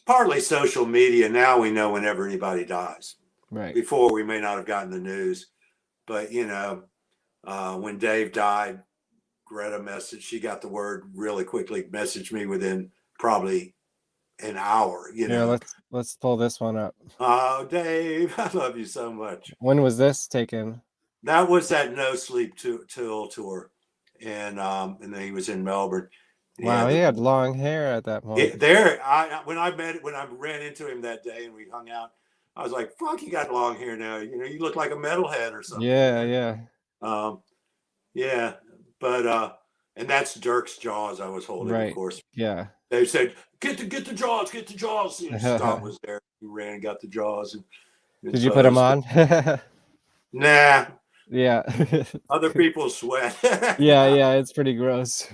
partly social media. Now we know whenever anybody dies. Right. Before we may not have gotten the news, but when Dave died, Greta messaged. She got the word really quickly. Messaged me within probably an hour. Yeah, let's pull this one up. Oh, Dave, I love you so much. When was this taken? That was that No Sleep Till tour, and then he was in Melbourne. Wow, Yeah, he had long hair at that point. when I ran into him that day and we hung out, I was like, "Fuck, you got long hair now. You look like a metalhead or something." Yeah, yeah. Yeah, but and that's Dirk's Jaws I was holding, of Right. course. Yeah. They said, "Get the Jaws, get the Jaws." Scott was there. He ran and got the Jaws. And Did you put him on? Nah. Yeah. Other people sweat. Yeah, it's pretty gross.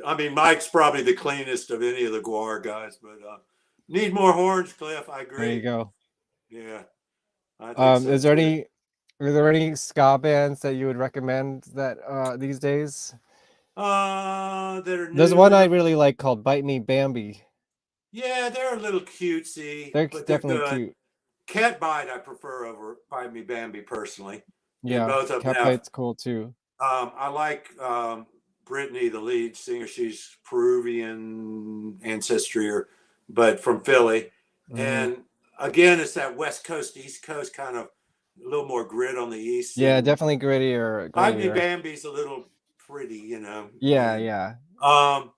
I mean, Mike's probably the cleanest of any of the GWAR guys, but need more horns, Cliff. I agree. There you go. Yeah. I think so Is there too. any are there any ska bands that you would recommend that these days? That are There's one new. I really like called Bite Me Bambi. Yeah, they're a little cutesy, They're but they're definitely good. cute. Cat Bite I prefer over Bite Me Bambi personally, and Yeah, both of them Cat have. Bite's cool too. I like Brittany, the lead singer. She's Peruvian ancestry, but from Philly. Hmm. And again, it's that West Coast, East Coast kind of a little more grit on the East. Yeah, And definitely grittier, Bite Me grittier. Bambi's a little pretty, Yeah, And yeah. um,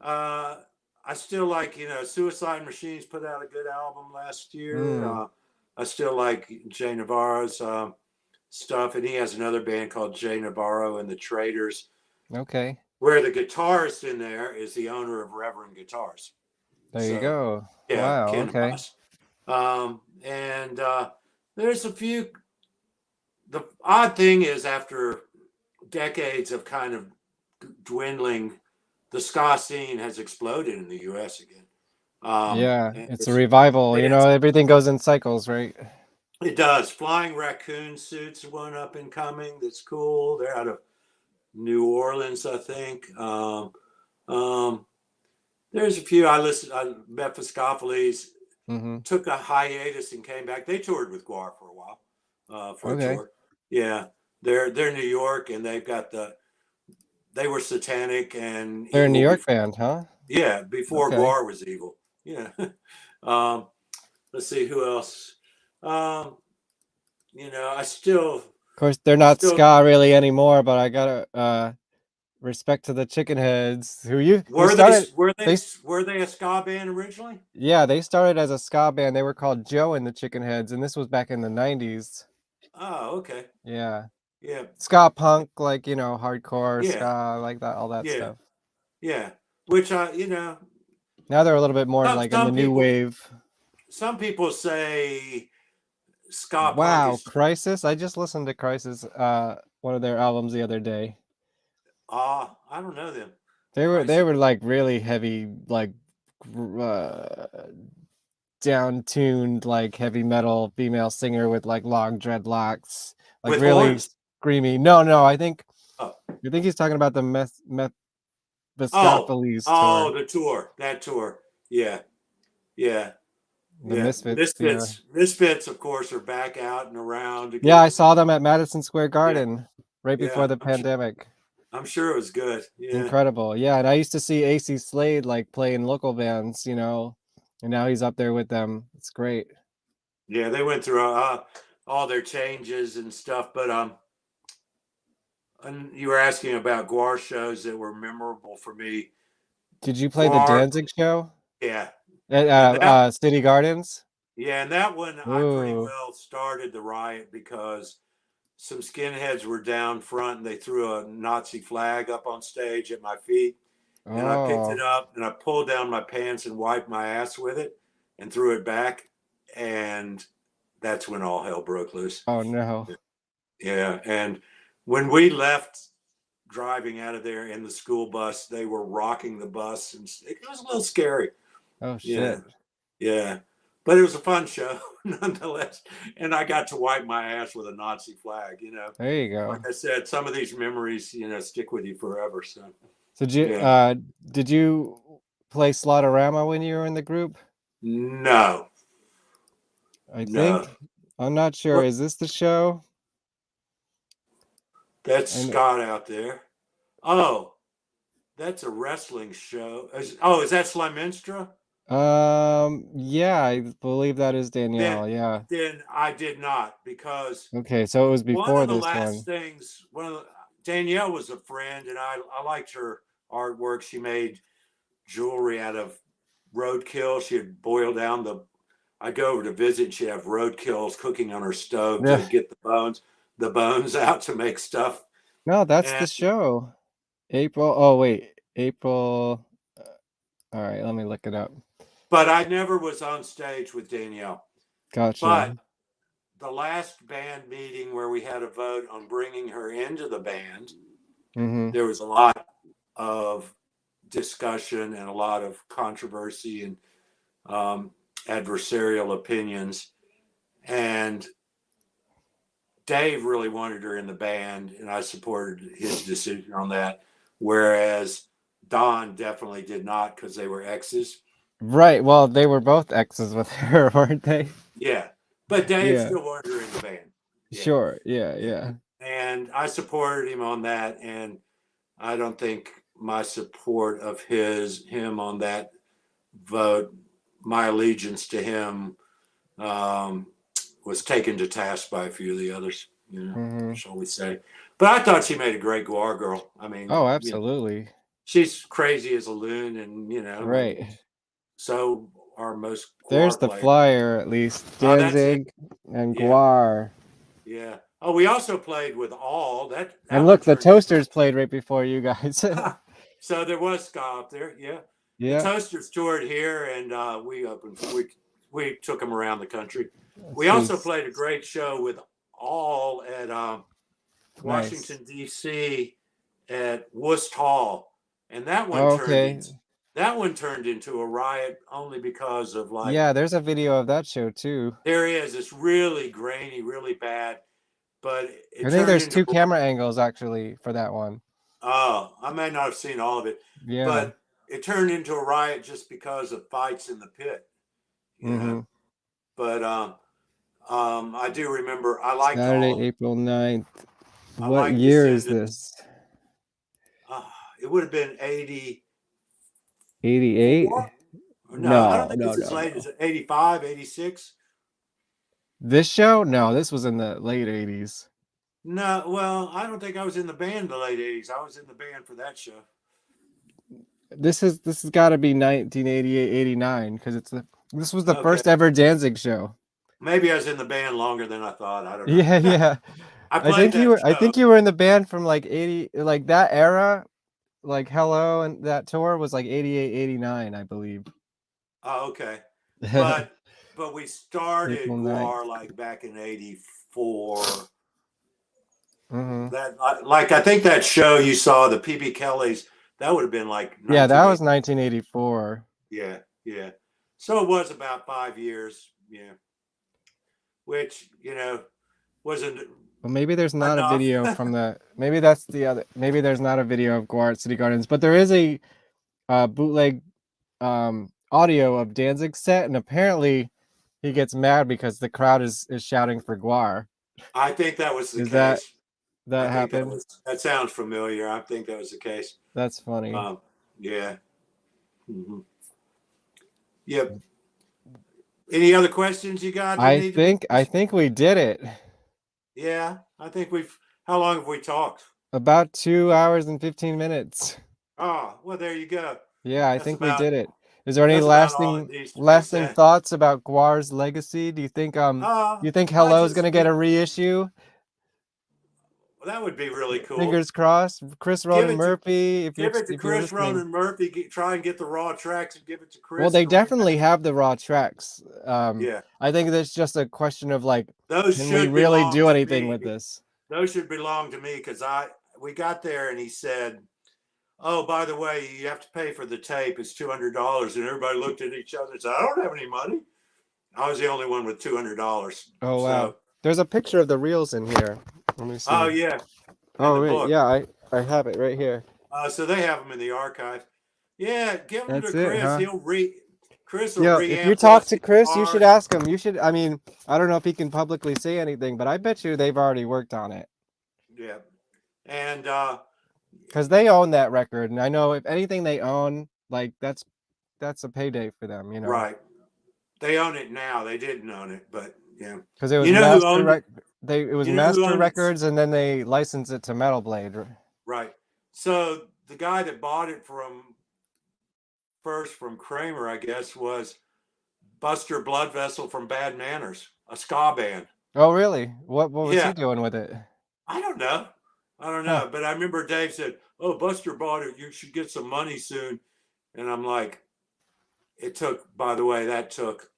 uh, I still like, Suicide Machines put out a good album last year. Mm, I still like Jay Navarro's stuff, and he has another band called Jay Navarro and the Traders, okay. where the guitarist in there is the owner of Reverend Guitars. There you So, go. yeah, Wow, Ken okay. Haas. And there's a few. The odd thing is, after decades of kind of dwindling, the ska scene has exploded in the U.S. again. Yeah, And it's a revival. You know, it's everything goes in cycles, right? it does. Flying Raccoon Suits one up and coming. That's cool. They're out of New Orleans, I think. Um, there's a few I listened. Mephistopheles Mm-hmm. took a hiatus and came back. They toured with GWAR for a while, for a Okay. tour. Yeah, they're New York, and they were Satanic and They're a New evil York before. band, huh? Yeah, before Okay. GWAR was evil. Yeah. um, let's see who else. Um, I still Of course, they're not still ska really anymore, but I gotta respect to the Chicken Heads, who were they started were they they were they a ska band originally? yeah, they started as a ska band. They were called Joe and the Chicken Heads, and this was back in the 90s. Oh, okay. Yeah. Yeah, Ska punk, like, hardcore yeah, ska, like that, all that yeah, stuff. yeah. Which Now they're a little bit more like in the some new people wave. say ska punk Wow, is Crisis. I just listened to Crisis, one of their albums the other day. I don't know them. They were Crisis. like really heavy, like uh, down tuned, like heavy metal female singer with like long dreadlocks, like With really horns. screamy. No, Oh, I think he's talking about the oh, Mephiskapheles oh, tour, the tour. That tour. Yeah, yeah, the yeah. Misfits tour. Misfits, of course, are back out and around Yeah, I again. saw them at Madison Square Yeah, Garden right before yeah. the pandemic. I'm sure it was good. Yeah, Incredible. Yeah, and I used to see AC Slade like play in local bands, and now he's up there with them. It's great. yeah. They went through all their changes and stuff, but and you were asking about GWAR shows that were memorable for me. Did you play the GWAR, Danzig show yeah, at and that City Gardens? yeah, and that one I pretty Ooh. well started the riot because some skinheads were down front and they threw a Nazi flag up on stage at my feet, and I picked it Oh. up and I pulled down my pants and wiped my ass with it and threw it back, and that's when all hell broke loose. Oh no. Yeah, and when we left driving out of there in the school bus, they were rocking the bus, and it was a little scary. Oh Yeah, shit. yeah, but it was a fun show nonetheless. And I got to wipe my ass with a Nazi flag. There you Like go. I said, some of these memories, stick with you forever. So So yeah, did you play Slaughterama when you were in the group? no, I no, think. I'm not sure. what? Is this the show? That's And Scott out there. Oh, that's a wrestling show. Is that Slimenstra? yeah, I believe that is Then, Danielle. Yeah. then I did not, because Okay, so it was one before of the this last one. things, Danielle was a friend, and I liked her artwork. She made jewelry out of roadkill. She had boiled down I'd go over to visit, and she'd have roadkills cooking on her stove Yeah. to get the bones out to make stuff. No, that's the And show. April. Oh wait, April. All right, let me look it up. but I never was on stage with Danielle. Gotcha. But the last band meeting where we had a vote on bringing her into the band, Mm-hmm. there was a lot of discussion and a lot of controversy and adversarial opinions. And Dave really wanted her in the band, and I supported his decision on that. Whereas Don definitely did not because they were exes. Right. Well, they were both exes with her, weren't they? Yeah, but Dave Yeah. still wanted her in the band. Yeah, Sure. Yeah. yeah. Yeah. And I supported him on that, and I don't think my support of him on that vote, my allegiance to him, um, was taken to task by a few of the others, Hmm. shall we say. But I thought she made a great GWAR girl. I mean, Oh, absolutely. she's crazy as a loon, and Right. so are most There's GWAR the players. flyer, at least. Oh, that's it. Danzig and Yeah, GWAR. yeah. Oh, we also played with All. And That one look, the turned into. Toasters played right before you guys. So there was ska up there. Yeah, the Yeah. Toasters toured here, and we took them around the country. We also Since played a great show with All at nice. Washington D.C. at Worcester Hall, and that one Oh, turned okay. into a riot only because of like Yeah, there's a video of that show too. there is it's really grainy, really bad, but it I think turned there's into. two camera angles actually for that one. Oh, I may not have seen all of it, Yeah. but it turned into a riot just because of fights in the pit, you know. Mm-hmm. But I do remember I liked Saturday, All. April 9th. I What liked year is Descendants. this? It would have been 84. 88? No, I don't No, think no, it's as no, late as no. 85, 86. This show? No, this was in the late 80s. No, well, I don't think I was in the band in the late 80s. I was in the band for that show. This has got to be 1988, 89 because this was the Okay. first ever Danzig show. Maybe I was in the band longer than I thought. I don't know. Yeah, yeah. I I played think you that were I show. think you were in the band from like 80, like that era, like Hello, and that tour was like 88, 89, I believe. Oh, okay. But we started April 9th. GWAR like back in 84. Mm-hmm. That like I think that show you saw, the PB Kellys, that would have been like Yeah, that 1980. was 1984. Yeah, yeah. So it was about 5 years, yeah. Which, wasn't Well, maybe there's not a enough. video from the. Maybe that's the other. Maybe there's not a video of GWAR at City Gardens, but there is a bootleg audio of Danzig's set, and apparently he gets mad because the crowd is shouting for GWAR. I think that was the Is case. that I think happened? that sounds familiar. I think that was the case. That's funny. Yeah. Mm-hmm. Yep. Any other questions you got? I think we did it. Yeah, I think how long have we talked? About 2 hours and 15 minutes. Oh, well, there you go. Yeah, I That's think we did it. Is there any that's about all it needs to be lasting said. thoughts about GWAR's legacy? Do you think Hello is gonna get a reissue? Well, that would be really cool. Fingers crossed. Chris Ronan Murphy, give it to Chris listening. Ronan Murphy. Try and get the raw tracks and give it to Chris. Well, they definitely have the raw tracks. Yeah. I think there's just a question of like, those can should we really belong do to anything me. with this? Those should belong to me because we got there and he said, "Oh, by the way, you have to pay for the tape. It's $200." And everybody looked at each other and said, "I don't have any money." I was the only one with $200. Oh wow! There's a picture of the reels in here. Let me see. Oh yeah. Oh right, yeah, I have it right here. So they have them in the archive. Yeah, give them That's to Chris. Huh? Chris will Yeah, if you talk to Chris, you should ask him. You should. I mean, I don't know if he can publicly say anything, but I bet you they've already worked on it. Yeah, and because they own that record, and I know if anything they own, like that's a payday for them, Right. They own it now. They didn't own it, but yeah. Because it was it was Master Records, and then they licensed it to Metal Blade. Right. So the guy that bought it from Kramer, I guess, was Buster Bloodvessel from Bad Manners, a ska band. Oh, really? What was he doing with it? I don't know. But I remember Dave said, "Oh, Buster bought it. You should get some money soon." And I'm like, by the way, that took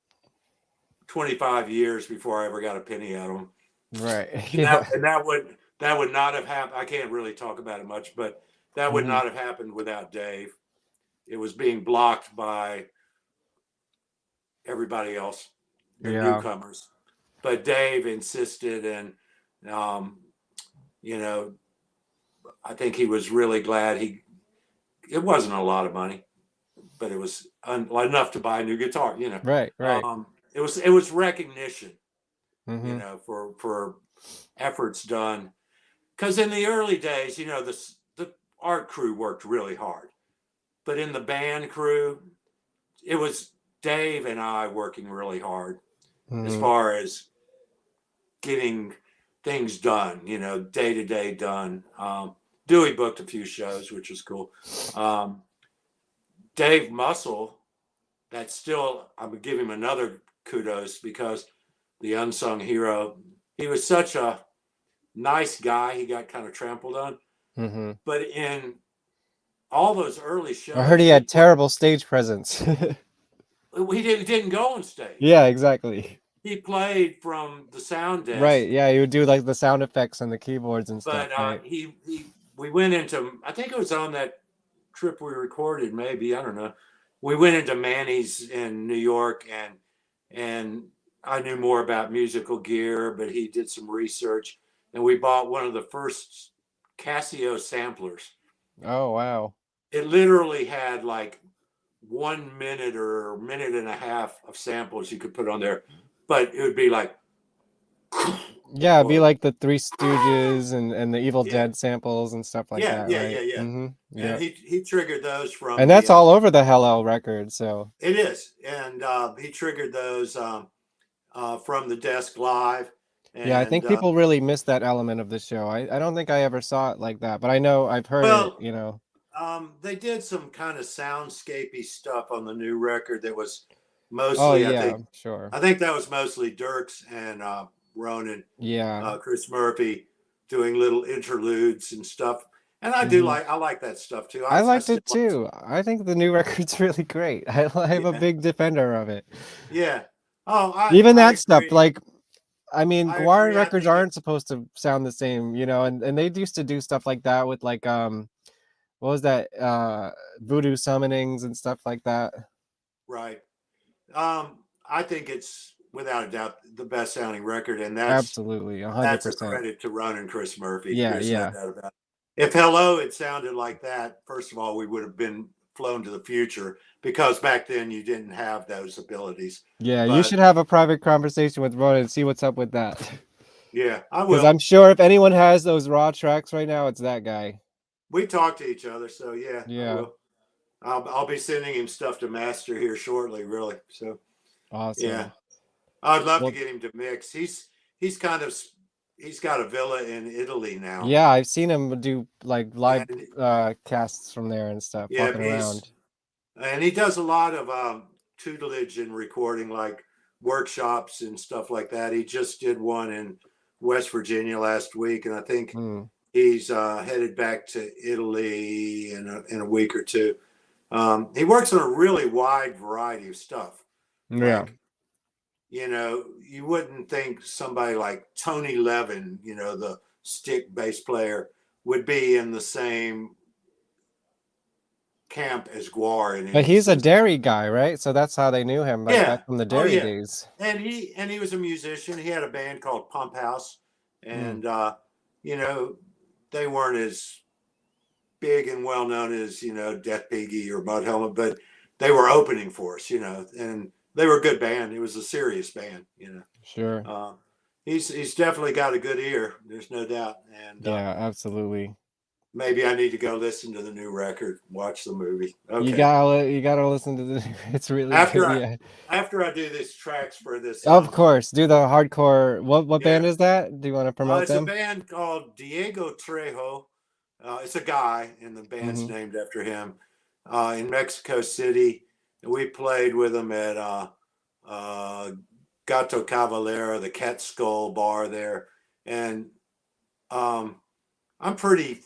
25 years before I ever got a penny out of them. Right. Yeah. And that would not have happened. I can't really talk about it much, but that would not have happened without Dave. It was being blocked by everybody else, the newcomers. But Dave insisted, and Um, you know, I think he was really glad it wasn't a lot of money, but it was enough to buy a new guitar, Right, right. it was recognition, Mm-hmm. for efforts done. Because in the early days, the art crew worked really hard, but in the band crew, it was Dave and I working really hard as Mm-hmm. far as getting things done, day to day done. Dewey booked a few shows, which was cool. Dave Muscle, that's still, I would give him another kudos because the unsung hero, he was such a nice guy. He got kind of trampled on, Mm-hmm. but in all those early I heard shows, he had terrible stage presence. he didn't go on stage. Yeah, exactly. He played from the sound desk, Right. Yeah, he would do like the sound effects on the keyboards and stuff, but right? we went into, I think it was on that trip we recorded, maybe, I don't know. We went into Manny's in New York, and I knew more about musical gear, but he did some research, and we bought one of the first Casio samplers. Oh, wow. It literally had like 1 minute or a minute and a half of samples you could put on there, but it would be like, Yeah, it'd be whoa, like the Three Stooges and the Evil yeah, Dead samples and stuff like yeah, that, yeah, right? yeah, yeah. Mm-hmm. And Yeah. he triggered those from And the that's all over the Hello record, so it is, and he triggered those from the desk live, yeah, I and think people really miss that element of the show. I don't think I ever saw it like that, but I know I've heard it, well, you know. they did some kind of soundscapey stuff on the new record that was Oh mostly, yeah, sure. I think that was mostly Dirks and Ronan, Yeah. Chris Murphy doing little interludes and stuff. And Mm-hmm. I like that stuff too. I I liked still it like, too. I think the new record's really great. I'm a yeah, big defender of it. yeah. Oh, Even I that stuff, agree. like I mean, I GWAR agree. I records think it aren't supposed to sound the same, you know, and they used to do stuff like that with like what was that? Voodoo summonings and stuff like that. right. I think it's without a doubt the best sounding record, and Absolutely, that's a 100%. credit to Ron and Chris Murphy. Yeah, There's no yeah. doubt about it. If Hello had sounded like that, first of all, we would have been flown to the future because back then you didn't have those abilities. Yeah, you But should have a private conversation with Ronan and see what's up with that. yeah, I Because I'm will. sure if anyone has those raw tracks right now, it's that guy. We talk to each other, so yeah, I Yeah, will. I'll be sending him stuff to master here shortly, really. So yeah, awesome. I'd love to Well, get him to mix. He's kind of he's got a villa in Italy now, yeah, I've seen him do like live and casts from there and stuff, yeah, walking around. he does a lot of tutelage and recording, like workshops and stuff like that. He just did one in West Virginia last week, and I think Mm, he's headed back to Italy in a week or two. He works on a really wide variety of stuff. yeah. Like, you wouldn't think somebody like Tony Levin, the stick bass player, would be in the same camp as GWAR in But any he's a sense. Derry guy, right? So that's how they knew him, like Yeah. back from the Oh Derry yeah. days. And he was a musician. He had a band called Pump House, Mm, and you know, they weren't as big and well known as Death Piggy or Mud Helmet, but they were opening for us, and they were a good band. It was a serious band. sure. Uh, he's definitely got a good ear. There's no doubt, and Yeah, absolutely. maybe I need to go listen to the new record, watch the movie. You Okay, gotta listen to the. It's really good. after I Yeah. after I do these tracks for this, Of course, do the hardcore. What band yeah, is that? Do you want to promote it's a them? band called Diego Trejo. It's a guy, and the band's Mm-hmm. named after him. In Mexico City, and we played with them at uh, Gato Cavalera, the Cat Skull bar there, and um, I'm pretty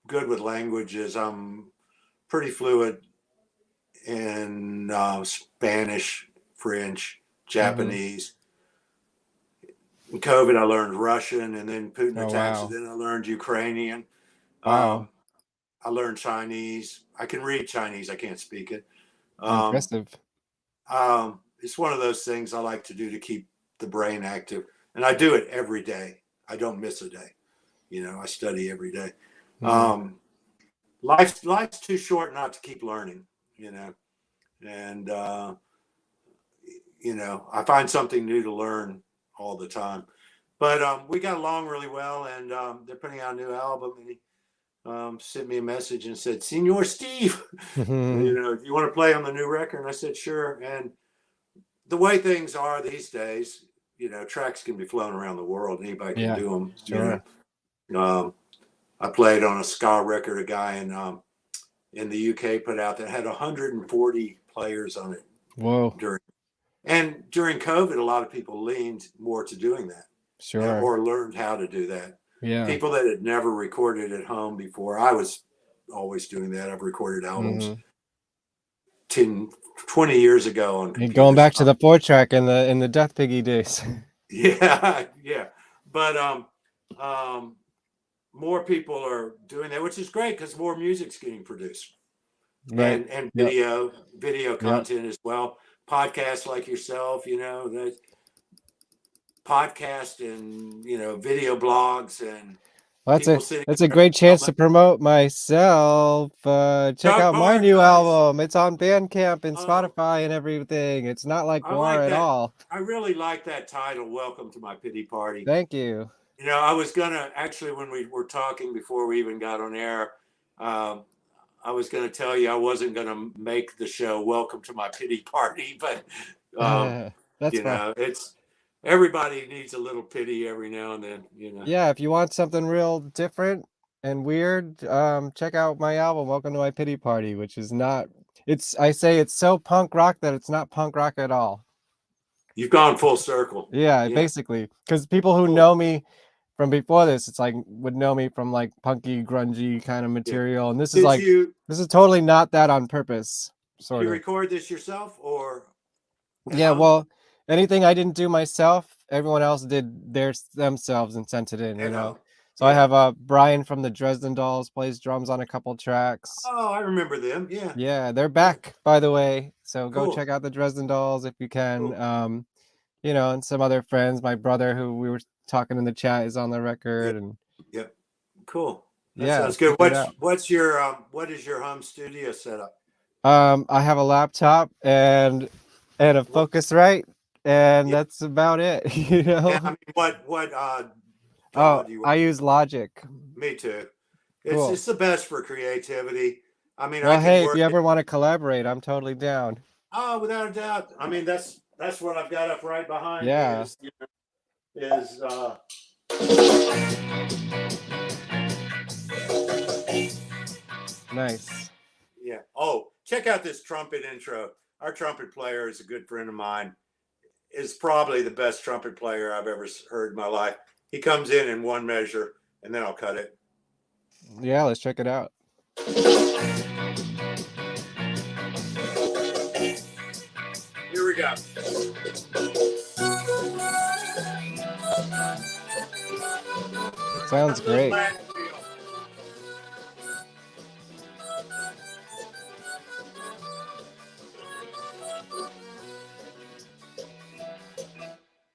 good with languages. I'm pretty fluent in Spanish, French, Mm-hmm. Japanese. In COVID, I learned Russian, and then Putin Oh attacks, and wow. then I learned Ukrainian. Wow. Um, I learned Chinese. I can read Chinese. I can't speak it. Um, Impressive. it's one of those things I like to do to keep the brain active, and I do it every day. I don't miss a day. I study every day. Mm. Life's too short not to keep learning, and I find something new to learn all the time. But we got along really well, and they're putting out a new album, and he sent me a message and said, "Senor Steve, do you want to play on the new record?" And I said, "Sure." And the way things are these days, tracks can be flown around the world. Anybody can Yeah, do them. sure. I played on a ska record a guy in the UK put out that had 140 players on it Whoa, during COVID. A lot of people leaned more to doing that, sure. or learned how to do that. Yeah. People that had never recorded at home before. I was always doing that. I've recorded albums Mhm. 10, 20 years ago on You're computers. going back to the 4-track in the Death Piggy days. Yeah. But more people are doing that, which is great because more music's getting produced. Right. And Yep. video content as well. Podcasts like yourself, the podcast and video blogs and Well, people sitting that's a there. great chance to promote myself. Check out my new Nice. album. It's on Bandcamp and Oh. Spotify and everything. It's not like I GWAR like at that. all. I really like that title. Welcome to my pity party. Thank you. I was gonna actually, when we were talking before we even got on air, I was gonna tell you I wasn't gonna make the show "Welcome to My Pity Party," but That's fine. it's everybody needs a little pity every now and then. Yeah, if you want something real different and weird, check out my album, Welcome to My Pity Party, which is not. I say it's so punk rock that it's not punk rock at all. You've gone full circle. Yeah, basically, because people who know me from before this, it's like would know me from like punky, grungy kind of material, and this is like this is totally not that on purpose. Sort Did of. you record this yourself or? Yeah, well, anything I didn't do myself, everyone else did themselves and sent it in. So I have Brian from the Dresden Dolls plays drums on a couple tracks. Oh, I remember them. Yeah. Yeah, they're back, by the way. So go Cool. check out the Dresden Dolls if you can. Cool. And some other friends. My brother, who we were talking in the chat, is on the record. And yep. Cool. That yeah, sounds good. What is your home studio setup? I have a laptop and a Focusrite, and that's about it. Yeah, I mean, what do you I use Logic. Me too. Cool. It's the best for creativity. I mean, well, hey, if you ever want to collaborate, I'm totally down. Oh, without a doubt. I mean, that's what I've got up right behind me. Nice. Yeah. Oh, check out this trumpet intro. Our trumpet player is a good friend of mine. Is probably the best trumpet player I've ever heard in my life. He comes in one measure, and then I'll cut it. Yeah, let's check it out. Here we go. Sounds great.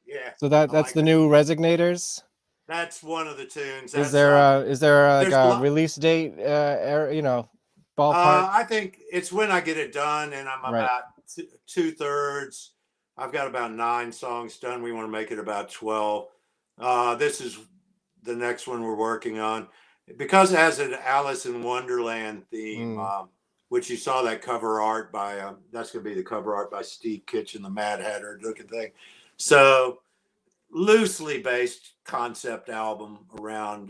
Yeah. So that's the new Resignators. That's one of the tunes. Is there a release date? Ballpark. I think it's when I get it done, and I'm about 2/3. I've got about 9 songs done. We want to make it about 12. This is the next one we're working on because it has an Alice in Wonderland theme, which you saw that cover art by. That's going to be the cover art by Steve Kitchen, the Mad Hatter looking thing. So loosely based concept album around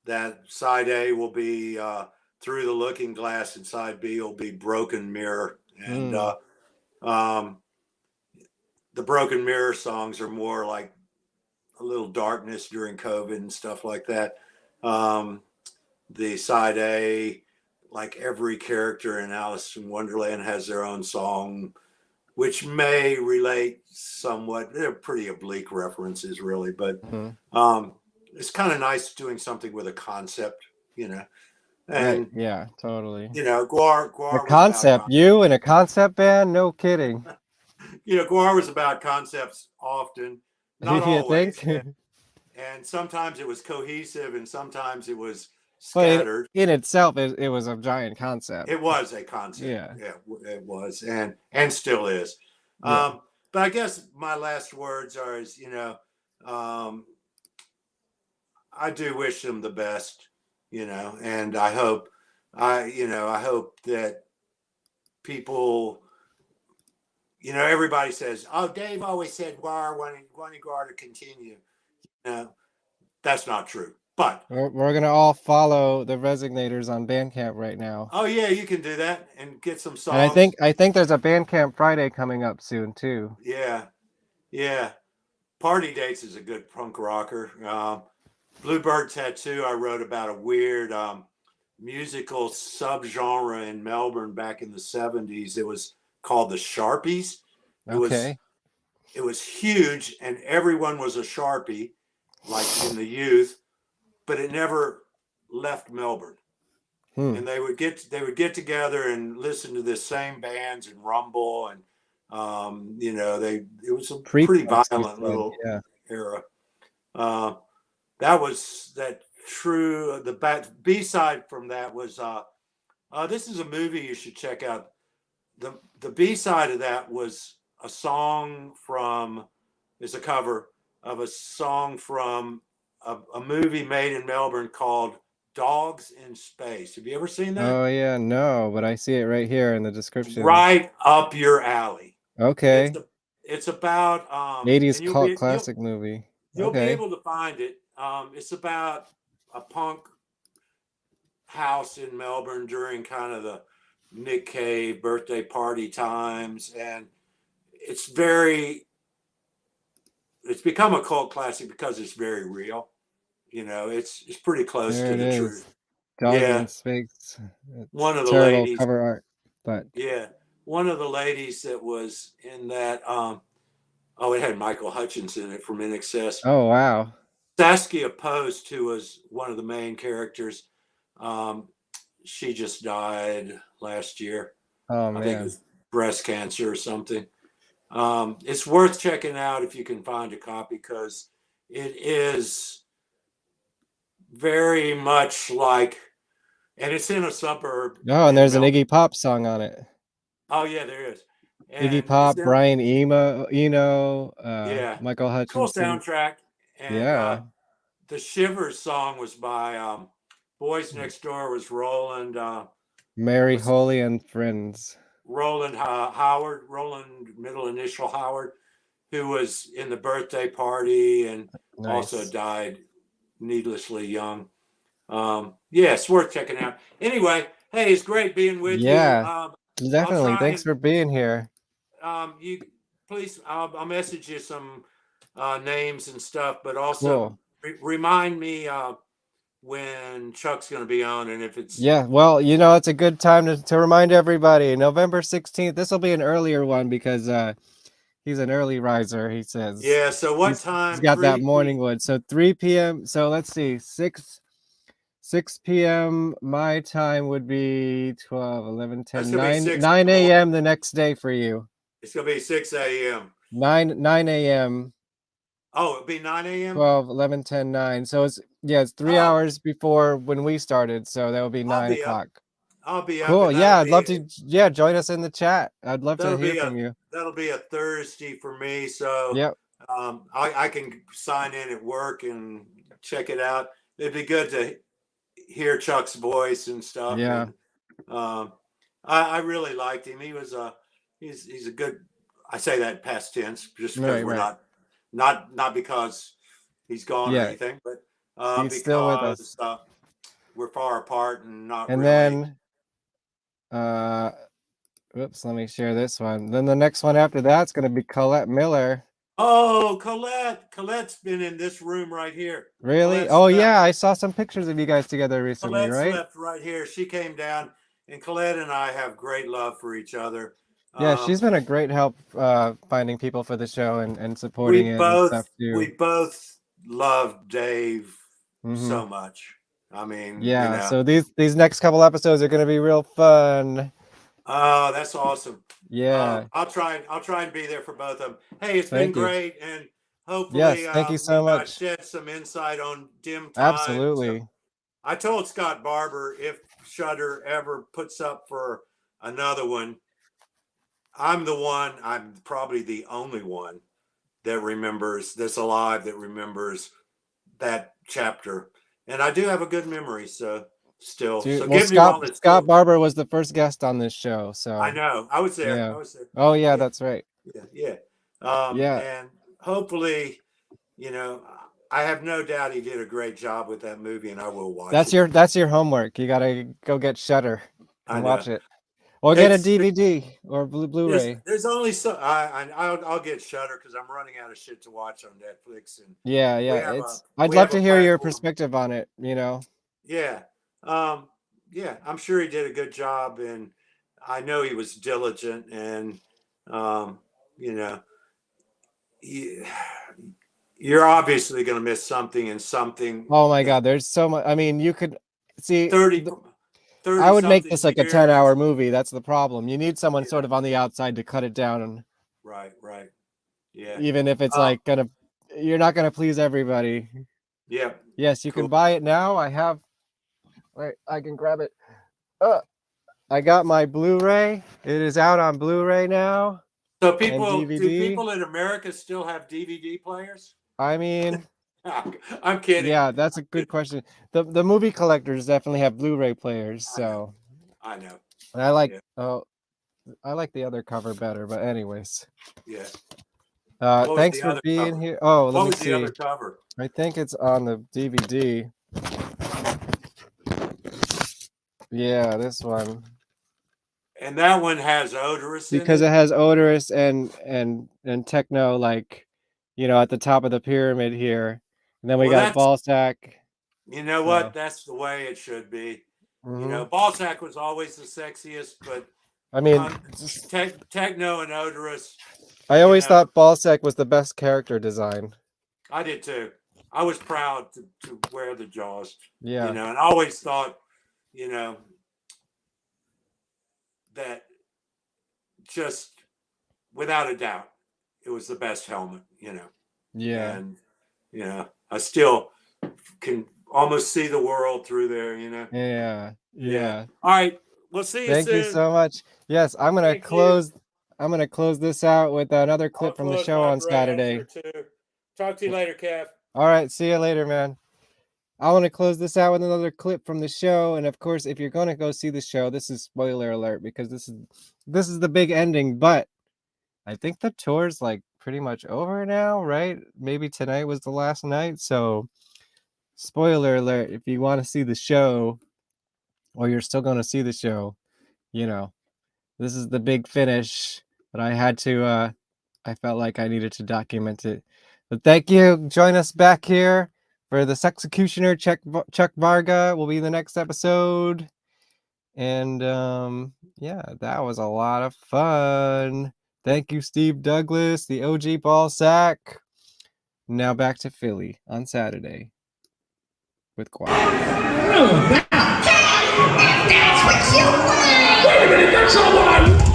that. Side A will be Through the Looking Glass, and side B will be Broken Mirror. And the Broken Mirror songs are more like a little darkness during COVID and stuff like that. The side A, like every character in Alice in Wonderland has their own song, which may relate somewhat. They're pretty oblique references, really, but it's kind of nice doing something with a concept, And right. Yeah, totally. GWAR. A concept. You in a concept band? No kidding. GWAR was about concepts often, not always. Think? and sometimes it was cohesive, and sometimes it was But scattered. in itself, it was a giant concept. It was a concept. Yeah. Yeah, it was, and still is. Yeah. But I guess my last words are, um, I do wish them the best, and I hope that people, everybody says, "Oh, Dave always said GWAR wanting GWAR to continue." No, that's not true. But We're gonna all follow the Resignators on Bandcamp right now. oh yeah, you can do that and get some songs. And I think there's a Bandcamp Friday coming up soon too. Yeah, yeah. Party Dates is a good punk rocker. Bluebird Tattoo, I wrote about a weird musical subgenre in Melbourne back in the 70s. It was called the Sharpies. Okay. It was huge, and everyone was a Sharpie, like in the youth, but it never left Melbourne. And they would get together and listen to the same bands and rumble, and it was a pretty violent little era. That was that true. The B-side from that was this is a movie you should check out. The B-side of that was a song from, is a cover of a song from a movie made in Melbourne called Dogs in Space. Have you ever seen that? Oh yeah, no, but I see it right here in the description. Right up your alley. Okay. It's about 80s cult classic movie. You'll be able to find it. It's about a punk house in Melbourne during kind of the Nick Cave birthday party times, and it's become a cult classic because it's very real. It's pretty close to the truth. Dog in Space. One of the terrible ladies cover art, but yeah, one of the ladies that was in that it had Michael Hutchins in it from In Excess. Oh wow. Saskia Post, who was one of the main characters, she just died last year. Oh man. I think it was breast cancer or something. It's worth checking out if you can find a copy, because it is very much like, and it's in a suburb. Oh, and there's an Iggy Pop song on it. Oh yeah, there is. And Iggy Pop, Brian Eno, yeah, Michael Hutchinson. cool soundtrack. And yeah. The Shivers song was by Boys Next Door, was Roland. Mary Holy and Friends. Roland Howard, Roland middle initial Howard, who was in the birthday party and also died needlessly young. It's worth checking out. Anyway, hey, it's great being with you. Definitely. Thanks for being here. You please, I'll message you some names and stuff, but also remind me when Chuck's going to be on, and if it's well, it's a good time to remind everybody. November 16th. This will be an earlier one because he's an early riser, he says. Yeah, so what time? He's got that morning wood. So 3 p.m. So let's see, 6 p.m. my time would be 12, 11, 10, 9 a.m. the next day for you. It's going to be 6 a.m. 9 a.m. Oh, it'd be 9 a.m. 12, 11, 10, 9. So it's 3 hours before when we started. So that would be 9 o'clock. I'll be up. Cool. Yeah, I'd love to. Yeah, join us in the chat. I'd love to hear from you. That'll be a Thursday for me. So yep. I can sign in at work and check it out. It'd be good to hear Chuck's voice and stuff. Yeah. And, I really liked him. He was he's a good. I say that past tense just because we're not because he's gone or anything, but he's still with us. We're far apart and not. And really. Then, oops, let me share this one. Then the next one after that's going to be Colette Miller. Oh, Colette's been in this room right here. Really? Yeah, I saw some pictures of you guys together recently, Colette right? slept right here. She came down, and Colette and I have great love for each other. Yeah, she's been a great help finding people for the show and supporting it and stuff too. We both love Dave so much. I mean, so these next couple episodes are going to be real fun. Oh, that's awesome. Yeah. I'll try and be there for both of them. Hey, it's been great. And hopefully Yes, thank you we so got much. shed some insight on dim times. Absolutely. I told Scott Barber if Shudder ever puts up for another one, I'm probably the only one that remembers that's alive that remembers that chapter. And I do have a good memory, so still. Dude, So well, give me while it's Scott cool. Barber was the first guest on this show, I so know. I was there. yeah. I was there. Oh yeah, Yeah, that's right. yeah. Yeah, And hopefully, you know, I have no doubt he did a great job with that movie, and I will watch it. that's your homework. You gotta go get Shudder I and know. watch it, or get a It's DVD or Blu-ray. there's only so I'll get Shudder because I'm running out of shit to watch on Netflix, and Yeah, yeah. I'd we love have a to hear your platform. perspective on it. Yeah, um, yeah. I'm sure he did a good job, and I know he was diligent, and um, you know, he, you're obviously going to miss something, and something Oh my that God, there's so much. I mean, you could see. 30 I 30 would make something this like a years. 10-hour movie. That's the problem. You need someone Yeah, sort of on the outside to cut it down, and right. Yeah, even if it's um, like you're not gonna please everybody. yeah, Yes, you can cool. buy it now. Wait, I can grab it. I got my Blu-ray. It is out on Blu-ray now So and do DVD. people in America still have DVD players? I mean, I'm kidding. yeah, that's a good question. The movie collectors definitely have Blu-ray players, I know. so I know. and I like Yeah. I like the other cover better, but anyways. Yeah. What was Thanks the for other being cover? here. Oh, let What me was the see. other cover? I think it's on the DVD. Yeah, this one. And that one has Odorous in Because it. it has Odorous and Techno, like, at the top of the pyramid here. And then we Well, got Ballsack. you know what? So, That's the way it should be. You mhm. know, Ballsack was always the sexiest, but I mean, Techno and Odorous, I you always know, thought Ballsack was the best character design. I did too. I was proud to wear the Jaws, Yeah. and I always thought, you know, that just without a doubt, it was the best helmet, Yeah. and, I still can almost see the world through there, Yeah. Yeah. Yeah. All right. We'll see you Thank you soon. so much. Yes, Thank you. I'm gonna close this out with another I'll clip from the close show my on browser Saturday. too. Talk to you later, Kev. All right, see you later, man. I want to close this out with another clip from the show, and of course, if you're going to go see the show, this is spoiler alert because this is the big ending, but I think the tour's like pretty much over now, right? Maybe tonight was the last night, so spoiler alert, if you want to see the show or you're still going to see the show, this is the big finish, but I felt like I needed to document it. But thank you. Join us back here for the Sexecutioner. Chuck Varga will be the next episode. And yeah, that was a lot of fun. Thank you, Steve Douglas, the OG ball sack. Now back to Philly on Saturday with GWAR. That's what you want! Wait a minute, that's not what I want!